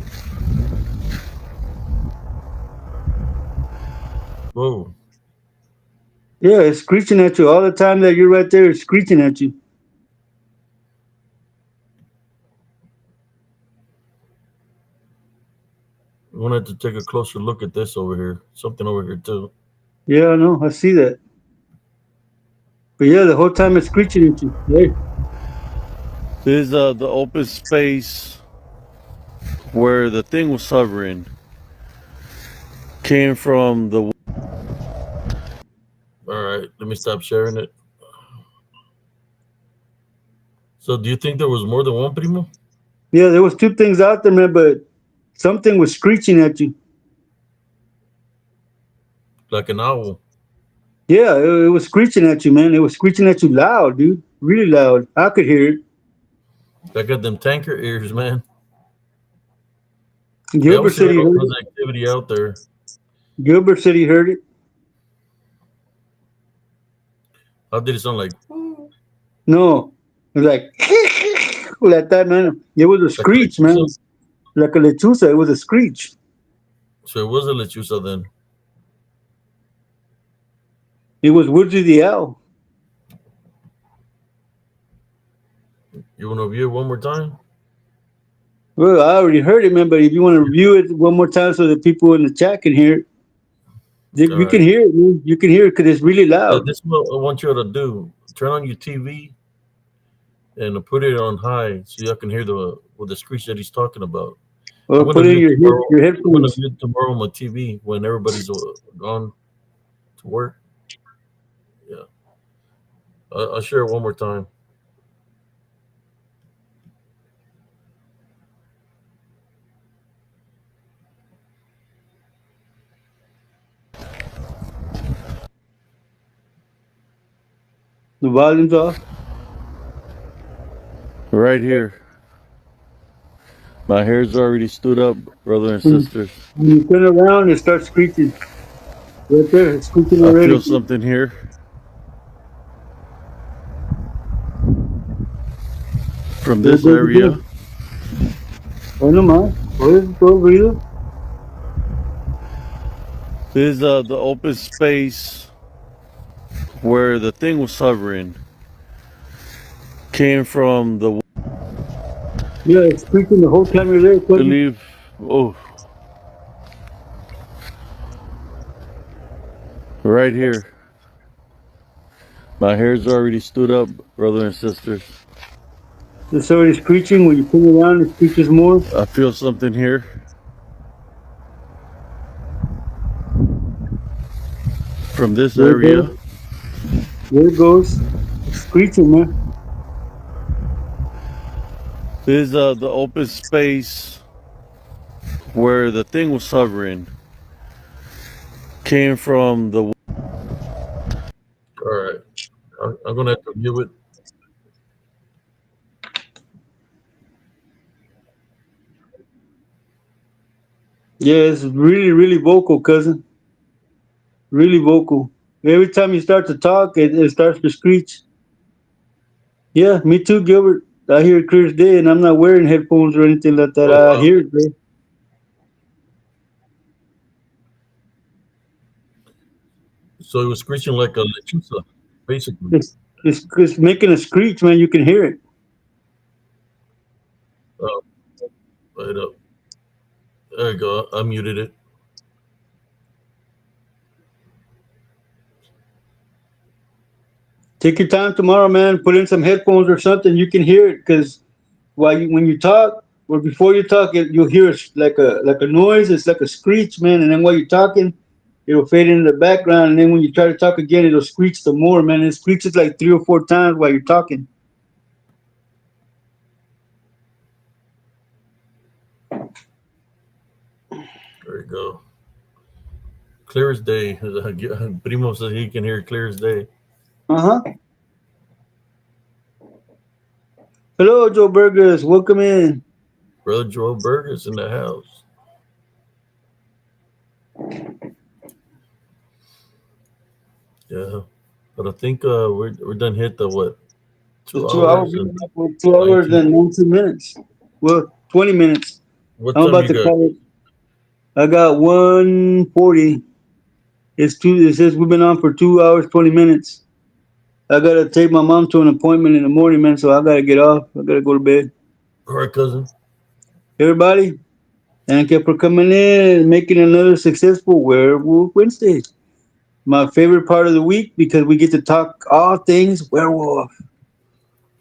Whoa. Yeah, it's screeching at you all the time that you're right there. It's screeching at you. wanted to take a closer look at this over here. Something over here too. Yeah, I know. I see that. But yeah, the whole time it's screeching at you. Hey, This is the open space where the thing was hovering. Came from the. All right, let me stop sharing it. So, do you think there was more than one primo? yeah, there was two things out there, man, but something was screeching at you. Like an owl? Yeah, it was screeching at you, man. It was screeching at you loud, dude. Really loud. I could hear it. I got them tanker ears, man. They Gilbert always say said he heard there's it. activity out there. Gilbert said he heard it. How did it sound like? No, it was like like that, man. It was a Like a screech, lechuza? man. Like a lechuza. It was a screech. So it was a lechuza then. It was Woodsy the owl. You want to view it one more time? Well, I already heard it, man. But if you want to review it one more time so that people in the chat can hear it, All you can right. hear it, man. You can hear it because it's really loud. This is what I want you to do. Turn on your TV and put it on high so y'all can hear the screech that he's talking about. I'm Or gonna put in view it tomorrow. your I'm gonna headphones. view it tomorrow on my TV when everybody's gone to work. Yeah, I'll share it one more time. The volume's off. Right here. My hair's already stood up, brother and When sisters. when you turn around, it starts screeching. Right there, it's screeching I feel already. something here. From There it this goes area. again. Oh, no más. Oye, todo ruido. This is the open space where the thing was hovering. Came from the. Yeah, it's screeching the whole time you're there, cousin. Believe. Oh, right here. My hair's already stood up, brother and sisters. It's already screeching. When you turn around, it screeches more. I feel something here. From this There it area. goes. There it goes. It's screeching, man. This is the open space where the thing was hovering. Came from the. All right, I'm gonna have to view it. Yeah, it's really, really vocal, cousin. Really vocal. Every time you start to talk, it starts to screech. Yeah, me too, Gilbert. I hear it clear as day, and I'm not wearing headphones or anything like that. Oh I wow! hear it, bro. So it was screeching like a lechuza, basically. It's making a screech, man. You can hear it. Oh, right up. There you go. I muted it. Take your time tomorrow, man. Put in some headphones or something. You can hear it because when you talk or before you talk, you'll hear like a noise. It's like a screech, man. And then while you're talking, it'll fade into the background. And then when you try to talk again, it'll screech some more, man. It screeches like 3 or 4 times while you're talking. There you go. Clear as day. Primo says he can hear clear as day. Uh huh. Hello, Joe Burgers. Welcome in. Brother Joel Burgers in the house. Yeah, but I think we're done hit the what The 2 2 hour hours and 2 hours 19. and 19 minutes. Well, 20 minutes. What I'm time about you to got? call it. I got 140. It's two. It says we've been on for 2 hours 20 minutes. I gotta take my mom to an appointment in the morning, man. So I gotta get off. I gotta go to bed. All right, cousin. Everybody, Thank you for coming in and making another successful Werewolf Wednesday. My favorite part of the week because we get to talk all things werewolf.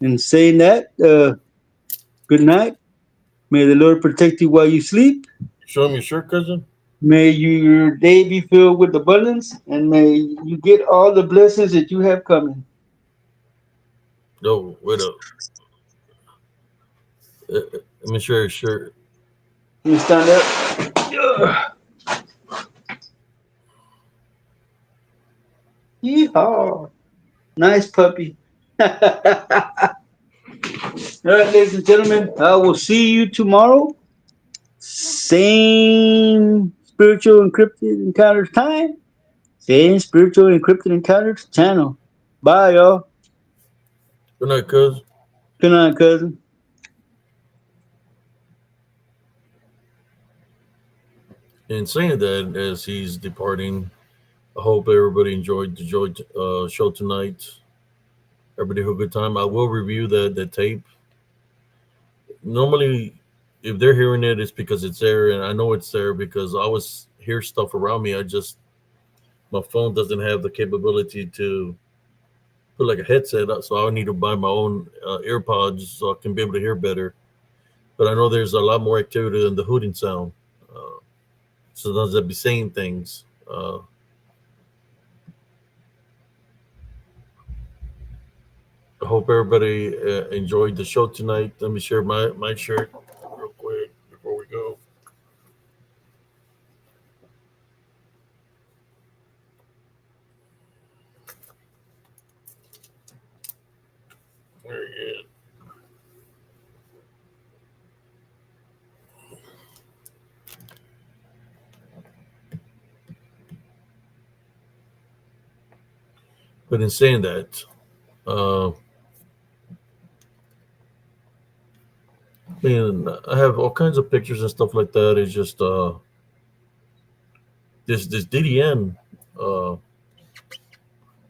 And saying that, good night. May the Lord protect you while you sleep. Show him your shirt, cousin. May your day be filled with abundance, and may you get all the blessings that you have coming. No, wait up. Let me show your shirt. Can you stand up? Ugh. Yeehaw. Nice puppy. All right, ladies and gentlemen, I will see you tomorrow. Same spiritual encrypted encounters time. Same spiritual encrypted encounters channel. Bye, y'all. Good night, cuz. Good night, cousin. In saying that, as he's departing, I hope everybody enjoyed the show tonight. Everybody had a good time. I will review the tape. Normally, if they're hearing it, it's because it's there, and I know it's there because I always hear stuff around me. I just my phone doesn't have the capability to put like a headset up, so I need to buy my own AirPods so I can be able to hear better. But I know there's a lot more activity than the hooting sound. Uh, Sometimes I'd be saying things. I hope everybody enjoyed the show tonight. Let me share my shirt real quick before we go. Very good. But in saying that, uh, man, I have all kinds of pictures and stuff like that. It's just this DDN. Uh,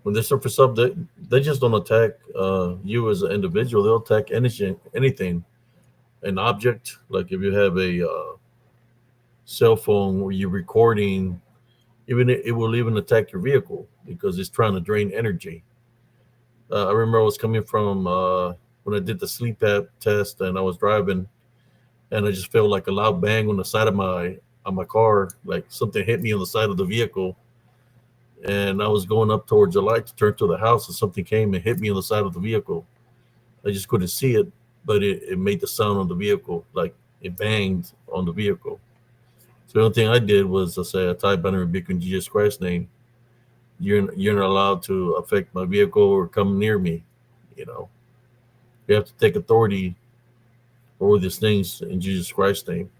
when they surface up, they just don't attack you as an individual. They'll attack anything, an object. Like if you have a cell phone where you're recording, even it will even attack your vehicle because it's trying to drain energy. I remember I was coming from when I did the sleep app test, and I was driving, and I just felt like a loud bang on the side of my car, like something hit me on the side of the vehicle. And I was going up towards the light to turn to the house, and something came and hit me on the side of the vehicle. I just couldn't see it, but it made the sound on the vehicle, like it banged on the vehicle. So the only thing I did was I say, I type Banner Rebuke in Jesus Christ's name. You're not allowed to affect my vehicle or come near me. You know, you have to take authority over these things in Jesus Christ's name.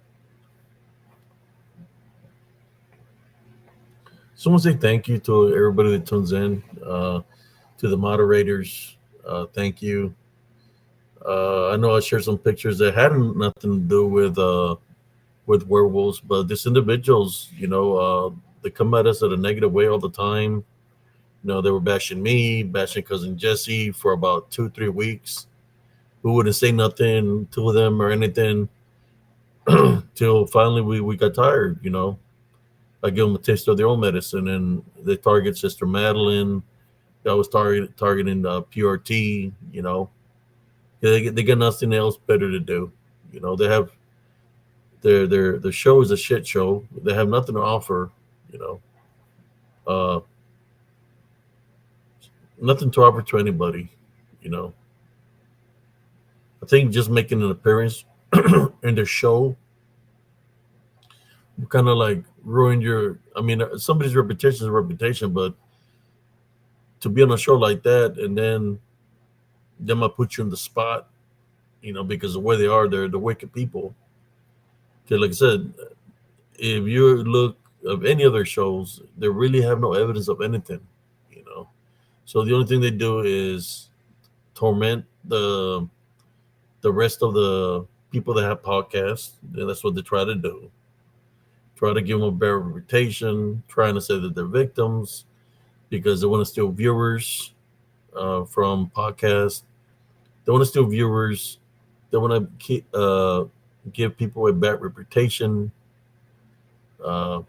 So I want to say thank you to everybody that tunes in, to the moderators. Thank you. I know I shared some pictures that had nothing to do with werewolves, but these individuals, they come at us at a negative way all the time. They were bashing me, bashing cousin Jesse for about 2-3 weeks. We wouldn't say nothing to them or anything till finally we got tired. I give them a taste of their own medicine, and they target Sister Madeline. They always targeting PRT. They got nothing else better to do. They have their show is a shit show. They have nothing to offer. You know, uh, Nothing to offer to anybody. You know, I think just making an appearance in their show kind of like ruin your. I mean, somebody's reputation is a reputation, but to be on a show like that and then them might put you in the spot, because of where they are, they're the wicked people. Okay, like I said, if you look of any other shows, they really have no evidence of anything, you know. So the only thing they do is torment the rest of the people that have podcasts, and that's what they try to do. Try to give them a better reputation, trying to say that they're victims because they want to steal viewers from podcasts. They want to steal viewers. They want to give people a bad reputation. uh,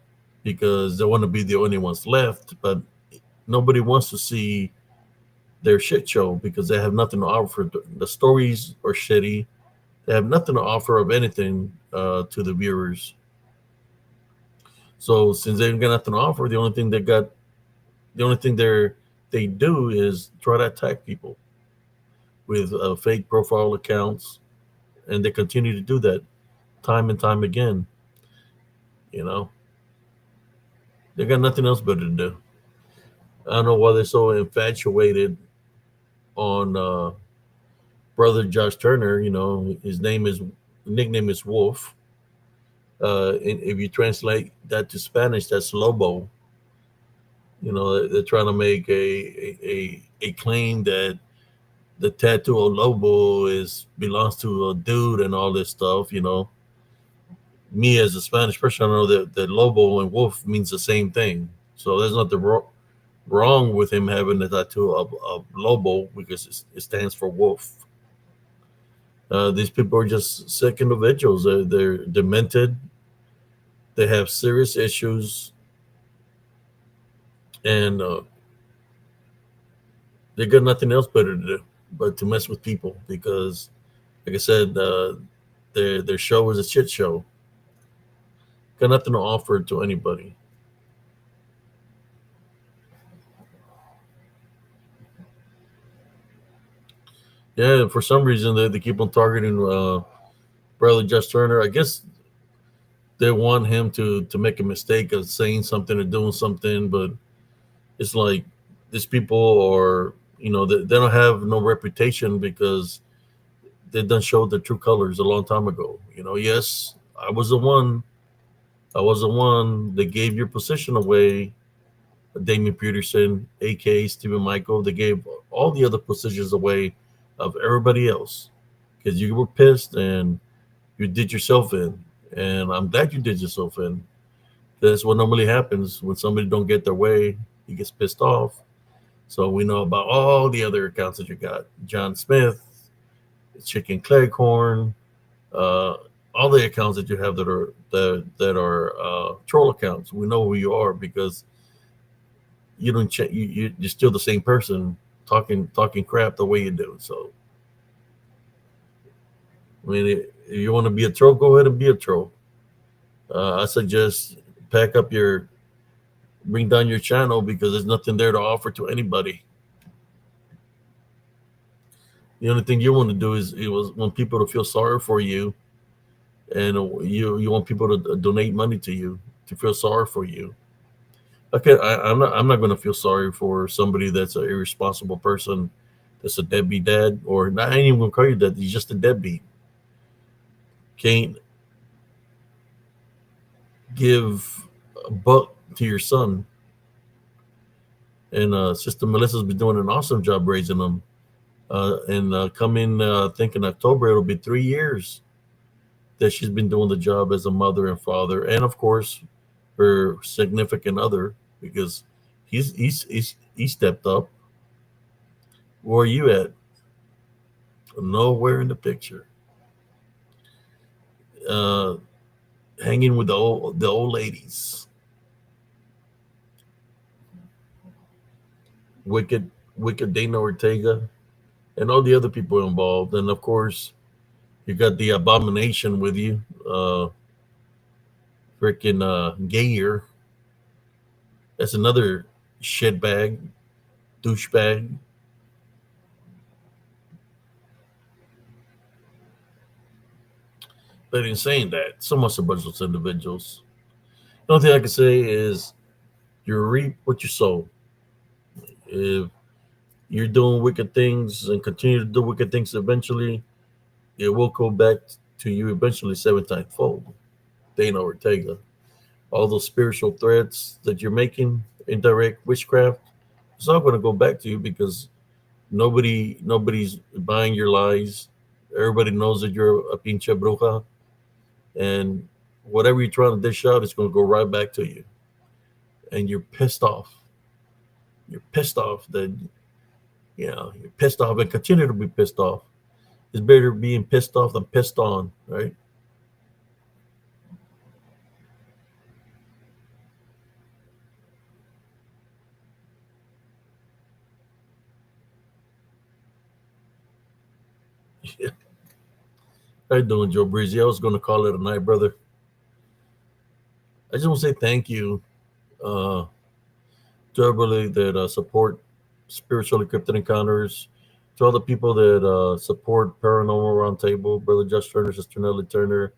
because they want to be the only ones left, but nobody wants to see their shit show because they have nothing to offer. The stories are shitty. They have nothing to offer of anything to the viewers. So since they ain't got nothing to offer, the only thing they do is try to attack people with fake profile accounts, and they continue to do that time and time again. You know, they got nothing else better to do. I don't know why they're so infatuated on brother Josh Turner. You know, his nickname is Wolf. And if you translate that to Spanish, that's Lobo. You know, they're trying to make a claim that the tattoo of Lobo is belongs to a dude and all this stuff. You know, me as a Spanish person, I know that Lobo and Wolf means the same thing. So there's nothing wrong with him having the tattoo of Lobo because it stands for wolf. These people are just sick individuals. They're demented. They have serious issues, and they got nothing else better to do but to mess with people because, like I said, their show is a shit show. Got nothing to offer to anybody. Yeah, for some reason they keep on targeting Brother Josh Turner. I guess they want him to make a mistake of saying something or doing something, but it's like these people are, you know, they don't have no reputation because they done showed their true colors a long time ago. You know, yes, I was the one that gave your position away, Damien Peterson, aka Stephen Michael. They gave all the other positions away of everybody else because you were pissed and you did yourself in. And I'm glad you did yourself in. That's what normally happens when somebody don't get their way. He gets pissed off. So we know about all the other accounts that you got: John Smith, Chicken Cleghorn, uh, all the accounts that you have that are troll accounts. We know who you are because you don't you're still the same person talking crap the way you do. So I mean, if you want to be a troll, go ahead and be a troll. I suggest pack up bring down your channel because there's nothing there to offer to anybody. The only thing you want to do is it was want people to feel sorry for you, and you want people to donate money to you to feel sorry for you. Okay, I'm not going to feel sorry for somebody that's an irresponsible person, that's a deadbeat dad, or not. I ain't even going to call you that. He's just a deadbeat. Can't give a buck to your son. And Sister Melissa's been doing an awesome job raising them. And coming, I think in October, it'll be 3 years that she's been doing the job as a mother and father, and of course, her significant other, because he stepped up. Where are you at? Nowhere in the picture. Uh, Hanging with the old ladies. Wicked Dana Ortega, and all the other people involved, and of course, you got the abomination with you, freaking Gayer. That's another shitbag, douchebag. But in saying that, so much about those individuals. The only thing I can say is you reap what you sow. If you're doing wicked things and continue to do wicked things, eventually it will go back to you eventually 7 times fold. Dana Ortega. All those spiritual threats that you're making, indirect witchcraft, it's all going to go back to you because nobody's buying your lies. Everybody knows that you're a pinche bruja, and whatever you're trying to dish out is going to go right back to you. And you're pissed off. You're pissed off that you're pissed off and continue to be pissed off. It's better being pissed off than pissed on, right? Yeah. How you doing, Joe Breezy? I was going to call it a night, brother. I just want to say thank you uh, to everybody that support spiritual encrypted encounters, to all the people that support Paranormal Roundtable, Brother Josh Turner, Sister Nellie Turner,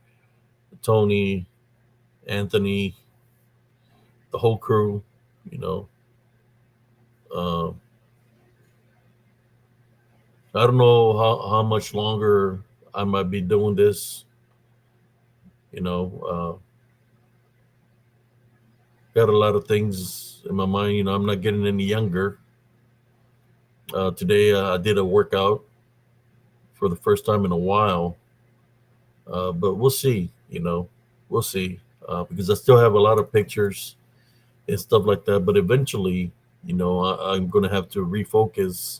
Tony, Anthony, the whole crew. You know, uh, I don't know how much longer I might be doing this. You know, got a lot of things in my mind. You know, I'm not getting any younger. Today I did a workout for the first time in a while, but we'll see. You know, we'll see because I still have a lot of pictures and stuff like that. But eventually, you know, I'm going to have to refocus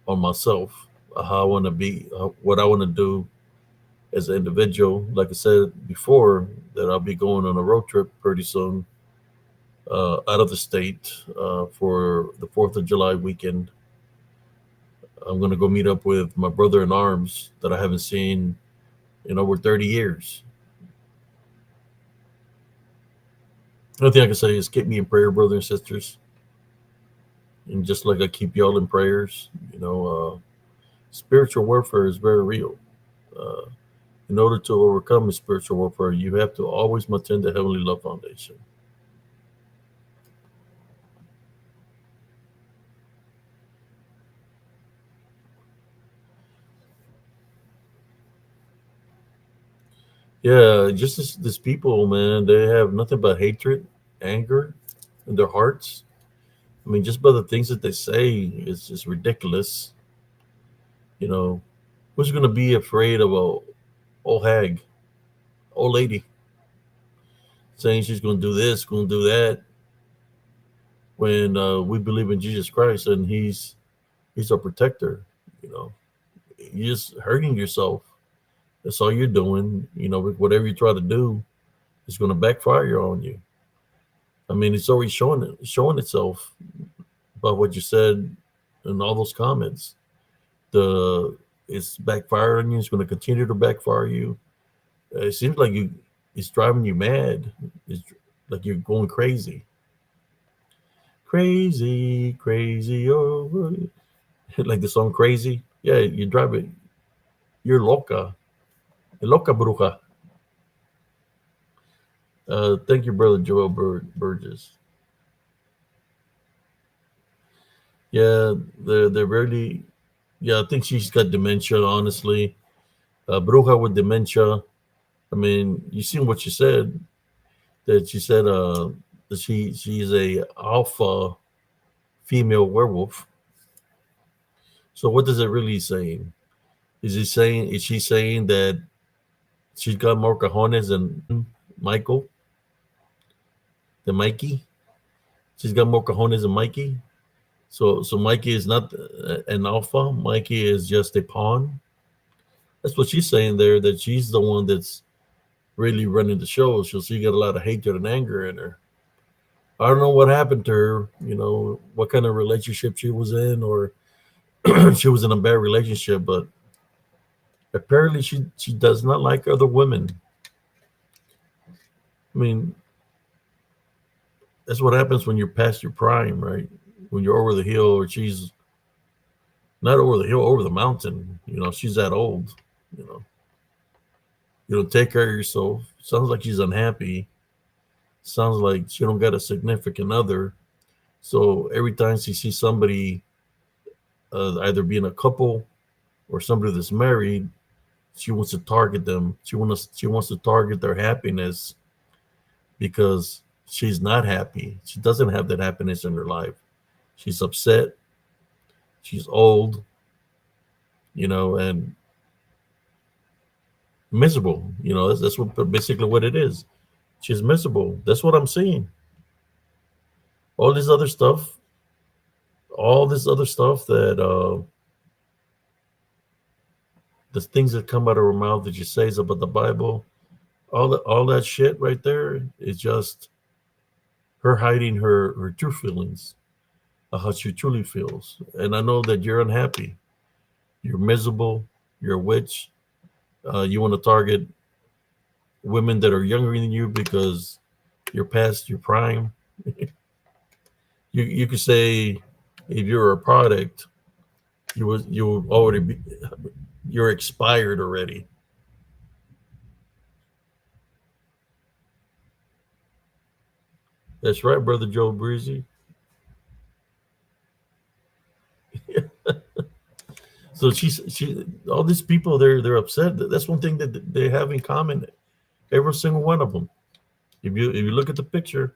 on myself, how I want to be, what I want to do as an individual. Like I said before, that I'll be going on a road trip pretty soon out of the state for the 4th of July weekend. I'm going to go meet up with my brother in arms that I haven't seen in over 30 years. The only thing I can say is keep me in prayer, brothers and sisters. And just like I keep y'all in prayers, you know, spiritual warfare is very real. Uh, in order to overcome spiritual warfare, you have to always maintain the heavenly love foundation. Yeah, just this people, man, they have nothing but hatred, anger in their hearts. I mean, just by the things that they say, it's just ridiculous. You know, who's going to be afraid of a old hag, old lady, saying she's going to do this, going to do that, when we believe in Jesus Christ and He's our protector. You know, you're just hurting yourself. That's all you're doing. You know, whatever you try to do is going to backfire on you. I mean, it's already showing itself by what you said in all those comments. The It's backfiring you. It's going to continue to backfire you. It seems like it's driving you mad. It's like you're going crazy, crazy, crazy over. Like the song "Crazy." Yeah, you drive it. You're loca bruja. Thank you, brother Joel Burgess. Yeah, they're really. Yeah, I think she's got dementia. Honestly, bruja with dementia. I mean, you seen what she said? That she said that she's a alpha female werewolf. So what does it really saying? Is she saying that she's got more cojones than Michael, than Mikey? She's got more cojones than Mikey. So Mikey is not an alpha. Mikey is just a pawn. That's what she's saying there. That she's the one that's really running the show. So she got a lot of hatred and anger in her. I don't know what happened to her. You know what kind of relationship she was in, or she was in a bad relationship. But apparently, she does not like other women. I mean, that's what happens when you're past your prime, right? When you're over the hill, or she's not over the hill, over the mountain. You know, she's that old. You know, you don't take care of yourself. Sounds like she's unhappy. Sounds like she don't got a significant other. So every time she sees somebody either being a couple or somebody that's married, she wants to target them. She wants to target their happiness because she's not happy. She doesn't have that happiness in her life. She's upset. She's old, you know, and miserable. You know, that's what basically what it is. She's miserable. That's what I'm seeing. All this other stuff, all this other stuff that the things that come out of her mouth that she says about the Bible, all that shit right there is just her hiding her true feelings, how she truly feels. And I know that you're unhappy, you're miserable, You're a witch. You want to target women that are younger than you because you're past your prime. You could say if you're a product, you already be, you're expired already. That's right, brother Joe Breezy. So she all these people they're upset. That's one thing that they have in common. Every single one of them. If you look at the picture,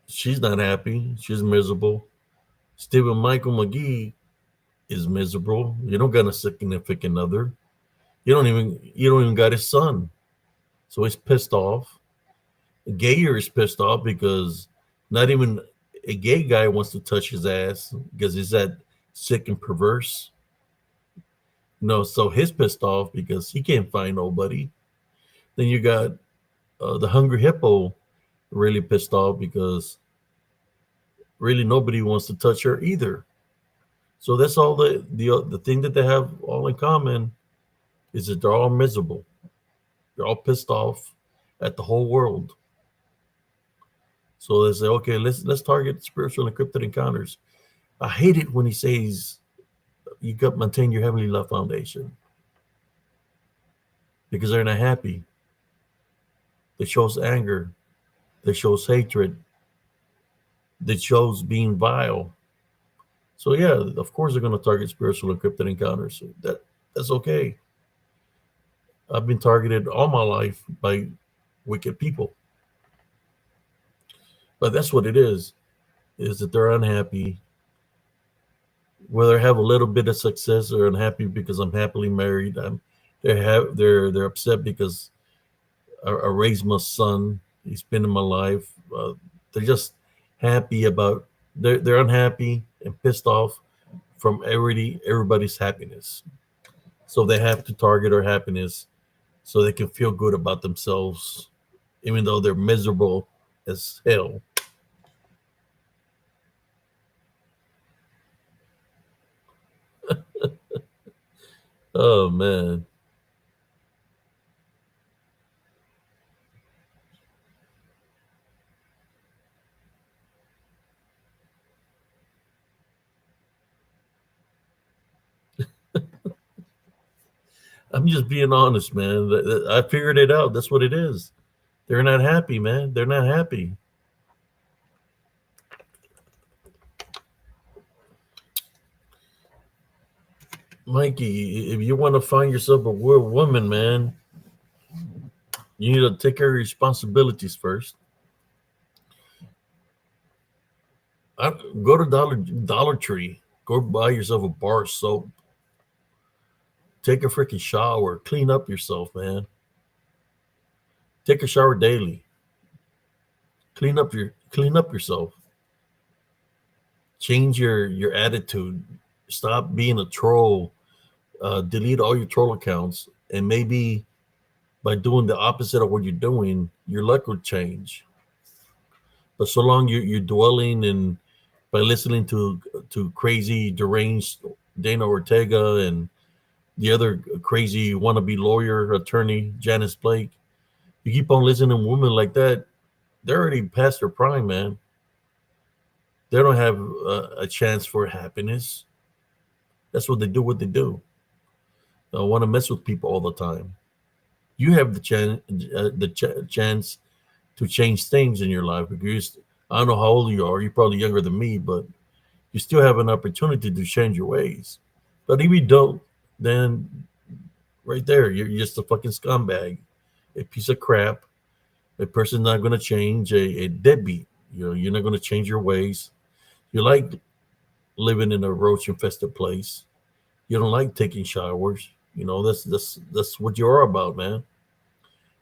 she's not happy. She's miserable. Stephen Michael McGee is miserable. You don't got a significant other. You don't even got his son. So he's pissed off. Gayer is pissed off because not even a gay guy wants to touch his ass because he's that sick and perverse. No, so he's pissed off because he can't find nobody. Then you got the hungry hippo really pissed off because really nobody wants to touch her either. So that's all the thing that they have all in common is that they're all miserable. They're all pissed off at the whole world. So they say, okay, let's target spiritual encrypted encounters. I hate it when he says you got to maintain your heavenly love foundation because they're not happy. It shows anger. That shows hatred. That shows being vile. So yeah, of course they're going to target spiritual encrypted encounters. So that's okay. I've been targeted all my life by wicked people. But that's what it is that they're unhappy. Whether I have a little bit of success or unhappy because I'm happily married. They're upset because I raised my son. He's been in my life. They're just happy about. They're unhappy and pissed off from everybody's happiness. So they have to target our happiness so they can feel good about themselves, even though they're miserable as hell. Oh man. I'm just being honest, man. I figured it out. That's what it is. They're not happy, man. They're not happy. Mikey, if you want to find yourself a real woman, man, you need to take care of your responsibilities first. Go to Dollar Tree. Go buy yourself a bar soap. Take a freaking shower. Clean up yourself, man. Take a shower daily. Clean up yourself. Change your attitude. Stop being a troll. Delete all your troll accounts, and maybe by doing the opposite of what you're doing, your luck will change. But so long you're dwelling in by listening to crazy deranged Dana Ortega and the other crazy wannabe lawyer attorney Janice Blake, you keep on listening to women like that, they're already past their prime, man. They don't have a chance for happiness. That's what they do. What they do. They want to mess with people all the time. You have chance to change things in your life because I don't know how old you are. You're probably younger than me, but you still have an opportunity to change your ways. But if you don't, then right there, you're just a fucking scumbag, a piece of crap, a person not going to change, a deadbeat. You're not going to change your ways. You like living in a roach infested place. You don't like taking showers. That's what you are about, man.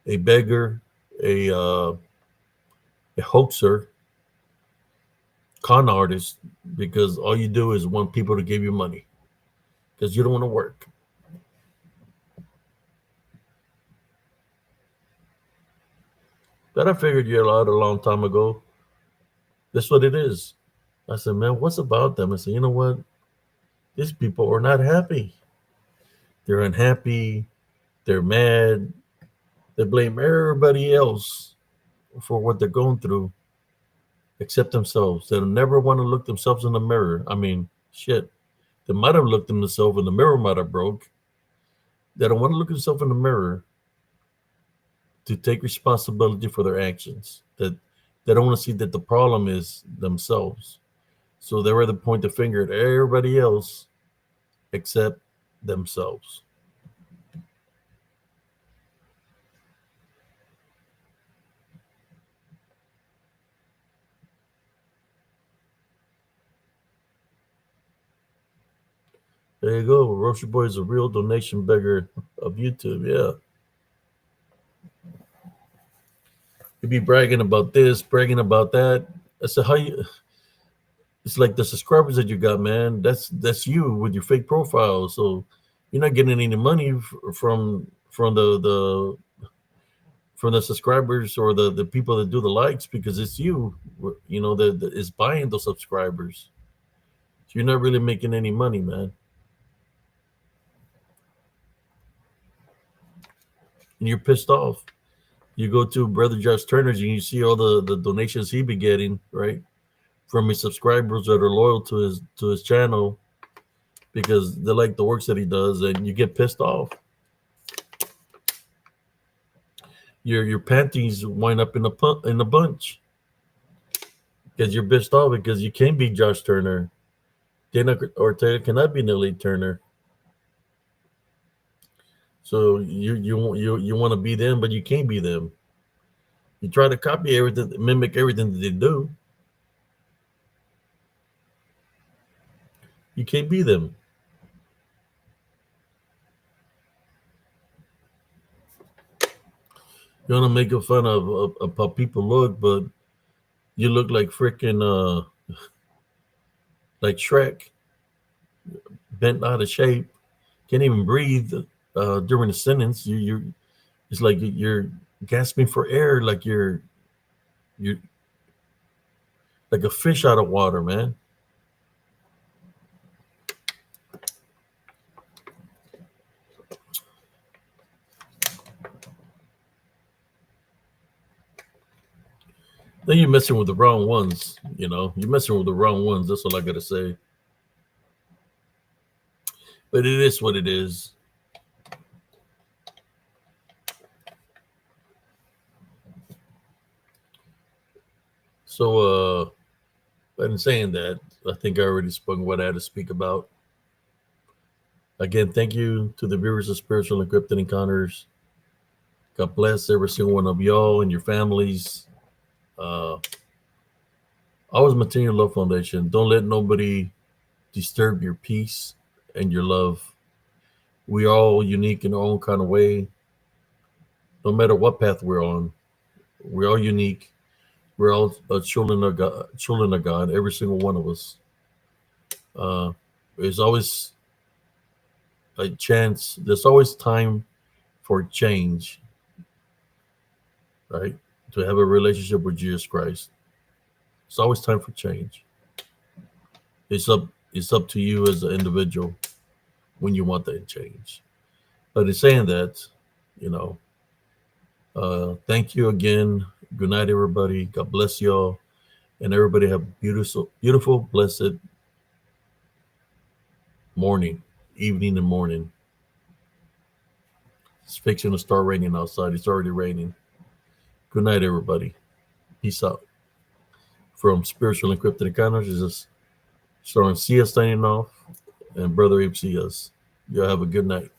A beggar, a hoaxer, con artist, because all you do is want people to give you money because you don't want to work. But I figured you out a long time ago. That's what it is. I said, man, what's about them? I said, you know what? These people are not happy. They're unhappy. They're mad. They blame everybody else for what they're going through except themselves. They'll never want to look themselves in the mirror. I mean, shit. They might have looked themselves and the mirror might have broke. They don't want to look themselves in the mirror to take responsibility for their actions. That they don't want to see that the problem is themselves. So they rather point the finger at everybody else except themselves. There you go. Roshi Boy is a real donation beggar of YouTube. Yeah. You be bragging about this, bragging about that. I said, how you? It's like the subscribers that you got, man. That's you with your fake profile. So you're not getting any money from the subscribers or the people that do the likes because it's you. You know that is buying those subscribers. So you're not really making any money, man. And you're pissed off. You go to Brother Josh Turner's and you see all the donations he be getting, right? From his subscribers that are loyal to his channel because they like the works that he does, and you get pissed off. Your panties wind up in a bunch because you're pissed off because you can't be Josh Turner. Dana Ortega cannot be Nelly Turner. So you want to be them, but you can't be them. You try to copy everything, mimic everything that they do. You can't be them. You want to make fun of how people look, but you look like freaking like Shrek, bent out of shape, can't even breathe during the sentence. You it's like you're gasping for air, like you're like a fish out of water, man. Then you're messing with the wrong ones, you know. You're messing with the wrong ones. That's all I gotta say. But it is what it is. So, in saying that, I think I already spoke what I had to speak about. Again, thank you to the viewers of Spiritual Encrypted Encounters. God bless every single one of y'all and your families. Always maintain your love foundation. Don't let nobody disturb your peace and your love. We are all unique in our own kind of way. No matter what path we're on, we're all unique. We're all children of God, every single one of us. There's always a chance. There's always time for change, right? To have a relationship with Jesus Christ. It's always time for change. It's up to you as an individual when you want that change. But in saying that, you know, thank you again. Good night, everybody. God bless y'all. And everybody have beautiful, blessed morning, evening, and morning. It's fixing to start raining outside. It's already raining. Good night, everybody. Peace out. From Spiritual Encrypted Encounters, this is starring Sia signing off and Brother Abe Cias. Y'all have a good night.